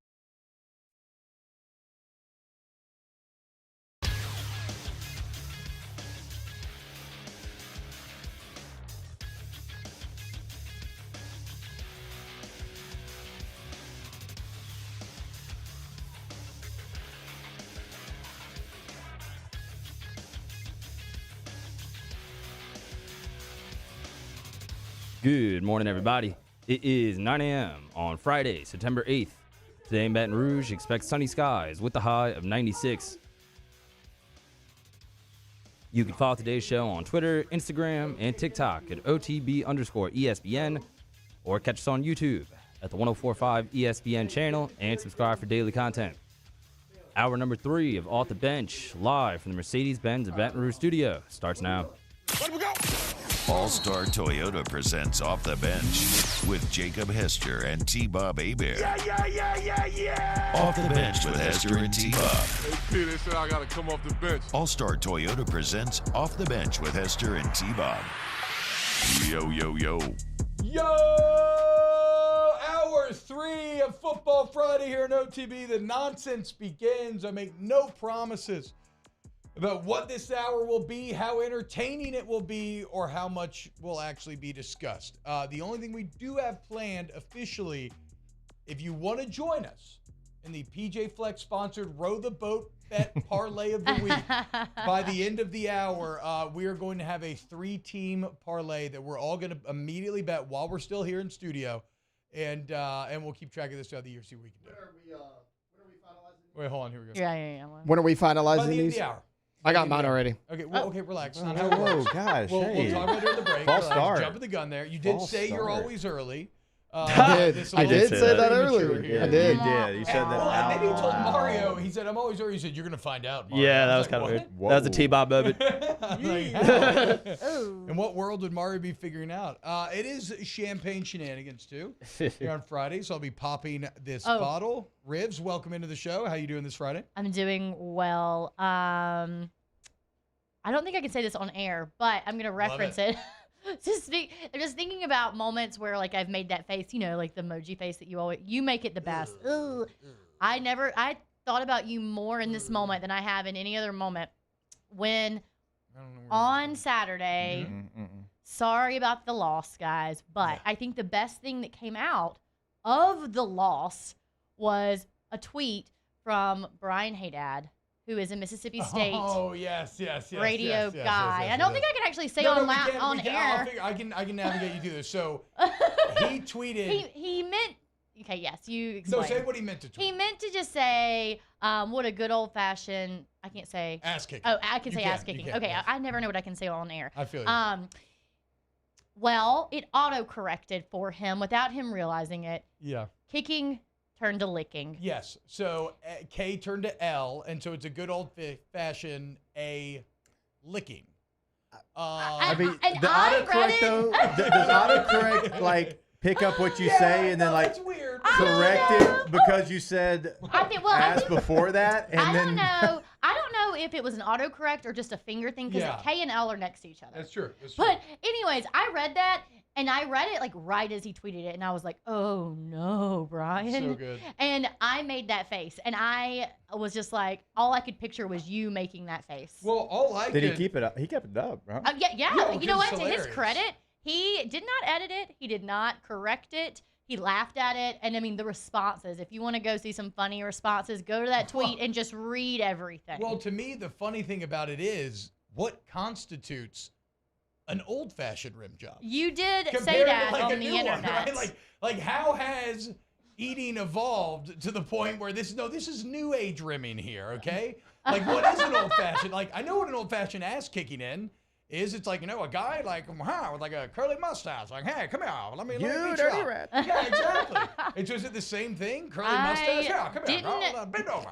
Good morning, everybody. It is 9 a.m. on Friday, September 8th. Today in Baton Rouge, expect sunny skies with a high of 96. You can follow today's show on Twitter, Instagram, and TikTok at OTB_ESPN, or catch us on YouTube at the 1045 ESPN channel and subscribe for daily content. Hour number 3 of Off the Bench, live from the Mercedes-Benz of Baton Rouge studio, starts now. Let me go! All-Star Toyota presents Off the Bench with Jacob Hester and T-Bob Hebert. Yeah. Off the Bench with Hester and T-Bob. Hey, P, they said I got to come off the bench. All-Star Toyota presents Off the Bench with Hester and T-Bob. Yo, yo, yo. Yo! Hour 3 of Football Friday here in OTB. The nonsense begins. I make no promises about what this hour will be, how entertaining it will be, or how much will actually be discussed. The only thing we do have planned officially, if you want to join us in the PJ Flex sponsored Row the Boat Bet Parlay of the Week, by the end of the hour, we are going to have a 3-team parlay that we're all going to immediately bet while we're still here in studio, and we'll keep track of this throughout the year, see what we can do. When are we finalizing? Wait, hold on, here we go. Yeah. When are we finalizing By the end of these? the hour. I got mine already. Okay, well, okay, relax. Oh, Not how it works. gosh, We'll hey. talk about it during the break. False Relax. start. Jumping the gun there. You did False say you're start. always early. I did say that earlier. Yeah, I did. You did. You said that. And then he told Mario, he said, I'm always early. He said, you're going to find out, Mario. Yeah, that I was like, kind of "What?" weird. That was a T-Bob moment. Like, how? In what world would Mario be figuring out? It is champagne shenanigans, too, here on Friday. So I'll be popping this bottle. Rivs, welcome into the show. How you doing this Friday? I'm doing well. I don't think I can say this on air, but I'm going to reference it. I'm just thinking about moments where, like, I've made that face, you know, like the emoji face that you make it the best. Ugh. I thought about you more in this moment than I have in any other moment. When on Saturday, sorry about the loss, guys, but I think the best thing that came out of the loss was a tweet from Brian Haydad, who is a Mississippi State radio guy. I don't think I can actually say on air. I can navigate you through this. So he tweeted. He meant. Okay, yes, you explain. No, say what he meant to tweet. He meant to just say, what a good old fashioned. I can't say ass kicking. Oh, I can say ass kicking. Okay, yes. I never know what I can say on air. I feel you. Well, it auto corrected for him without him realizing it. Yeah. Kicking turned to licking. Yes. So K turned to L, and so it's a good old fashioned A licking. I mean, the autocorrect though, does autocorrect like pick up what you say and then like correct it because you said before that? And I don't know if it was an autocorrect or just a finger thing because Yeah. K and L are next to each other. That's true. But anyways, I read that and I read it like right as he tweeted it, and I was like, "Oh no, Brian!" So good. And I made that face, and I was just like, all I could picture was you making that face. Well, all I Did he keep it up? He kept it up, right? Yeah. No, You know 'cause what? it's To his hilarious. credit, he did not edit it. He did not correct it. He laughed at it. And I mean, the responses, if you want to go see some funny responses, go to that tweet and just read everything. Well, to me, the funny thing about it is what constitutes an old-fashioned rim job. You did say Compared to, that like, a on the new one, internet. right? Like how has eating evolved to the point where this is new age rimming here, okay? Like what is an old-fashioned? Like I know what an old-fashioned ass kicking in is. It's like, a guy like with like a curly mustache, like, hey, come here, let me beat you dirty up. rat. Yeah, exactly. It's just the same thing, curly mustache. Yeah, come here, bro, bend over.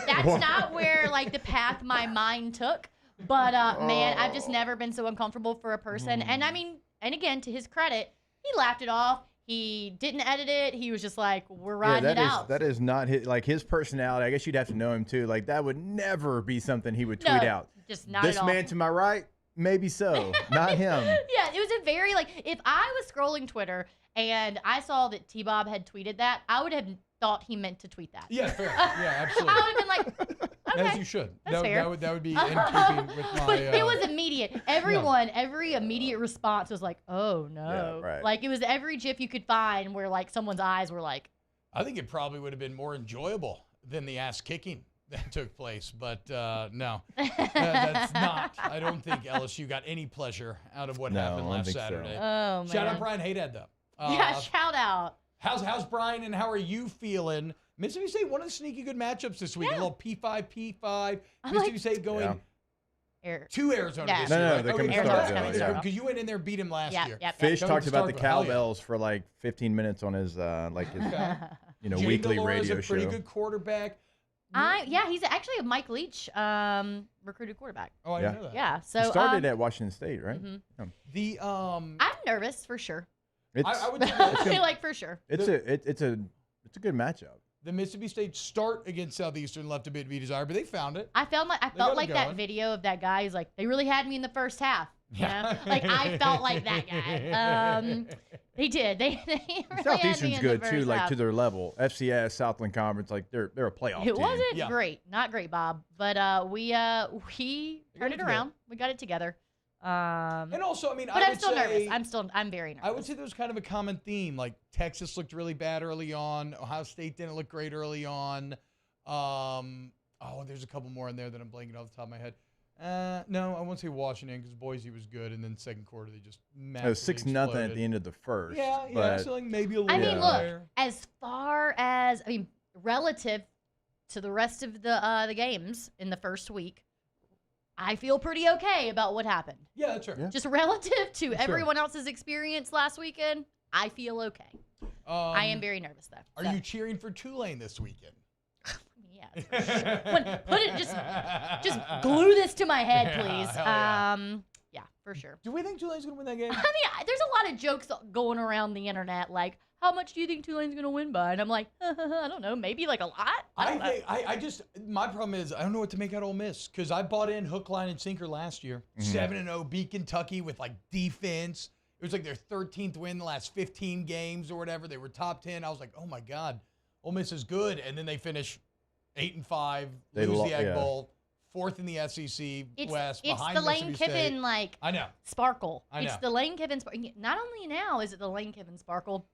That's not where like the path my mind took. But man, I've just never been so uncomfortable for a person. And I mean, and again, to his credit, he laughed it off. He didn't edit it. He was just like, we're riding it out. That is not his personality. I guess you'd have to know him too. Like that would never be something he would tweet out. Just not This at all. man to my right, maybe so. Not him. Yeah, it was a very like if I was scrolling Twitter and I saw that T-Bob had tweeted that, I would have thought he meant to tweet that. Yeah, fair. Yeah, absolutely. I would have been like, okay, As you should. That's fair. That would be in keeping with my. But it was immediate. Every immediate response was like, "Oh no!" Yeah, right. Like it was every GIF you could find where like someone's eyes were like. I think it probably would have been more enjoyable than the ass kicking that took place, but no, that's not. I don't think LSU got any pleasure out of what No, happened I don't last think so. Saturday. Oh, Shout man. out Brian Haydad though. Yeah, shout out. How's Brian and how are you feeling? Mississippi State, one of the sneaky good matchups this week. A little P5. Mississippi State going to Arizona Yeah. this No, year. no, right? they're coming to Arizona. Starkville, yeah. Because you went in there and beat him last year. Fish Coming talked to about the Starkville. Hell yeah. cowbells for like 15 minutes on his Jay weekly Delora is radio a pretty show. good quarterback. Yeah, he's actually a Mike Leach recruited quarterback. Oh, I didn't know that. Yeah, so He started at Washington State, right? mhm. Yeah. The I'm nervous for sure. I would say I feel like for sure. It's a good matchup. the Mississippi State start against Southeastern left a bit to be desired, but they found it. I felt got like it that going. video of that guy. He's like, they really had me in the first half. You know? Like I felt like that guy. They did. They really had me Southeastern's in good the too, first like half. to their level. FCS, Southland Conference, like they're a playoff It team. wasn't great, not great, Bob. But we turned it together. around. We got it together. And also, I mean, but I I'm would still say- nervous. I'm very nervous. I would say there was kind of a common theme. Like Texas looked really bad early on. Ohio State didn't look great early on. There's a couple more in there that I'm blanking off the top of my head. No, I won't say Washington because Boise was good, and then second quarter they just It was 6-0 at the end of the first. Yeah, but so like maybe a little. I mean, look, higher. as far as relative to the rest of the games in the first week, I feel pretty okay about what happened. Yeah, that's right. Just relative to Sure. everyone else's experience last weekend, I feel okay. I am very nervous though. Are you cheering for Tulane this weekend? Put it just glue this to my head, please. Hell yeah. Yeah, for sure. Do we think Tulane's going to win that game? I mean, there's a lot of jokes going around the internet, like, how much do you think Tulane's going to win by? And I'm like, I don't know, maybe like a lot? I just, my problem is I don't know what to make out of Ole Miss because I bought in hook, line, and sinker last year. 7-0, beat Kentucky with like defense. It was like their 13th win in the last 15 games or whatever. They were top 10. I was like, oh my God, Ole Miss is good. And then they finish 8-5, They lose lo- the Egg yeah. Bowl, fourth in the SEC West, It's behind the Lane Mississippi State. Kiffin, like, I know. sparkle. I It's know. the Lane Kiffin sparkle. Not only now is it the Lane Kiffin sparkle,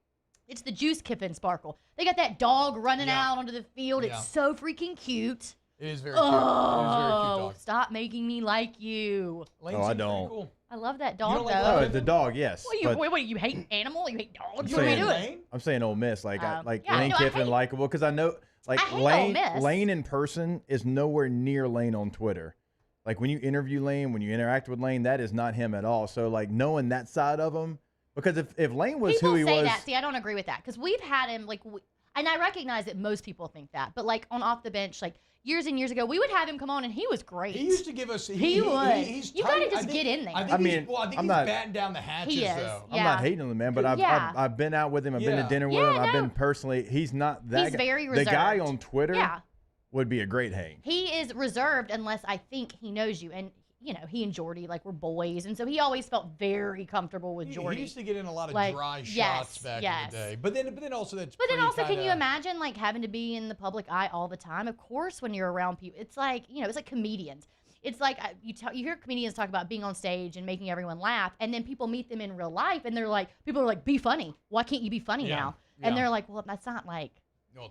it's the Juice Kiffin sparkle. They got that dog running out onto the field. Yeah. It's so freaking cute. It is very cute. It is very cute dog. Stop making me like you. Lane Oh, I seems pretty don't. Cool. I love that dog, don't like though. Oh, the dog, yes. What, you hate animal? You hate I'm dogs? What are you saying, doing? I'm saying Ole Miss, like Yeah, Lane no, I Kiffin, hate- likable, because I know like I hate Ole Lane Miss. Lane in person is nowhere near Lane on Twitter. Like when you interview Lane, when you interact with Lane, that is not him at all. So like knowing that side of him, because if Lane was People who he say was, that. See, I don't agree with that because we've had him and I recognize that most people think that, but like on Off the Bench, like years and years ago, we would have him come on and he was great. He used to give us. He would. He's You tight. gotta I just think- get in there. I think I he's, mean, well, I think I'm he's not- batting down the hatches He is. though. I'm not hating on the man, but I've been out with him. I've been Yeah. to dinner with Yeah, him. I've no. been personally. He's not that He's guy. very The guy reserved. on Twitter. Yeah. would be a great hang. He is reserved unless I think he knows you. And, you know, he and Jordy, like, were boys. And so he always felt very comfortable with Jordy. He used to get in a lot of like, dry shots back in the day. But then also that's But then pretty also, can kinda- you imagine, like, having to be in the public eye all the time? Of course, when you're around people, it's like, you know, it's like comedians. It's like you hear comedians talk about being on stage and making everyone laugh, and then people meet them in real life, and they're like, people are like, be funny. Why can't you be funny now? And they're like, well, that's not like. No,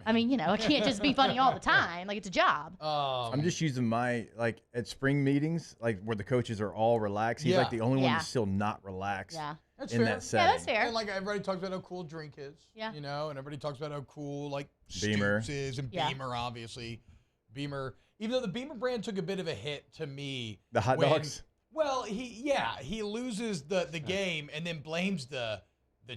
I mean, you know, I can't just be funny all the time. Like, it's a job. I'm just using my, like, at spring meetings, like, where the coaches are all relaxed. He's, like, the only one that's still not relaxed That's in fair. that setting. Yeah, that's fair. And, like, everybody talks about how cool Drink is. Yeah. You know, and everybody talks about how cool, like, Beamer. Stoops is, and Yeah. Beamer, obviously. Beamer, even though the Beamer brand took a bit of a hit to me. The hot dogs? Well, he loses the game and then blames the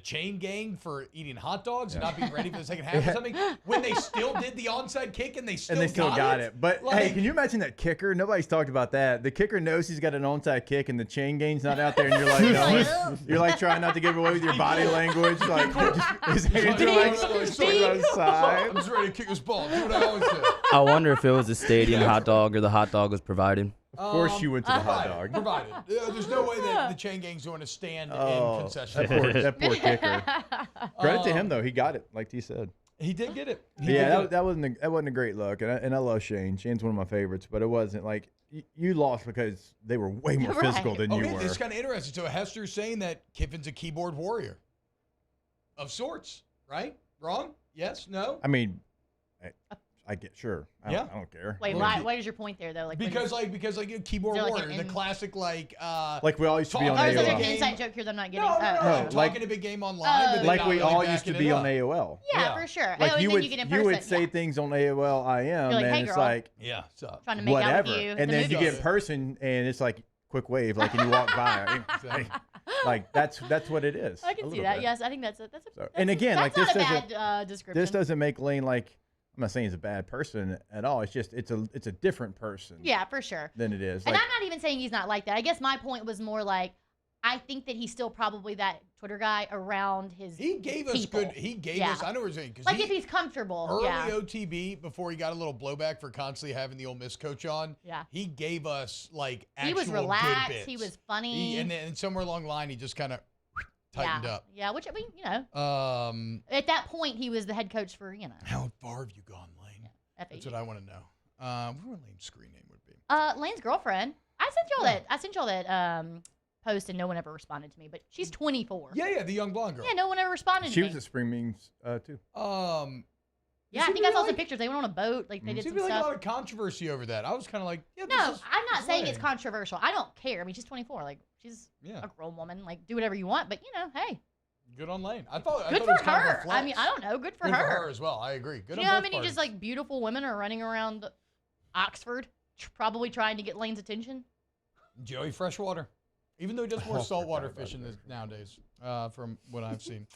chain gang for eating hot dogs and not being ready for the second half or something, when they still did the onside kick and they still got it. But Like- hey, can you imagine that kicker? Nobody's talked about that. The kicker knows he's got an onside kick and the chain gang's not out there, and you're like, no, you're like trying not to give away with your body language. Like, his hands are like sitting on the side. I'm just ready to kick this ball. Do what I always do. I wonder if it was a stadium hot dog or the hot dog was provided. Of course you went to the hot dog. Provided. There's no way that the chain gang's going to stand in concession. That poor kicker. Credit to him though, he got it, like T said. He did get it. That wasn't a great look, and I love Shane. Shane's one of my favorites, but it wasn't like you lost because they were way more physical than you were. It's kind of interesting. So Hester's saying that Kiffin's a keyboard warrior of sorts, right? Wrong? Yes? No? I mean, I get sure. I don't care. Wait, what is your point there, though? Like, Because a keyboard Is there, like, warrior, an the in- classic like we all used to be on Oh, is there an AOL. inside joke here that I'm not getting? No, Oh. talking a big game online, but then Like not we really all used to backing be it on up. AOL. Yeah, for sure. Like and you then would you get in you would person, say things on AOL IM, You're like, and "Hey, it's girl." like Trying to make out whatever, with you. and the then you movies. get in person, and it's like quick wave, like and you walk by. Like that's what it is. I can see that. Yes, I think that's a. And again, like that's this not a doesn't bad description. this doesn't make Lane like. I'm not saying he's a bad person at all. It's just it's a different person. Yeah, for sure. Than it is. And Like, I'm not even saying he's not like that. I guess my point was more like, I think that he's still probably that Twitter guy around his. He gave us people. good. He gave Yeah. us. I know what you're saying. 'Cause Like if he's comfortable. early yeah. OTB before he got a little blowback for constantly having the Ole Miss coach on. Yeah. He gave us like He actual was relaxed. Good bits. He was funny. And then somewhere along the line, he just kind of tightened yeah. up. Yeah, which I mean, you know. At that point, he was the head coach for How far have you gone, Lane? FAU. That's what I want to know. What would Lane's screen name would be? Lane's girlfriend. I sent y'all that post and no one ever responded to me. But she's 24. Yeah, the young blonde girl. Yeah, no one ever responded she to was me. at spring meetings too. Yeah, I think I saw some pictures. They went on a boat. Like they did Seemed some like stuff. a lot of controversy over that. I was kind of like, yeah. No, this is, I'm not this saying Lane. it's controversial. I don't care. I mean, she's 24. Like she's a grown woman. Like do whatever you want. But you know, hey. Good on Lane. I thought Good it for was kind of a her. flex. I mean, I don't know. Good for Good her. for her as well. I agree. Good Do on you know how both many parties. just like beautiful women are running around Oxford, probably trying to get Lane's attention? Joey Freshwater, even though he does more saltwater fishing nowadays, from what I've seen.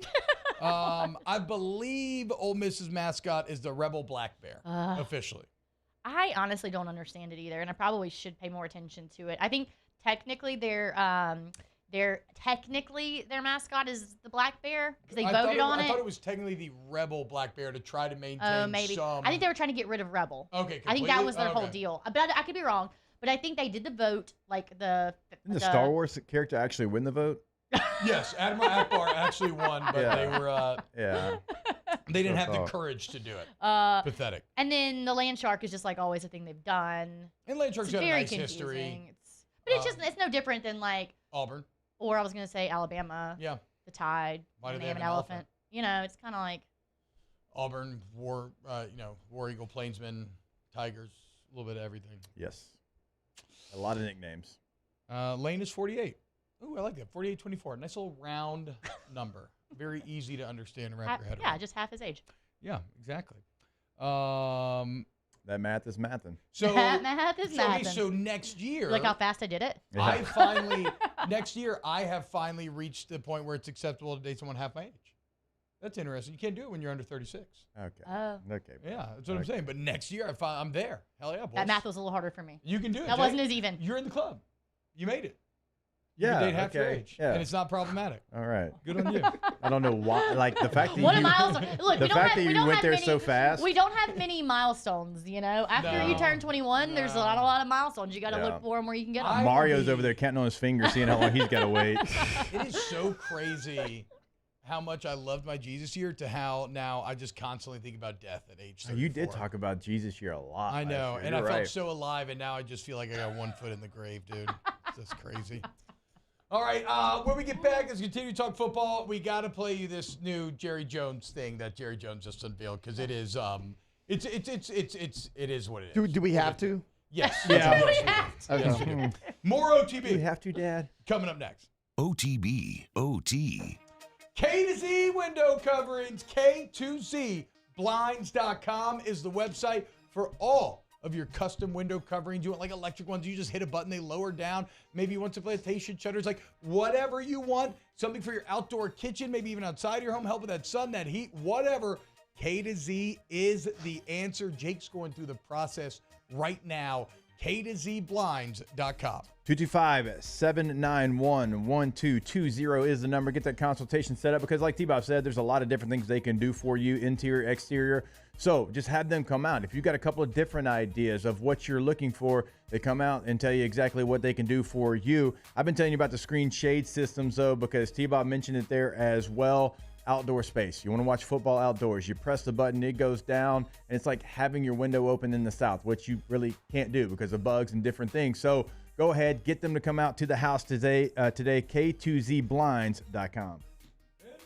I believe Ole Miss's mascot is the Rebel Black Bear, officially. I honestly don't understand it either, and I probably should pay more attention to it. I think technically their mascot is the black bear because they voted on it. I thought it was technically the Rebel Black Bear to try to maintain maybe. some. I think they were trying to get rid of Rebel. Okay, I think that completely? was their whole Okay. deal. But I could be wrong. But I think they did the vote, like Didn't the Star Wars character actually win the vote? Yes, Admiral Akbar actually won, but they were. Yeah. They didn't So have the thought. courage to do it. Pathetic. And then the land shark is just like always a thing they've done. And land shark's It's got a very nice history. But it's no different than like Auburn. Or I was gonna say Alabama. Yeah. The Tide. Why do and they have an an elephant? You know, it's kind of like. Auburn, War Eagle, Plainsman, Tigers, a little bit of everything. Yes. A lot of nicknames. Lane is 48. Ooh, I like that. 48-24. Nice little round number. Very easy to understand and wrap your head around. Yeah, just half his age. Yeah, exactly. That math is mathin'. So math is okay, mathing. so next year, Look how fast I did it. Next year, I have finally reached the point where it's acceptable to date someone half my age. That's interesting. You can't do it when you're under 36. Okay. Oh. Okay. Yeah, that's what I'm saying. But next year, I'm there. Hell yeah, boys. That math was a little harder for me. You can do it. That Jay. wasn't as even. You're in the club. You made it. You Yeah, can date half your okay, age, yeah. and it's not problematic. All right. Good on you. I don't know why. Like the fact that What a you, milestone. Look, the we don't fact have, that we you don't went have there many, so fast. We don't have many milestones, After you No. turn 21, there's not a lot of milestones. You got to Yeah. look for them where you can get them. Mario's over there counting on his fingers, seeing how long he's got to wait. It is so crazy how much I loved my Jesus year to how now I just constantly think about death at age 34. You did talk about Jesus here a lot. I know, last year. and I You're felt right. so alive, and now I just feel like I got one foot in the grave, dude. It's just crazy. All right, when we get back, let's continue to talk football. We got to play you this new Jerry Jones thing that Jerry Jones just unveiled because it is, it is what it is. Do we have to? Yes. Yeah. Yes, we do. Okay. Yes, we do. More OTB. Do we have to, Dad? Coming up next. OTB, OT. K to Z window coverings. K2Z Blinds.com is the website for all of your custom window coverings. You want like electric ones, you just hit a button, they lower down. Maybe you want supplantation shutters, like whatever you want. Something for your outdoor kitchen, maybe even outside your home, help with that sun, that heat, whatever. K to Z is the answer. Jake's going through the process right now. K2ZBlinds.com. 225-791-1220 is the number. Get that consultation set up because like T-Bob said, there's a lot of different things they can do for you, interior, exterior. So just have them come out. If you've got a couple of different ideas of what you're looking for, they come out and tell you exactly what they can do for you. I've been telling you about the screen shade systems though, because T-Bob mentioned it there as well. Outdoor space. You want to watch football outdoors. You press the button, it goes down, and it's like having your window open in the south, which you really can't do because of bugs and different things. So go ahead, get them to come out to the house today, K2ZBlinds.com.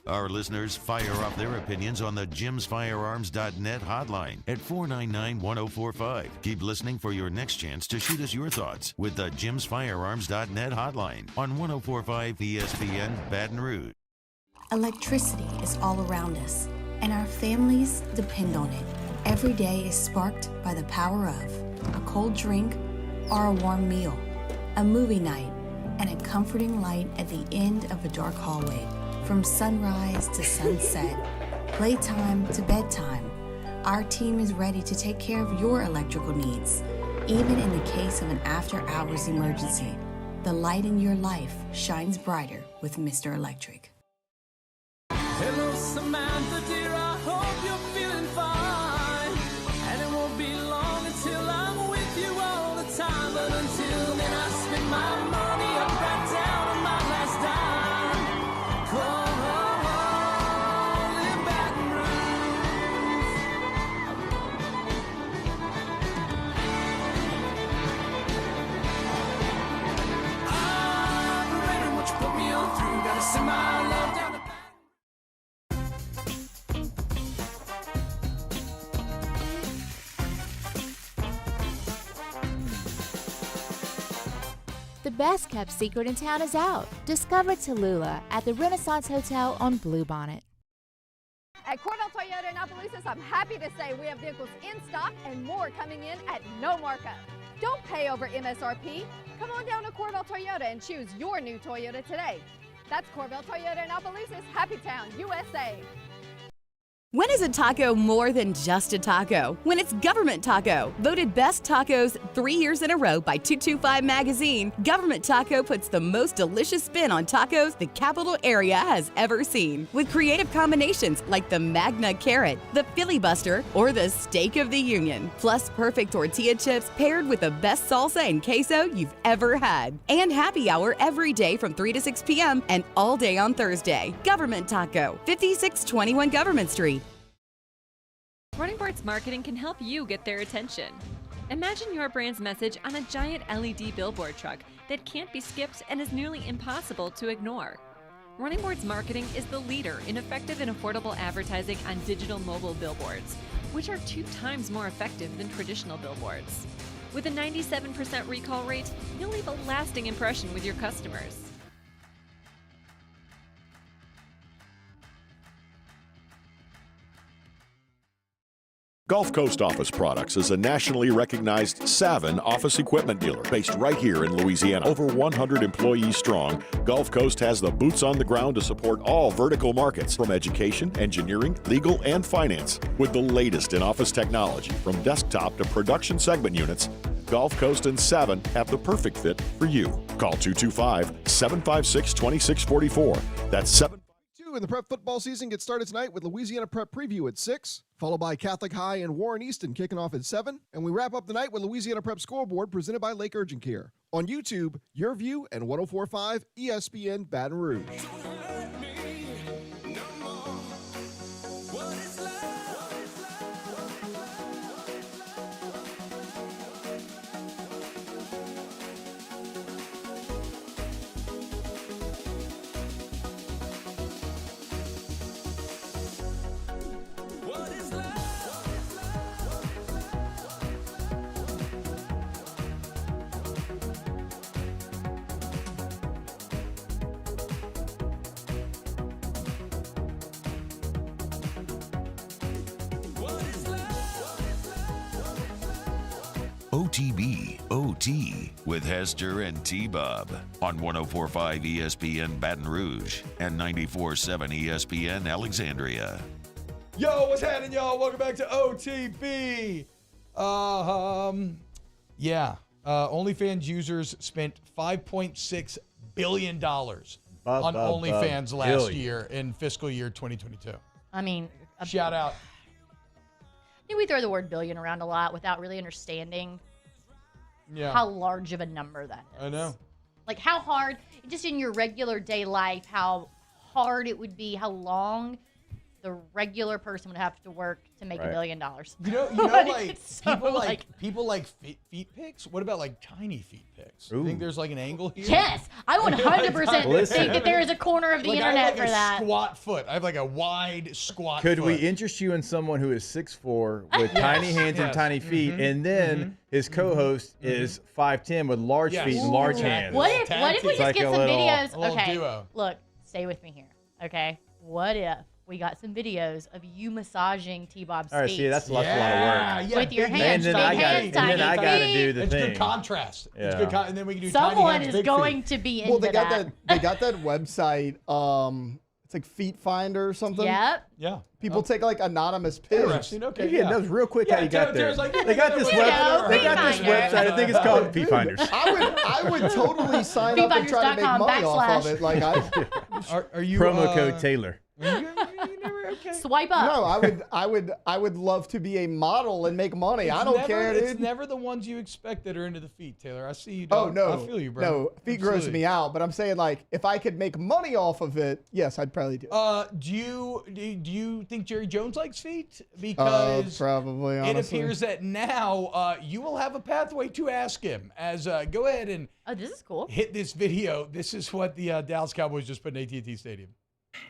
Our listeners fire off their opinions on the jimsfirearms.net hotline at 499-1045. Keep listening for your next chance to shoot us your thoughts with the jimsfirearms.net hotline on 1045 ESPN Baton Rouge. Electricity is all around us, and our families depend on it. Every day is sparked by the power of a cold drink or a warm meal, a movie night, and a comforting light at the end of a dark hallway. From sunrise to sunset, playtime to bedtime, our team is ready to take care of your electrical needs. Even in the case of an after-hours emergency, the light in your life shines brighter with Mr. Electric. Hello, Samantha, dear, I hope you're feeling fine. And it won't be long until I'm with you all the time. But until then, I spend my money up right down on my last dime. Come on, in Baton Rouge. I'm remembering what you put me on through. Gotta send my love down to The best kept secret in town is out. Discover Tallulah at the Renaissance Hotel on Bluebonnet. At Corvell Toyota in Opelousas, I'm happy to say we have vehicles in stock and more coming in at no markup. Don't pay over MSRP. Come on down to Corvell Toyota and choose your new Toyota today. That's Corvell Toyota in Opelousas, Happy Town, USA. When is a taco more than just a taco? When it's Government Taco. Voted best tacos 3 years in a row by 225 Magazine, Government Taco puts the most delicious spin on tacos the capital area has ever seen. With creative combinations like the Magna Carrot, the Filibuster, or the Steak of the Union. Plus perfect tortilla chips paired with the best salsa and queso you've ever had. And happy hour every day from 3 to 6 p.m. and all day on Thursday. Government Taco, 5621 Government Street. Running Boards Marketing can help you get their attention. Imagine your brand's message on a giant LED billboard truck that can't be skipped and is nearly impossible to ignore. Running Boards Marketing is the leader in effective and affordable advertising on digital mobile billboards, which are 2 times more effective than traditional billboards. With a 97% recall rate, you'll leave a lasting impression with your customers. Gulf Coast Office Products is a nationally recognized Savin office equipment dealer based right here in Louisiana. Over 100 employees strong, Gulf Coast has the boots on the ground to support all vertical markets, from education, engineering, legal, and finance. With the latest in office technology, from desktop to production segment units, Gulf Coast and Savin have the perfect fit for you. Call 225-756-2644. That's 7. And the prep football season gets started tonight with Louisiana Prep Preview at 6, followed by Catholic High and Warren Easton kicking off at 7, and we wrap up the night with Louisiana Prep Scoreboard presented by Lake Urgent Care. On YouTube, Your View and 104.5 ESPN Baton Rouge. OTB OT with Hester and T-Bob on 104.5 ESPN Baton Rouge and 94.7 ESPN Alexandria. Yo, what's happening, y'all? Welcome back to OTB. OnlyFans users spent $5.6 billion on OnlyFans last year in fiscal year 2022. I mean, shout out. I think we throw the word billion around a lot without really understanding how large of a number that is. I know. Like how hard, just in your regular day life, how hard it would be, how long the regular person would have to work to make $1 billion. You know, like people like feet pics. What about like tiny feet pics? You think there's like an angle here? Yes, I 100% think that there is a corner of the internet for that. Squat foot. I have like a wide squat. Could foot. we interest you in someone who is 6'4" with tiny hands and tiny feet, and then his co-host is 5'10" with large feet and large hands? What if we just get some videos? A little Okay, duo. look, stay with me here. Okay, what if we got some videos of you massaging T-Bob's feet? All right, see, that's a lot of work. With your hands, and then I got to do the it's thing. Good contrast. Yeah. It's good and then we can do Someone tiny hands, is big going feet. to be into Well, they got that. They got that website. It's like Feet Finder or something. Yep. Yeah. People take like anonymous pics. Interesting. Okay. Yeah, that was real quick how you got there. Like, they got this website. I think it's called Feet Finders. I would totally sign up and try to make money off of it. Like are you promo code Taylor? Swipe up. No, I would love to be a model and make money. I don't care, dude. It's never the ones you expect that are into the feet, Taylor. I see you. Oh Dog. no, I feel you, bro. No, feet gross me out. But I'm saying, like, if I could make money off of it, yes, I'd probably do it. Do you think Jerry Jones likes feet? Because probably. Honestly. It appears that now you will have a pathway to ask him. As go ahead and this is cool. Hit this video. This is what the Dallas Cowboys just put in AT&T Stadium.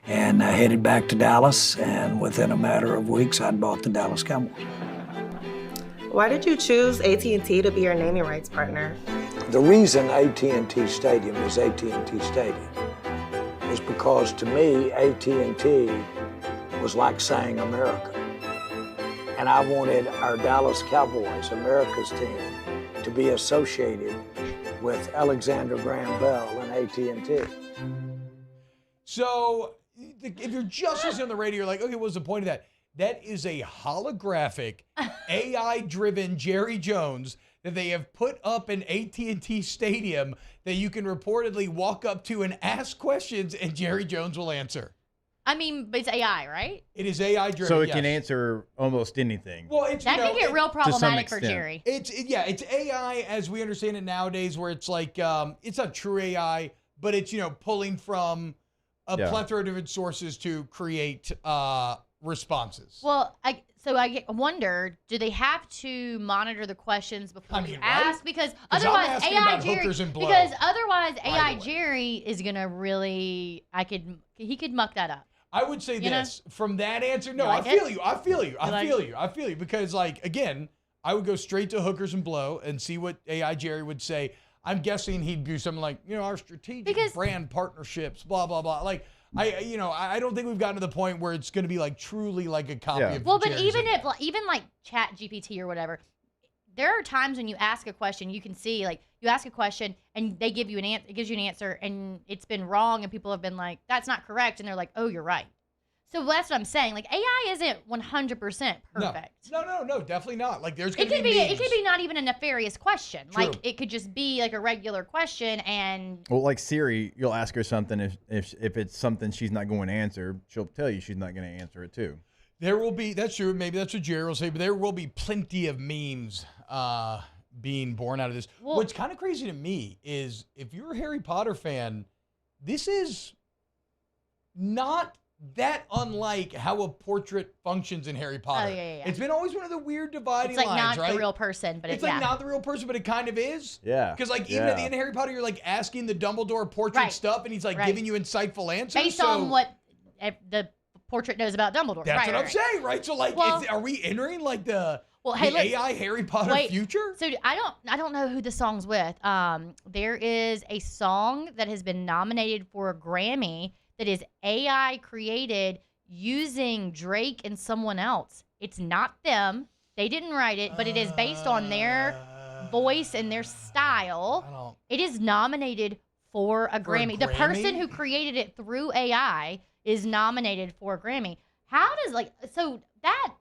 And I headed back to Dallas, and within a matter of weeks, I'd bought the Dallas Cowboys. Why did you choose AT&T to be your naming rights partner? The reason AT&T Stadium is AT&T Stadium is because, to me, AT&T was like saying America. And I wanted our Dallas Cowboys, America's team, to be associated with Alexander Graham Bell and AT&T. So if you're just listening on the radio, you're like, okay, what's the point of that? That is a holographic, AI-driven Jerry Jones that they have put up in AT&T Stadium that you can reportedly walk up to and ask questions, and Jerry Jones will answer. I mean, it's AI, right? It is AI-driven, So it can answer almost anything. Well, it's, that can get real problematic for Jerry. It's AI as we understand it nowadays, where it's like, it's not true AI, but it's, pulling from a plethora of different sources to create responses. Well, I wonder, do they have to monitor the questions before you ask? Because otherwise, AI Jerry is gonna really, he could muck that up. I would say this from that answer. No, I feel you. I feel you. Because, like, again, I would go straight to hookers and blow and see what AI Jerry would say. I'm guessing he'd do something like, our strategic brand partnerships, blah, blah, blah. Like, I don't think we've gotten to the point where it's going to be like truly like a copy of Well, but Jerry's even like Chat GPT or whatever, there are times when you ask a question, you can see, like, you ask a question and they give you it gives you an answer, and it's been wrong, and people have been like, that's not correct, and they're like, oh, you're right. So that's what I'm saying. Like AI isn't 100% perfect. No, definitely not. Like there's It gonna could be be. memes. It could be not even a nefarious question. True. Like it could just be like a regular question, and Well, like Siri, you'll ask her something. If it's something she's not going to answer, she'll tell you she's not going to answer it too. There will be. That's true. Maybe that's what Jerry will say. But there will be plenty of memes being born out of this. Well, What's kind of crazy to me is if you're a Harry Potter fan, this is not that unlike how a portrait functions in Harry Potter. Oh, yeah. It's been always one of the weird dividing it's like lines, not right? the real person, but It's like not the real person, but it kind of is. Yeah. Because like even at the end of Harry Potter, you're like asking the Dumbledore portrait Right. stuff, and he's like Right. giving you insightful answers. based so on what the portrait knows about Dumbledore. that's right, what I'm right. saying, right? So like, Well- are we entering like the hey, look, AI Harry Potter wait, future? So I don't know who the song's with. There is a song that has been nominated for a Grammy that is AI created using Drake and someone else. It's not them. They didn't write it, but it is based on their voice and their style. It is nominated for a Grammy. The person who created it through AI is nominated for a Grammy. How does that?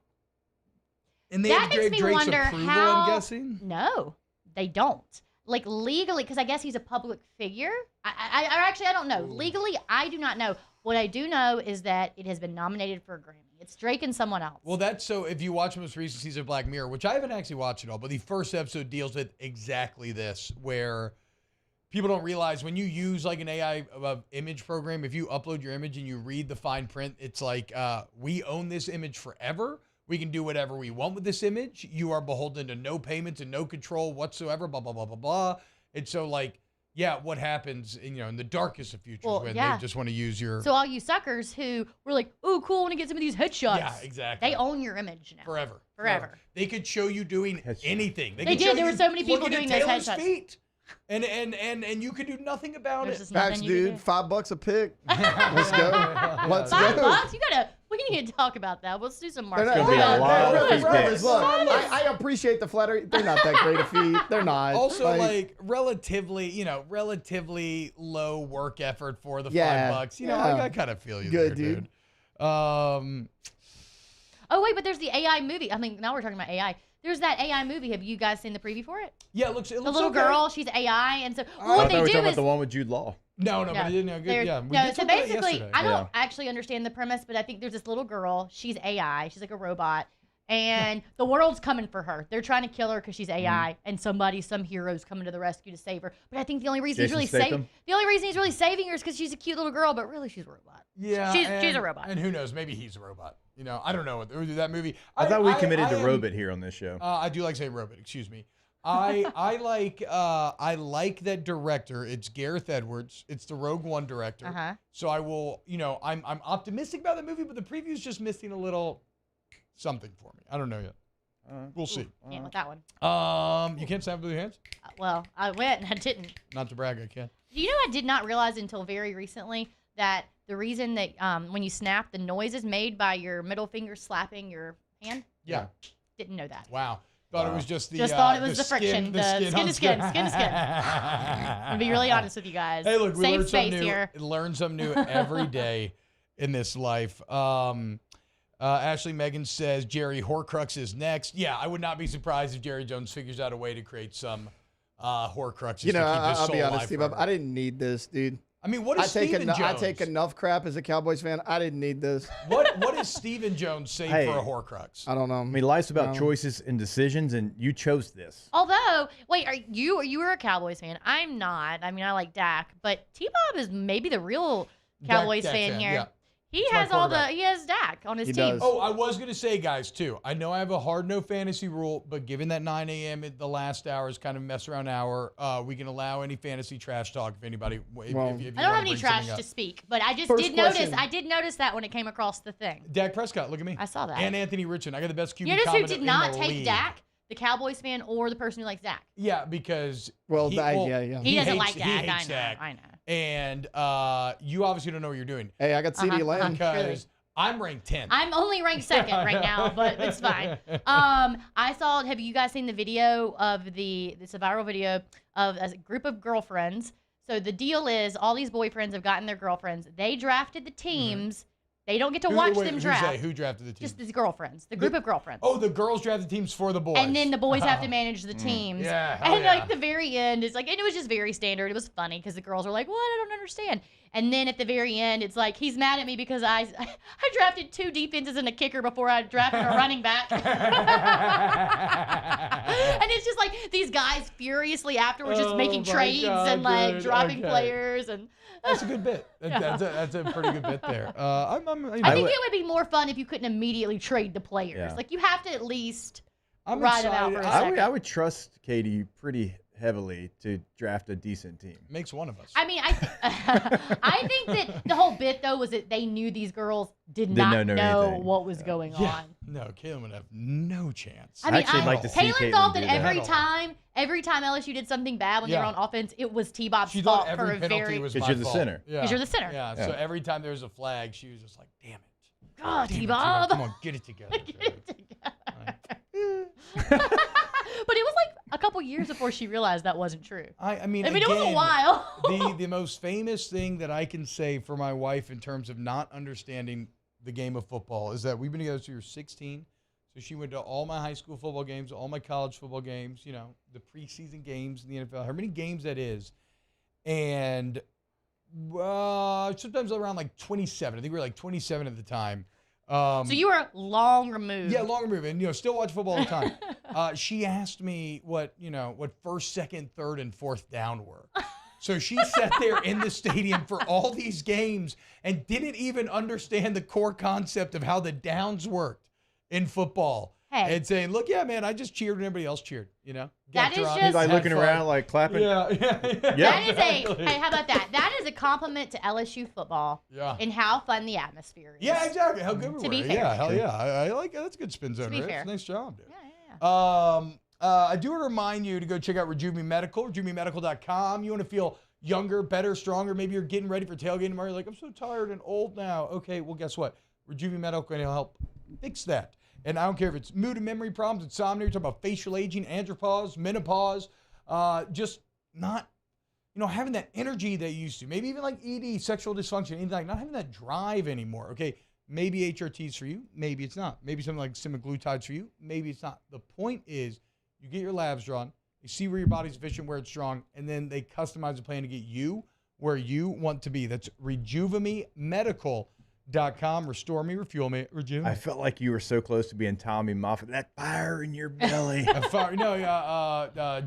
And they That have makes me Drake's wonder approval, how. I'm guessing. No, they don't. Like legally, because I guess he's a public figure. I don't know. Legally, I do not know. What I do know is that it has been nominated for a Grammy. It's Drake and someone else. Well, that's so. If you watch the most recent season of Black Mirror, which I haven't actually watched at all, but the first episode deals with exactly this, where people don't realize when you use like an AI image program, if you upload your image and you read the fine print, it's like we own this image forever. We can do whatever we want with this image. You are beholden to no payments and no control whatsoever. Blah blah blah blah blah. And so like. Yeah, what happens in the darkest of futures when they just want to use your... So all you suckers who were like, oh, cool, I want to get some of these headshots. Yeah, exactly. They own your image now. Forever. They could show you doing anything. They did. There were so many people looking doing at those Taylor's headshots. feet. And you could do nothing about it. Facts, dude. $5 a pick. Let's go. Let's go. $5? We need to talk about that. Let's do some marketing. Look, I appreciate the flattery. They're not that great a feat. They're not. Also, like relatively low work effort for the $5. I kind of feel you good, there, dude. Oh wait, but there's the AI movie. I mean, now we're talking about AI. There's that AI movie. Have you guys seen the preview for it? Yeah, it looks the little okay. girl. She's AI, and so I what thought they we were do talking about is the one with Jude Law. No, but it didn't. Good. Yeah, we did so talk about it basically, yesterday. I don't actually understand the premise, but I think there's this little girl. She's AI. She's like a robot, and the world's coming for her. They're trying to kill her because she's AI, and some hero's coming to the rescue to save her. But I think the only reason he's really saving her is because she's a cute little girl, but really she's a robot. Yeah, she's a robot. And who knows? Maybe he's a robot. I don't know. That movie. I thought we committed to robot here on this show. I do like saying robot. Excuse me. I like that director. It's Gareth Edwards. It's the Rogue One director. So I will. I'm optimistic about the movie, but the preview's just missing a little something for me. I don't know yet. We'll see. Can't with that one. You can't snap with your hands? Well, I went and I didn't. Not to brag, I can. Do you know I did not realize until very recently that the reason that when you snap, the noise is made by your middle finger slapping your hand? Yeah. Didn't know that. Wow. Thought it was just the thought it was the skin, friction, the skin on to skin. I'm be really honest with you guys. Hey, look, we Safe learn something space new. here. Learn something new every day in this life. Ashley Megan says Jerry Horcrux is next. Yeah, I would not be surprised if Jerry Jones figures out a way to create some Horcruxes. To keep his I'll soul be honest, alive Steve. forever. I didn't need this, dude. I mean, what is Steven Jones? I take enough crap as a Cowboys fan. I didn't need this. What does Steven Jones say for a Horcrux? I don't know. I mean, life's about choices and decisions, and you chose this. Although, wait, you were a Cowboys fan. I'm not. I mean, I like Dak, but T-Bob is maybe the real Cowboys Dak fan here. Yeah. He It's my has quarterback. he has Dak on his He team. does. Oh, I was going to say, guys, too. I know I have a hard no fantasy rule, but given that 9 a.m. at the last hour is kind of a mess around hour, we can allow any fantasy trash talk if anybody. If you I don't wanna have any bring trash something to up. speak, but I just First did notice. question. I did notice that when it came across the thing. Dak Prescott, look at me. I saw that. And Anthony Richardson. I got the best QB You notice who combo did in not the take league. Dak? The Cowboys fan or the person who likes Dak? Yeah, because Well, he yeah. He doesn't like He Dak. hates Dak. I know. And you obviously don't know what you're doing Hey, I got CeeDee Lamb. because I'm ranked 10th. I'm only ranked second right now, but it's fine. I saw. Have you guys seen the video of it's a viral video of a group of girlfriends. So the deal is all these boyfriends have gotten their girlfriends. They drafted the teams They don't get to watch them draft. Who drafted the team? Just these girlfriends, the group of girlfriends. Oh, the girls draft the teams for the boys. And then the boys have to manage the teams. Yeah, and like the very end is like, and it was just very standard. It was funny because the girls were like, "What? I don't understand." And then at the very end, it's like he's mad at me because I drafted 2 defenses and a kicker before I drafted a running back. And it's just like these guys furiously afterwards just making trades and like dropping players and. That's a good bit. That's a pretty good bit there. I think it would be more fun if you couldn't immediately trade the players. Yeah. Like you have to at least I'm ride them out for a second. I would trust Katie pretty heavily to draft a decent team. Makes one of us. I mean, I think that the whole bit though was that they knew these girls didn't know anything. what was going on. No, Caitlin would have no chance. I mean, actually like to see Caitlin thought that do that. every time LSU did something bad when they were on offense, it was T-Bob's She fault thought for every a penalty very. was Because my you're the fault. center. Because you're the center. Yeah, so every time there was a flag, she was just like, damn it. God, Damn it, T-Bob. Come on, get it together. But it was like a couple years before she realized that wasn't true. I mean, it was a while. the most famous thing that I can say for my wife in terms of not understanding the game of football is that we've been together since we were 16. So she went to all my high school football games, all my college football games, you know, the preseason games in the NFL, how many games that is. And sometimes around like 27. I think we were like 27 at the time. So you were long removed. Yeah, long removed, and still watch football all the time. She asked me what first, second, third, and fourth down were. So she sat there in the stadium for all these games and didn't even understand the core concept of how the downs worked in football. Hey. And saying, look, yeah, man, I just cheered when everybody else cheered, That is He's like looking around, like clapping. That is hey, how about that? That is a compliment to LSU football. Yeah. And how fun the atmosphere is. Yeah, exactly. How good we were. To be fair. Yeah, hell yeah. I like it. That's a good spin zone. be Rich. fair. Nice job, dude. Yeah. I do want to remind you to go check out Rejuve Me Medical, RejuveMeMedical.com. You want to feel younger, better, stronger. Maybe you're getting ready for tailgating tomorrow. You're like, I'm so tired and old now. Okay, well, guess what? Rejuve Me Medical can help fix that. And I don't care if it's mood and memory problems, insomnia, you're talking about facial aging, andropause, menopause, just not, having that energy that you used to. Maybe even like ED, sexual dysfunction, anything like not having that drive anymore. Okay, maybe HRT's for you, maybe it's not. Maybe something like semaglutide's for you, maybe it's not. The point is you get your labs drawn, you see where your body's efficient, where it's strong, and then they customize a plan to get you where you want to be. That's RejuveMeMedical.com. Restore me, refuel me, rejuve me. I felt like you were so close to being Tommy Moffat. That fire in your belly.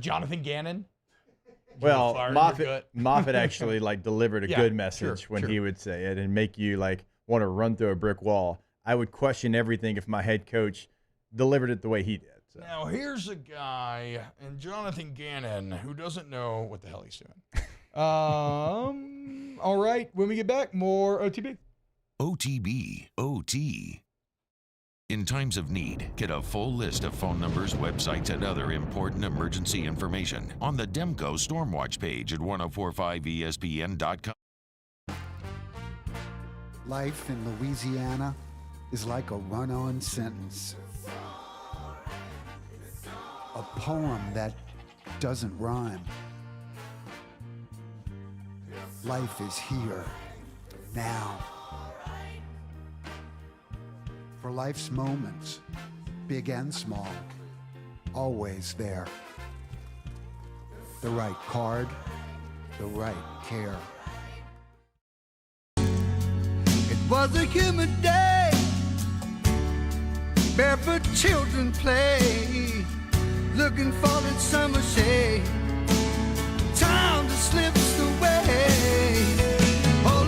Jonathan Gannon. Well, Fire in your gut. Moffat actually delivered a good sure, message when sure. he would say it and make you want to run through a brick wall. I would question everything if my head coach delivered it the way he did. So. Now here's a guy, and Jonathan Gannon, who doesn't know what the hell he's doing. All right, when we get back, more OTB. OTB, OT. In times of need, get a full list of phone numbers, websites, and other important emergency information on the Demco Stormwatch page at 1045ESPN.com. Life in Louisiana is like a run-on sentence. A poem that doesn't rhyme. Life is here, now. For life's moments, big and small, always there. The right card, the right care. It was a humid day, barefoot children play, looking for that summer shade. Time just slips away. Oh,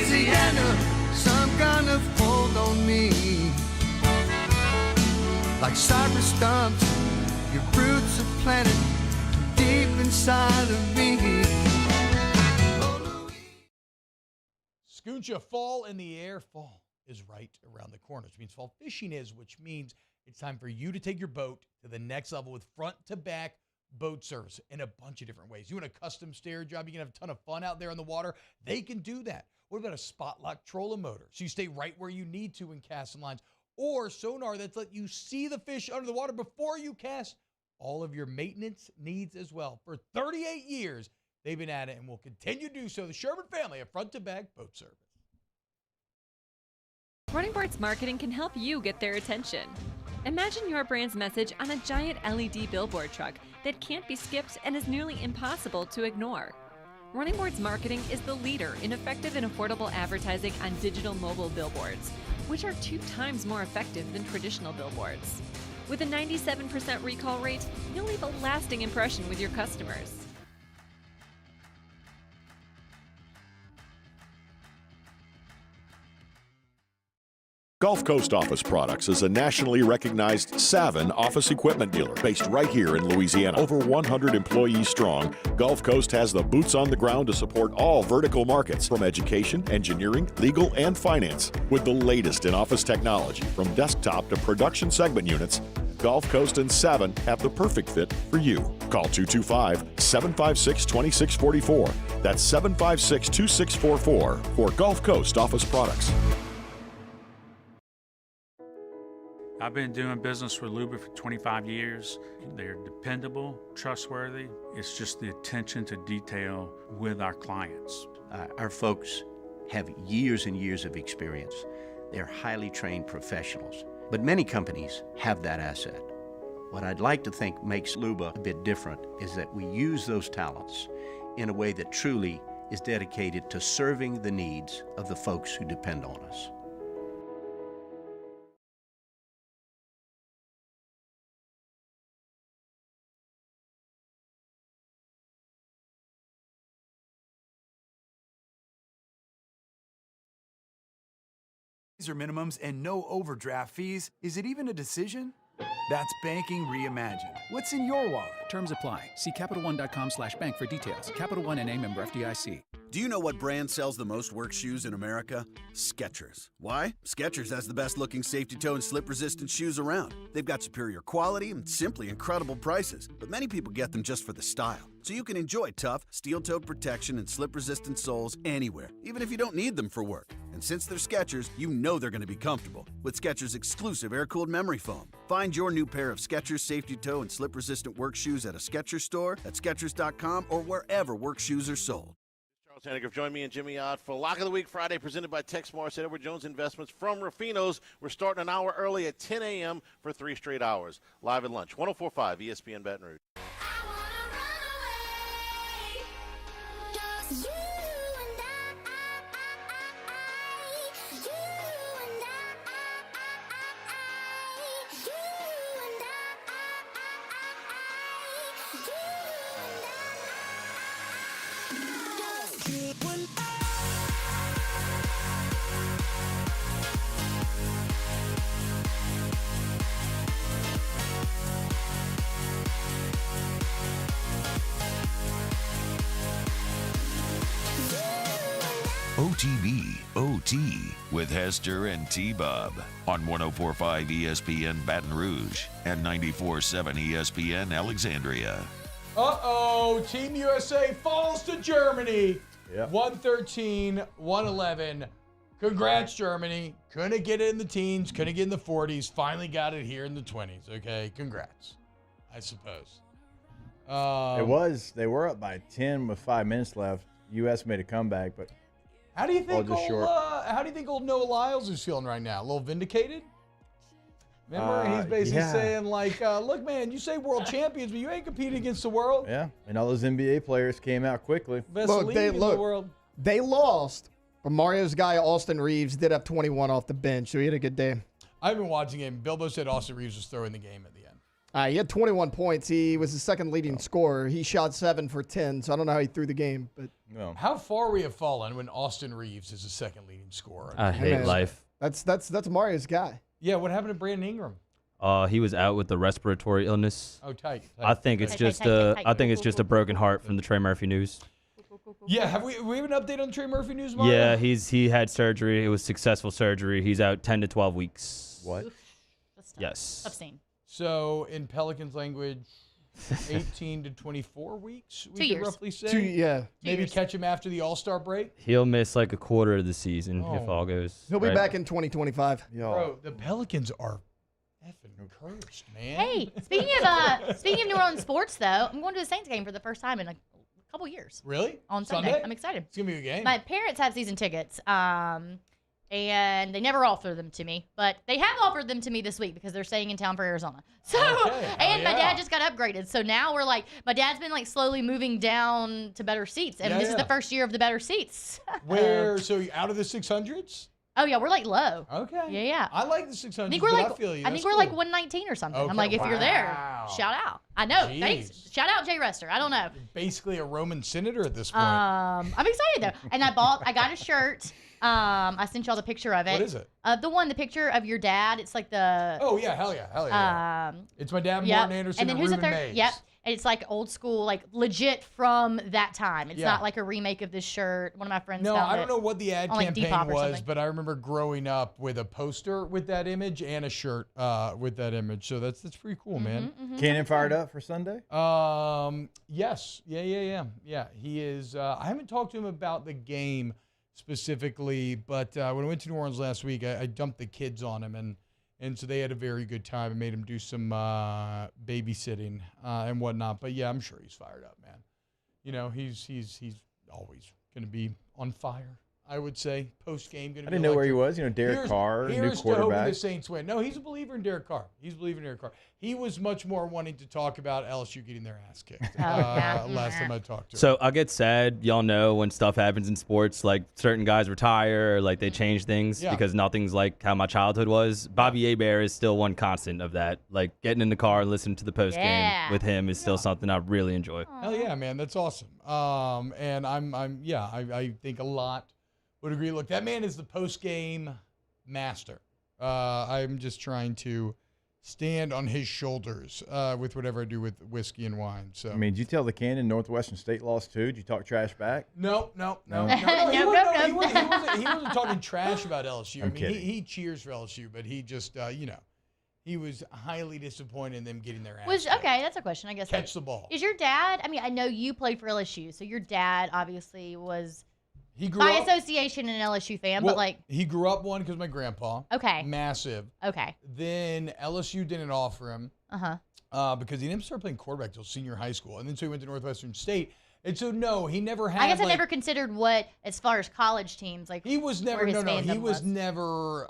Louisiana, some kind of hold on me. Like cypress stumps, your roots are planted deep inside of me. Scooncha, fall in the air. Fall is right around the corner, which means fall fishing is, which means it's time for you to take your boat to the next level with front-to-back boat service in a bunch of different ways. You want a custom stair job, you can have a ton of fun out there on the water. They can do that. What about a spot lock trolling motor? So you stay right where you need to in casting lines. Or sonar that's let you see the fish under the water before you cast. All of your maintenance needs as well. For 38 years, they've been at it and will continue to do so. The Sherman family of front-to-back boat service. Running Boards Marketing can help you get their attention. Imagine your brand's message on a giant LED billboard truck that can't be skipped and is nearly impossible to ignore. Running Boards Marketing is the leader in effective and affordable advertising on digital mobile billboards, which are 2 times more effective than traditional billboards. With a 97% recall rate, you'll leave a lasting impression with your customers. Gulf Coast Office Products is a nationally recognized Savin office equipment dealer based right here in Louisiana. Over 100 employees strong, Gulf Coast has the boots on the ground to support all vertical markets, from education, engineering, legal, and finance. With the latest in office technology, from desktop to production segment units, Gulf Coast and Savin have the perfect fit for you. Call 225-756-2644. That's 756-2644 for Gulf Coast Office Products. I've been doing business with Luba for 25 years. They're dependable, trustworthy. It's just the attention to detail with our clients. Our folks have years and years of experience. They're highly trained professionals, but many companies have that asset. What I'd like to think makes Luba a bit different is that we use those talents in a way that truly is dedicated to serving the needs of the folks who depend on us. Or minimums and no overdraft fees. Is it even a decision? That's banking reimagined. What's in your wallet? Terms apply. See CapitalOne.com/bank for details. Capital One N.A. member FDIC. Do you know what brand sells the most work shoes in America? Skechers. Why? Skechers has the best looking safety toe and slip resistant shoes around. They've got superior quality and simply incredible prices, but many people get them just for the style. So you can enjoy tough, steel-toed protection and slip-resistant soles anywhere, even if you don't need them for work. And since they're Skechers, you know they're going to be comfortable with Skechers' exclusive air-cooled memory foam. Find your new pair of Skechers safety toe and slip-resistant work shoes at a Skechers store, at Skechers.com, or wherever work shoes are sold. Charles Hanniger, join me and Jimmy Ott for Lock of the Week Friday, presented by Tex Morris at Edward Jones Investments from Rufino's. We're starting an hour early at 10 a.m. for 3 straight hours. Live at lunch, 104.5 ESPN Baton Rouge. OTB OT with Hester and T-Bob on 104.5 ESPN Baton Rouge and 94.7 ESPN Alexandria. Uh-oh, Team USA falls to Germany. Yep. 113-111. Congrats, Germany. Couldn't get it in the teens, couldn't get in the 40s. Finally got it here in the 20s. Okay, congrats, I suppose. They were up by 10 with 5 minutes left. U.S. made a comeback, but how do you think how do you think old Noah Lyles is feeling right now? A little vindicated? Remember, he's basically saying, like, look, man, you say world champions, but you ain't competing against the world. Yeah, and all those NBA players came out quickly. Best league in the world. They lost, but Mario's guy, Austin Reeves, did have 21 off the bench, so he had a good day. I've been watching him. Bilbo said Austin Reeves was throwing the game at the end. He had 21 points. He was the second leading scorer. He shot 7 for 10, so I don't know how he threw the game. But how far we have fallen when Austin Reeves is the second leading scorer. I hate life. That's Mario's guy. Yeah, what happened to Brandon Ingram? He was out with the respiratory illness. Oh, tight. I think it's just a broken heart from the Trey Murphy news. Yeah, have we have an update on the Trey Murphy news, Mario? Yeah, he had surgery. It was successful surgery. He's out 10 to 12 weeks. What? Yes. Abstain. So in Pelicans language, 18 to 24 weeks, we 2 could years. roughly say. 2 yeah. Maybe years. catch him after the All-Star break. He'll miss like a quarter of the season if all goes. He'll be right. back in 2025. Bro, the Pelicans are effing cursed, man. Hey, speaking of New Orleans sports, though, I'm going to a Saints game for the first time in a couple years. Really? On Sunday. I'm excited. It's going to be a good game. My parents have season tickets. and they never offer them to me, but they have offered them to me this week because they're staying in town for Arizona. So, and my dad just got upgraded. So now we're like, my dad's been like slowly moving down to better seats, and this is the first year of the better seats. So out of the 600s? Oh yeah, we're like low. Okay. Yeah. I like the 600s. I think we're like, I feel you. I think we're like 119 or something. I'm like, if you're there, shout out. I know. Jeez. Thanks. Shout out Jay Rester. I don't know. Basically a Roman senator at this point. I'm excited though, and I got a shirt. I sent y'all the picture of it. What is it? The picture of your dad. It's like the. Oh yeah, hell yeah. It's my dad, Marlon Anderson, and then who's Ruben the third? Mays. Yep. And it's like old school, like legit from that time. It's Yeah. not like a remake of this shirt. One of my friends No, found I it don't know what the ad on, like, campaign Depop or was, something. but I remember growing up with a poster with that image and a shirt with that image. So that's pretty cool, man. Cannon fired up for Sunday? Yes. Yeah. He is. I haven't talked to him about the game specifically, but when I went to New Orleans last week, I dumped the kids on him, and so they had a very good time and made him do some babysitting and whatnot. But yeah, I'm sure he's fired up, man. You know, he's always going to be on fire, I would say. Post game, going to be. I didn't know where he was. You know, Derek Carr, new here's to hoping quarterback. the Saints win. No, he's a believer in Derek Carr. He was much more wanting to talk about LSU getting their ass kicked last time I talked to him. So I'll get sad. Y'all know when stuff happens in sports, like certain guys retire, or like they change things because nothing's like how my childhood was. Bobby Hebert is still one constant of that. Like getting in the car and listening to the post game with him is still something I really enjoy. Hell yeah, man, that's awesome. And I think a lot would agree. Look, that man is the post game master. I'm just trying to stand on his shoulders with whatever I do with whiskey and wine. So I mean, did you tell the Cannon Northwestern State lost too? Did you talk trash back? No. He wasn't talking trash about LSU. I'm kidding. He cheers for LSU, but he just, he was highly disappointed in them getting their ass. Okay, that's a question, I guess. Catch the ball. Is your dad? I mean, I know you played for LSU, so your dad obviously was. He grew by up, association an LSU fan, well, but like. He grew up one because my grandpa. Okay. Massive. Okay. Then LSU didn't offer him. Because he didn't start playing quarterback till senior high school, and then so he went to Northwestern State. And so no, he never had. I guess I never considered what, as far as college teams, like he was never. He was never.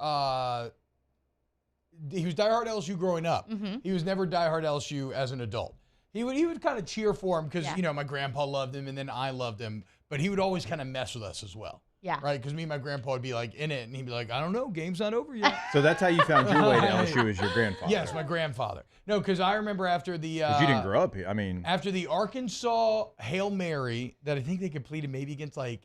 He was diehard LSU growing up. He was never diehard LSU as an adult. He would kind of cheer for him because my grandpa loved him and then I loved him, but he would always kind of mess with us as well. Yeah. Right? Because me and my grandpa would be like in it, and he'd be like, I don't know, game's not over yet. So that's how you found your way to LSU as your grandfather. Yes, my grandfather. No, because I remember after the. Because you didn't grow up here. I mean. After the Arkansas Hail Mary that I think they completed maybe against like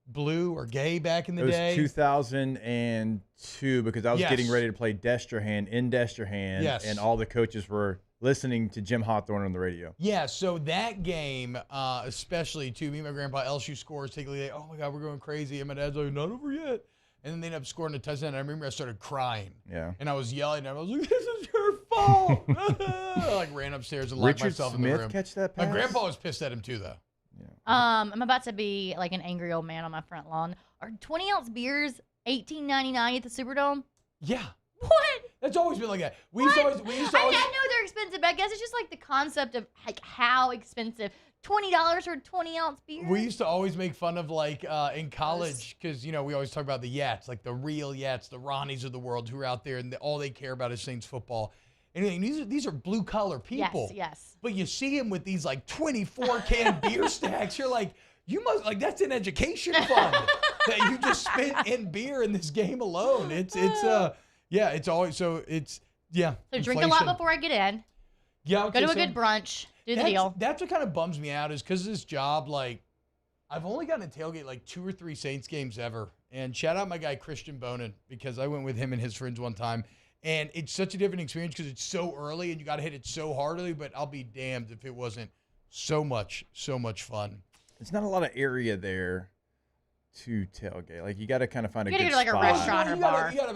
Blue or Gay back in the day. It was 2002 because I was getting ready to play Destrehan in Destrehan. Yes. And all the coaches were listening to Jim Hawthorne on the radio. Yeah, so that game, especially to me and my grandpa, LSU scores, take a lead. Oh my God, we're going crazy. And my dad's like, not over yet. And then they end up scoring a touchdown. And I remember I started crying. Yeah. And I was yelling. And I was like, this is your fault. I like ran upstairs and locked myself in the room. Richard Smith catch that pass? My grandpa was pissed at him too, though. I'm about to be like an angry old man on my front lawn. Are 20-ounce beers $18.99 at the Superdome? Yeah. What? That's always been like that. We I used to know they're expensive, but I guess it's just like the concept of like how expensive. $20 for a 20-ounce beer? We used to always make fun of like in college because, we always talk about the Yats, like the real Yats, the Ronnies of the world who are out there and all they care about is Saints football. And these are blue-collar people. Yes. But you see them with these like 24-can beer stacks. You're like, you must like that's an education fund that you just spent in beer in this game alone. It's always so it's So drink a lot before I get in. Yeah. Go to a good brunch. Do the deal. That's what kind of bums me out is because of this job. Like, I've only gotten to tailgate like 2 or 3 Saints games ever. And shout out my guy Christian Bonin because I went with him and his friends one time. And it's such a different experience because it's so early and you got to hit it so hardly. But I'll be damned if it wasn't so much fun. There's not a lot of area there to tailgate. Like you got to kind of find a good spot. You got to go to like a restaurant or bar. You got to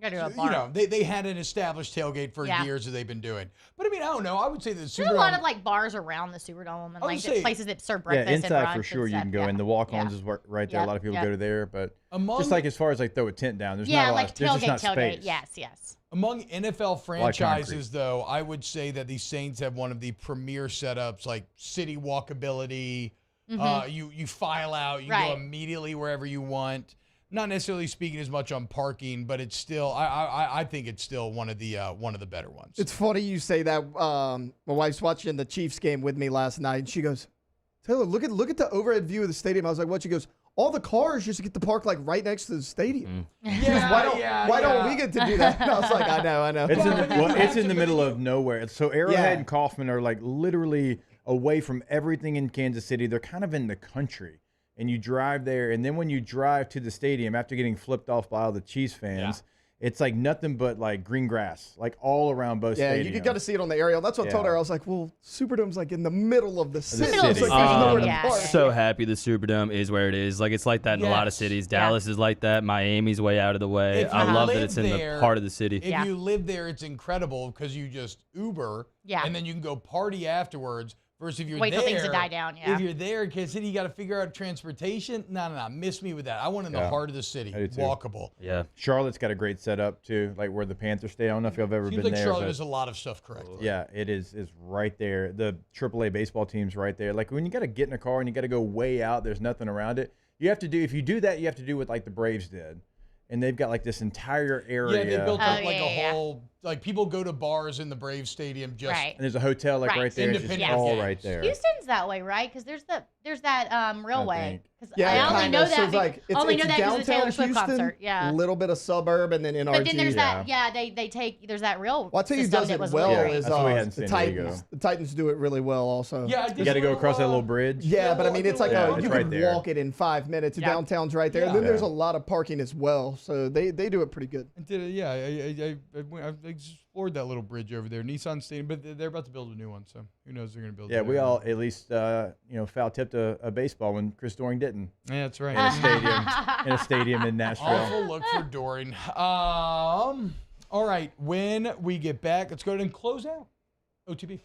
go to a bar. They had an established tailgate for years that they've been doing. But I mean, I don't know. I would say the Superdome. There's a lot of like bars around the Superdome and like places that serve breakfast. Yeah, inside and brunch for sure and you can go in. The walk-ons is right there. A lot of people go to there, but just like as far as like throw a tent down, there's not a lot. There's just not space. Yes. Among NFL franchises, though, I would say that the Saints have one of the premier setups, like city walkability. You file out, you go immediately wherever you want. not necessarily speaking as much on parking, but it's still I think it's still one of the better ones. It's funny you say that. My wife's watching the Chiefs game with me last night, and she goes, "Taylor, look at the overhead view of the stadium." I was like, "What?" She goes, "All the cars used to get to park like right next to the stadium." She goes, why don't we get to do that? And I was like, I know. It's in the middle of nowhere. So Arrowhead and Kaufman are like literally away from everything in Kansas City. They're kind of in the country. And you drive there, and then when you drive to the stadium after getting flipped off by all the Chiefs fans, it's like nothing but like green grass, like all around both stadiums. Yeah, you got to see it on the aerial. That's what I told her. I was like, well, Superdome's like in the middle of the city. City. Like, I'm so happy the Superdome is where it is. Like, it's like that in a lot of cities. Dallas is like that. Miami's way out of the way. I love that it's in the heart of the city. If you live there, it's incredible because you just Uber, and then you can go party afterwards. Versus if you're Wait there, till things to die down, if you're there in Kansas City, you got to figure out transportation. No. Miss me with that. I want in the heart of the city, walkable. Yeah. Charlotte's got a great setup, too, like where the Panthers stay. I don't know if y'all have ever been like there. Charlotte does a lot of stuff correctly. Yeah, it is right there. The AAA baseball team's right there. Like when you got to get in a car and you got to go way out, there's nothing around it. You have to do, if you do that, you have to do what like the Braves did. And they've got like this entire area. Yeah, they built up like a whole, like people go to bars in the Braves Stadium just. Right. And there's a hotel like right there. It's just all right there. Houston's that way, right? Because there's that railway. Yeah, I only know that. Only know that because of the Taylor Swift Houston, concert. Yeah. A little bit of suburb, and then NRG. But then there's that. Yeah, they take. There's that rail. Well, I'll tell you, who does it well is the Titans. The Titans do it really well, also. Yeah, you got to go across that little bridge. Yeah, but I mean, it's like you right can walk it in 5 minutes. Downtown's right there. And then there's a lot of parking as well, so they do it pretty good. I explored that little bridge over there, Nissan Stadium, but they're about to build a new one, so who knows they're going to build. Yeah, we all at least foul tipped a baseball when Chris Doring didn't. Yeah, that's right. In a stadium in Nashville. Awful look for Doring. All right, when we get back, let's go ahead and close out. OTB.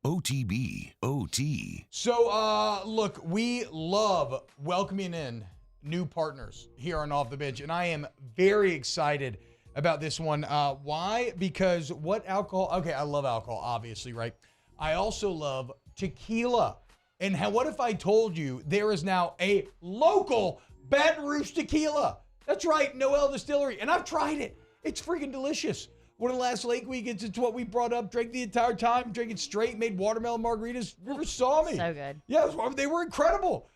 OTB. OT. So, look, we love welcoming in new partners here on Off the Bench, and I am very excited about this one. Why? Because what alcohol? Okay, I love alcohol, obviously, right? I also love tequila. And what if I told you there is now a local Baton Rouge tequila? That's right, Noel Distillery. And I've tried it. It's freaking delicious. One of the last Lake weekends, it's what we brought up, drank the entire time, drank it straight, made watermelon margaritas. River saw me. So good. Yeah, they were incredible.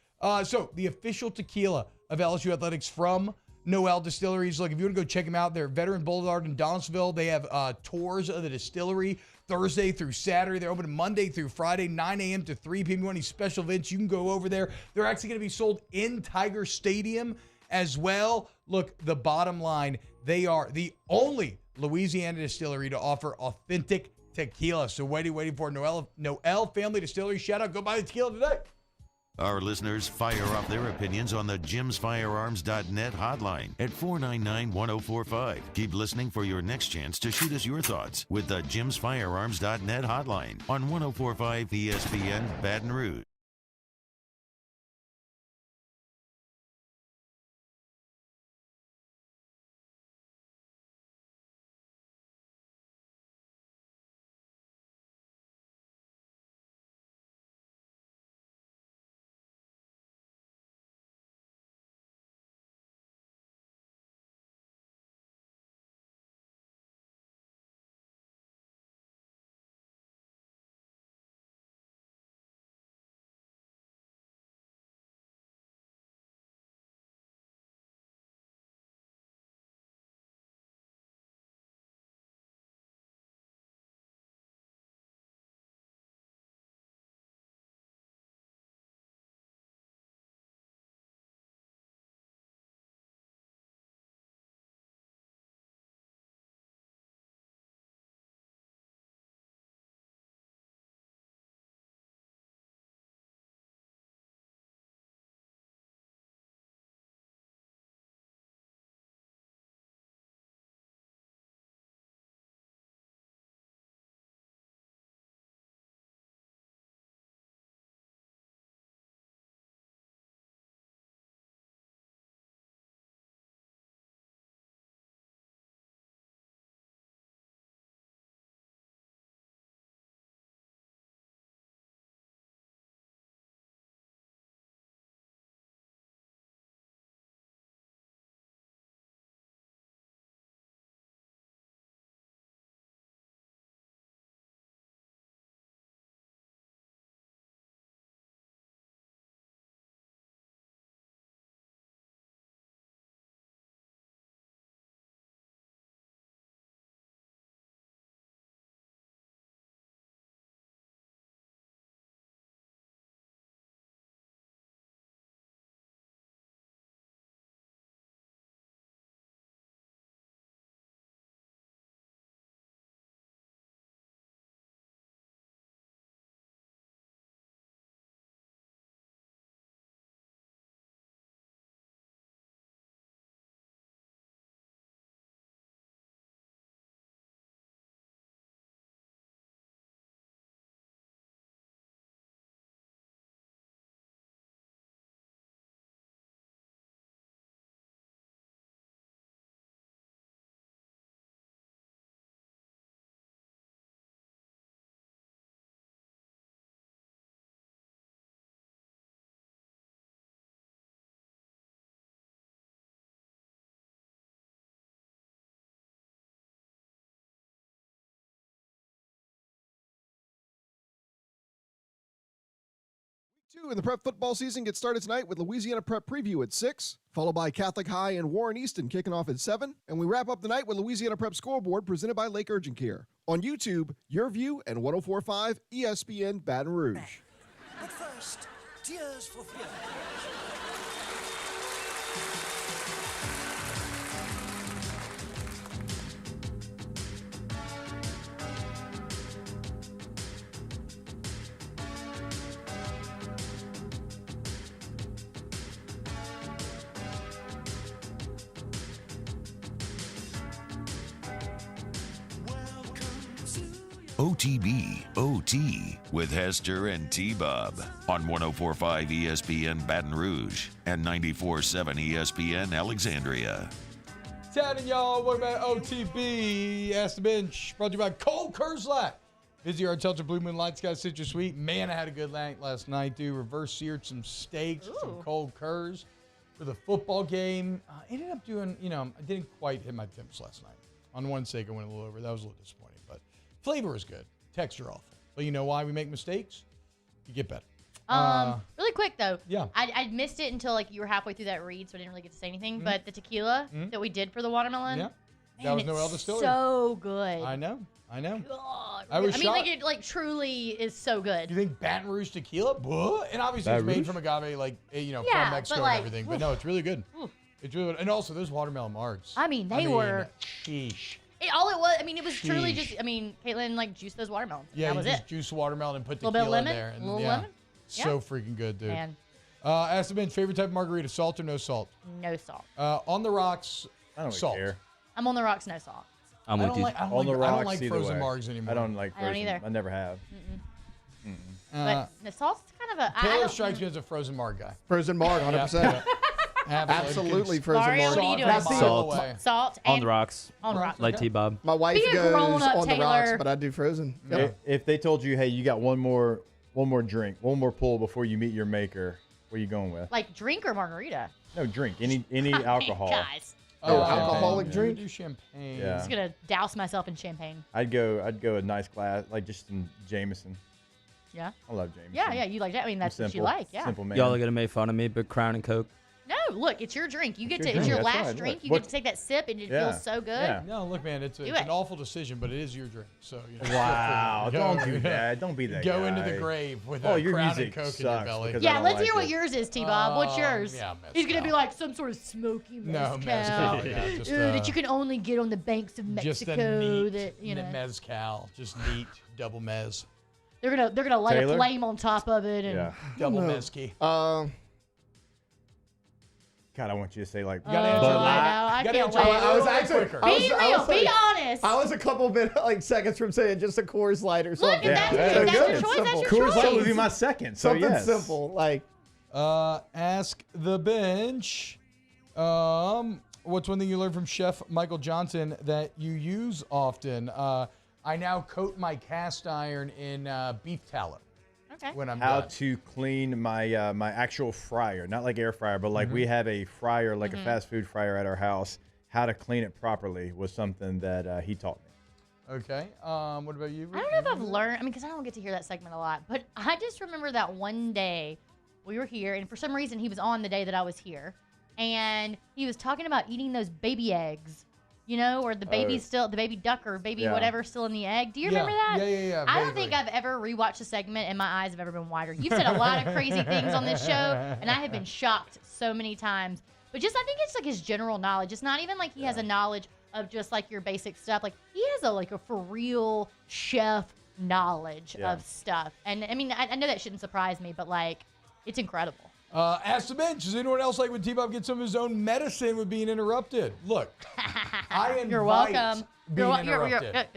So the official tequila of LSU Athletics from Noel Distilleries. Look, if you want to go check them out, they're Veteran Boulevard in Donaldsonville. They have tours of the distillery Thursday through Saturday. They're open Monday through Friday, 9 a.m. to 3 p.m. If you want any special events, you can go over there. They're actually going to be sold in Tiger Stadium as well. Look, the bottom line, they are the only Louisiana distillery to offer authentic tequila. So waiting for Noel Family Distillery. Shout out, go buy the tequila today. Our listeners fire off their opinions on the jimsfirearms.net hotline at 499-1045. Keep listening for your next chance to shoot us your thoughts with the jimsfirearms.net hotline on 1045 ESPN Baton Rouge. 2 in the prep football season gets started tonight with Louisiana Prep Preview at 6, followed by Catholic High and Warren Easton kicking off at 7, and we wrap up the night with Louisiana Prep Scoreboard presented by Lake Urgent Care. On YouTube, Your View and 104.5 ESPN Baton Rouge. But first, tears for fear. OTB OT with Hester and T-Bob on 104.5 ESPN Baton Rouge and 94.7 ESPN Alexandria. Tatting y'all, what about OTB? Ask the Bench, brought to you by Cole Kerslak. Visit our Telter Blue Moon Light Sky Citrus Suite. Man, I had a good night last night, dude. Reverse seared some steaks, some cold Kers for the football game. Ended up doing, I didn't quite hit my temps last night. On one steak, I went a little over. That was a little disappointing, but flavor is good. Texture awful. But you know why we make mistakes? You get better. Really quick though. Yeah. I missed it until like you were halfway through that read, so I didn't really get to say anything. But the tequila that we did for the watermelon. Yeah. Man, That was it's Noel Distillery. so good. I know. God, I was mean, shocked. like it like truly is so good. You think Baton Rouge tequila? Buh. And obviously it's made from agave, Yeah, from Mexico but, like, and everything. But no, it's really good. It's really good. And also those watermelon margs. I mean, they were. Sheesh. All it was, it was truly just. Caitlin like juiced those watermelons. Yeah, that you was just it. juice watermelon and put Little tequila bit of lemon, in there. And, little yeah, lemon. So freaking good, dude. Man. Ask the Bench, favorite type of margarita, salt or no salt? No salt. On the rocks, I don't salt. care. I'm on the rocks, no salt. I'm with you. I On the rocks, I don't like either frozen way. margs anymore. I don't like I don't frozen. either. I never have. But the salt's kind of a. I Taylor don't- strikes me as a frozen marg guy. Frozen marg, 100%. Absolutely frozen Mario, marg. what are you doing? Now, see, Salt On and the rocks. On the rocks. Like T-Bob. My wife Be a goes grown-up, on the rocks, Taylor. but I do frozen. If they told you, hey, you got one more drink, one more pull before you meet your maker, what are you going with? Like drink or margarita? No, drink. Any alcohol. Guys, alcoholic drink? Do champagne. Yeah. I'm just gonna douse myself in champagne. I'd go a nice glass, like just some Jameson. Yeah. I love Jameson. Yeah, you like that. I mean, that's what you like. Yeah. Simple man. Y'all are gonna make fun of me, but Crown and Coke. No, look, it's your drink. You get It's to. your It's drink, your that's last right, drink. look. You What- get to take that sip, and it Yeah. feels so good. Yeah. No, look, man, it's Do an it. awful decision, but it is your drink. So Wow, Go- don't do that. Don't be that Go guy. into the grave with Oh, a your Crown music and Coke in sucks your belly. because I Yeah, don't let's like hear what it. yours is, T-Bob. What's yours? yeah, He's gonna be mezcal. like some sort of smoky No, mezcal. mezcal, yeah, just, that you can only get on the banks of Just Mexico. a neat that you know mezcal, just neat double mez, they're gonna light Taylor? a flame on top of it and. Yeah. double No. mezcal. God, I want you to say like. You gotta answer I loud. know, I You gotta can't answer wait. a I was little bit actually. quicker. I was, Be I real. was Be like- honest. I was a couple seconds from saying just a Coors Light or something. Look, if that's, Yeah. if So that's good. your choice, that's your Coors Light would choice. be my second. So Something yes. simple like. Ask the Bench. What's one thing you learned from Chef Michael Johnson that you use often? I now coat my cast iron in beef tallow. Okay. When I'm How done. to clean my my actual fryer, not like air fryer, but like we have a fryer, like a fast food fryer at our house. How to clean it properly was something that he taught me. Okay. What about you? I don't know if I've learned. because I don't get to hear that segment a lot. But I just remember that one day we were here, and for some reason he was on the day that I was here, and he was talking about eating those baby eggs, or the baby's still the baby duck or baby Yeah. whatever still in the egg. Do you remember that? Yeah. I don't think I've ever rewatched a segment and my eyes have ever been wider. You've said a lot of crazy things on this show, and I have been shocked so many times. But I think it's like his general knowledge. It's not even like he has a knowledge of just like your basic stuff. Like he has a for real chef knowledge of stuff. And I mean, I know that shouldn't surprise me, but like it's incredible. Ask the Bench. Does anyone else like when T-Bob gets some of his own medicine with being interrupted? Look, I invite You're welcome. being interrupted.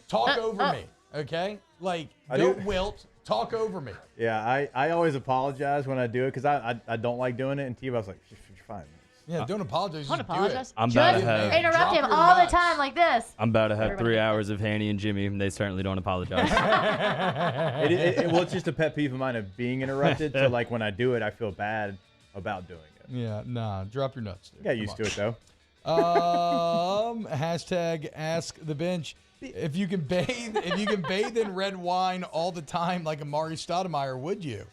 Talk over me, okay? Like, don't wilt. Talk over me. Yeah, I always apologize when I do it because I don't like doing it. And T-Bob's like, you're fine. Yeah, don't apologize. Don't just do apologize. it. I'm about to have. Interrupt Drop him your all nuts. the time like this. I'm about to have Everybody 3 gets hours of Hanny and Jimmy, and they certainly don't apologize. Well, it's just a pet peeve of mine of being interrupted. So like when I do it, I feel bad about doing it. Yeah, nah. Drop your nuts, dude. I got used to it though. Hashtag ask the bench. If you can bathe in red wine all the time like Amari Stoudemire, would you?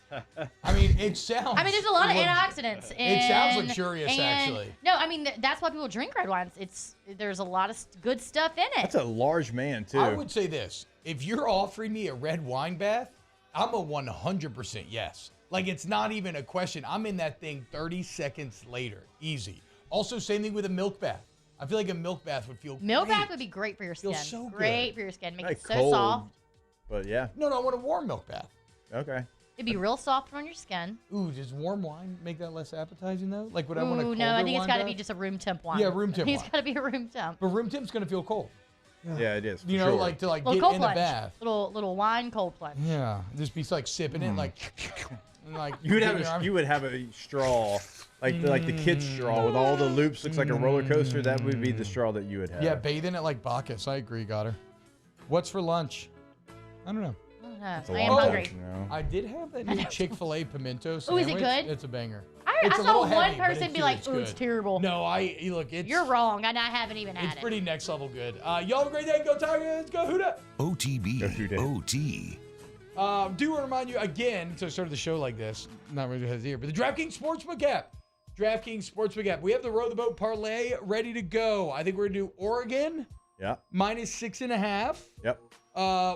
I mean, it sounds. I mean, there's a lot of antioxidants. It sounds luxurious, actually. No, I mean that's why people drink red wines. There's a lot of good stuff in it. That's a large man too. I would say this: if you're offering me a red wine bath, I'm a 100% yes. Like, it's not even a question. I'm in that thing 30 seconds later, easy. Also, same thing with a milk bath. I feel like a milk bath would feel Milk great. bath would be great for your skin. Feels so great good. for your skin. Make Like it so cold, soft. But yeah. No, I want a warm milk bath. Okay. It'd be real soft on your skin. Ooh, does warm wine make that less appetizing though? Like, would I want a colder no, I think it's got to wine be bath? just a room temp wine. Yeah, room temp It's wine. got to be a room temp. But room temp's gonna feel cold. Yeah, it is. You know, like to Little get cold in plunge. the bath. Little wine cold plunge. Yeah, just be like sipping it, like, and like You would have a straw, like the kid's straw with all the loops. Looks like a roller coaster. That would be the straw that you would have. Yeah, bathing it like Bacchus. I agree, Goddard. What's for lunch? I don't know. I a am lot of hungry. things, you know. I did have that new Chick-fil-A pimento Ooh, is sandwich. it good? It's a banger. I It's a saw little one heavy, but person be like, "Ooh, it's good. terrible." No, look, it's You're wrong, and I haven't even had it's it. pretty next level good. Y'all have a great day. Go Tigers. Go Huda. OTB, OT. Do want to remind you again to start the show like this. Not really has here, but the DraftKings Sportsbook app. DraftKings Sportsbook app. We have the Row the Boat parlay ready to go. I think we're gonna do Oregon Yeah. minus 6.5. Yep.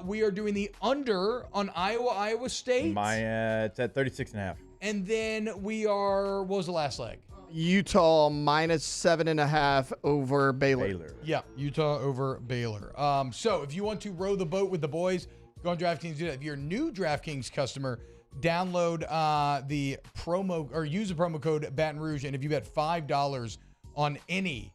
We are doing the under on Iowa State. It's at 36.5. And then we are, what was the last leg? Utah minus 7.5 over Baylor. Yeah, Utah over Baylor. So if you want to row the boat with the boys, go on DraftKings. Do that. If you're a new DraftKings customer, download the promo or use the promo code Baton Rouge. And if you bet $5 on any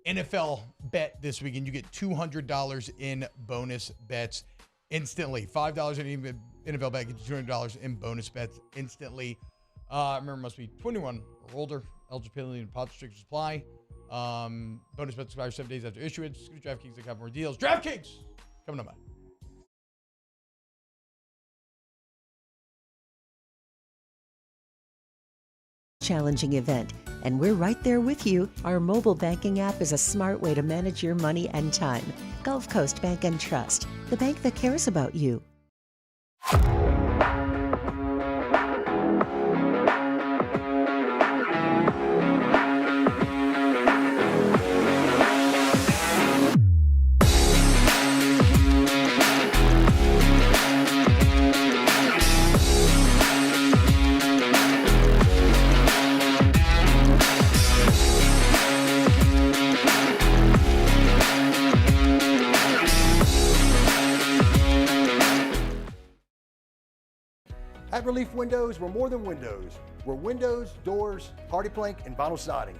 NFL bet this weekend, you get $200 in bonus bets instantly. $5 on any NFL bet gets you $200 in bonus bets instantly. Remember, must be 21 or older. Eligibility and deposit restrictions apply. Bonus bets expire 7 days after issuance. Go to DraftKings to have more deals. DraftKings coming up. Challenging event, and we're right there with you. Our mobile banking app is a smart way to manage your money and time. Gulf Coast Bank and Trust, the bank that cares about you. At Relief Windows, we're more than windows. We're windows, doors, hardy plank, and vinyl siding.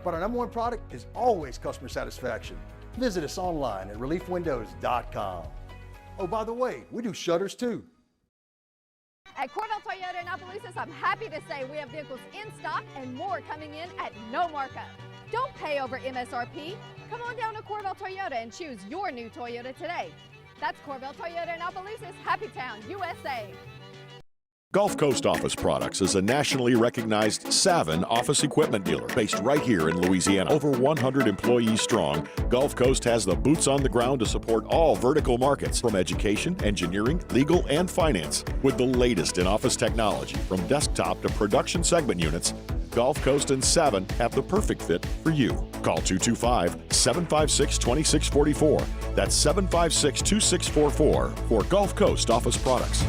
But our number one product is always customer satisfaction. Visit us online at reliefwindows.com. Oh, by the way, we do shutters too. At Corvell Toyota in Opelousas, I'm happy to say we have vehicles in stock and more coming in at no markup. Don't pay over MSRP. Come on down to Corvell Toyota and choose your new Toyota today. That's Corvell Toyota in Opelousas, Happy Town, USA. Gulf Coast Office Products is a nationally recognized Savin office equipment dealer based right here in Louisiana. Over 100 employees strong, Gulf Coast has the boots on the ground to support all vertical markets from education, engineering, legal, and finance. With the latest in office technology from desktop to production segment units, Gulf Coast and Savin have the perfect fit for you. Call 225-756-2644. That's 756-2644 for Gulf Coast Office Products.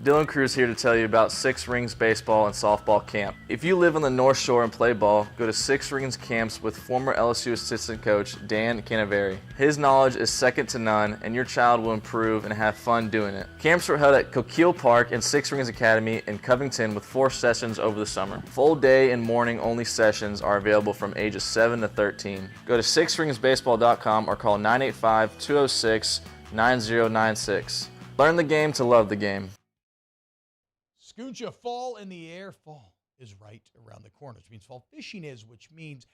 Dylan Cruz here to tell you about Six Rings Baseball and Softball Camp. If you live on the North Shore and play ball, go to Six Rings Camps with former LSU assistant coach Dan Canaveri. His knowledge is second to none, and your child will improve and have fun doing it. Camps were held at Coquille Park and Six Rings Academy in Covington with 4 sessions over the summer. Full day and morning only sessions are available from ages 7 to 13. Go to sixringsbaseball.com or call 985-206-9096. Learn the game to love the game. Scooncha, fall in the air. Fall is right around the corner, which means fall fishing is, which means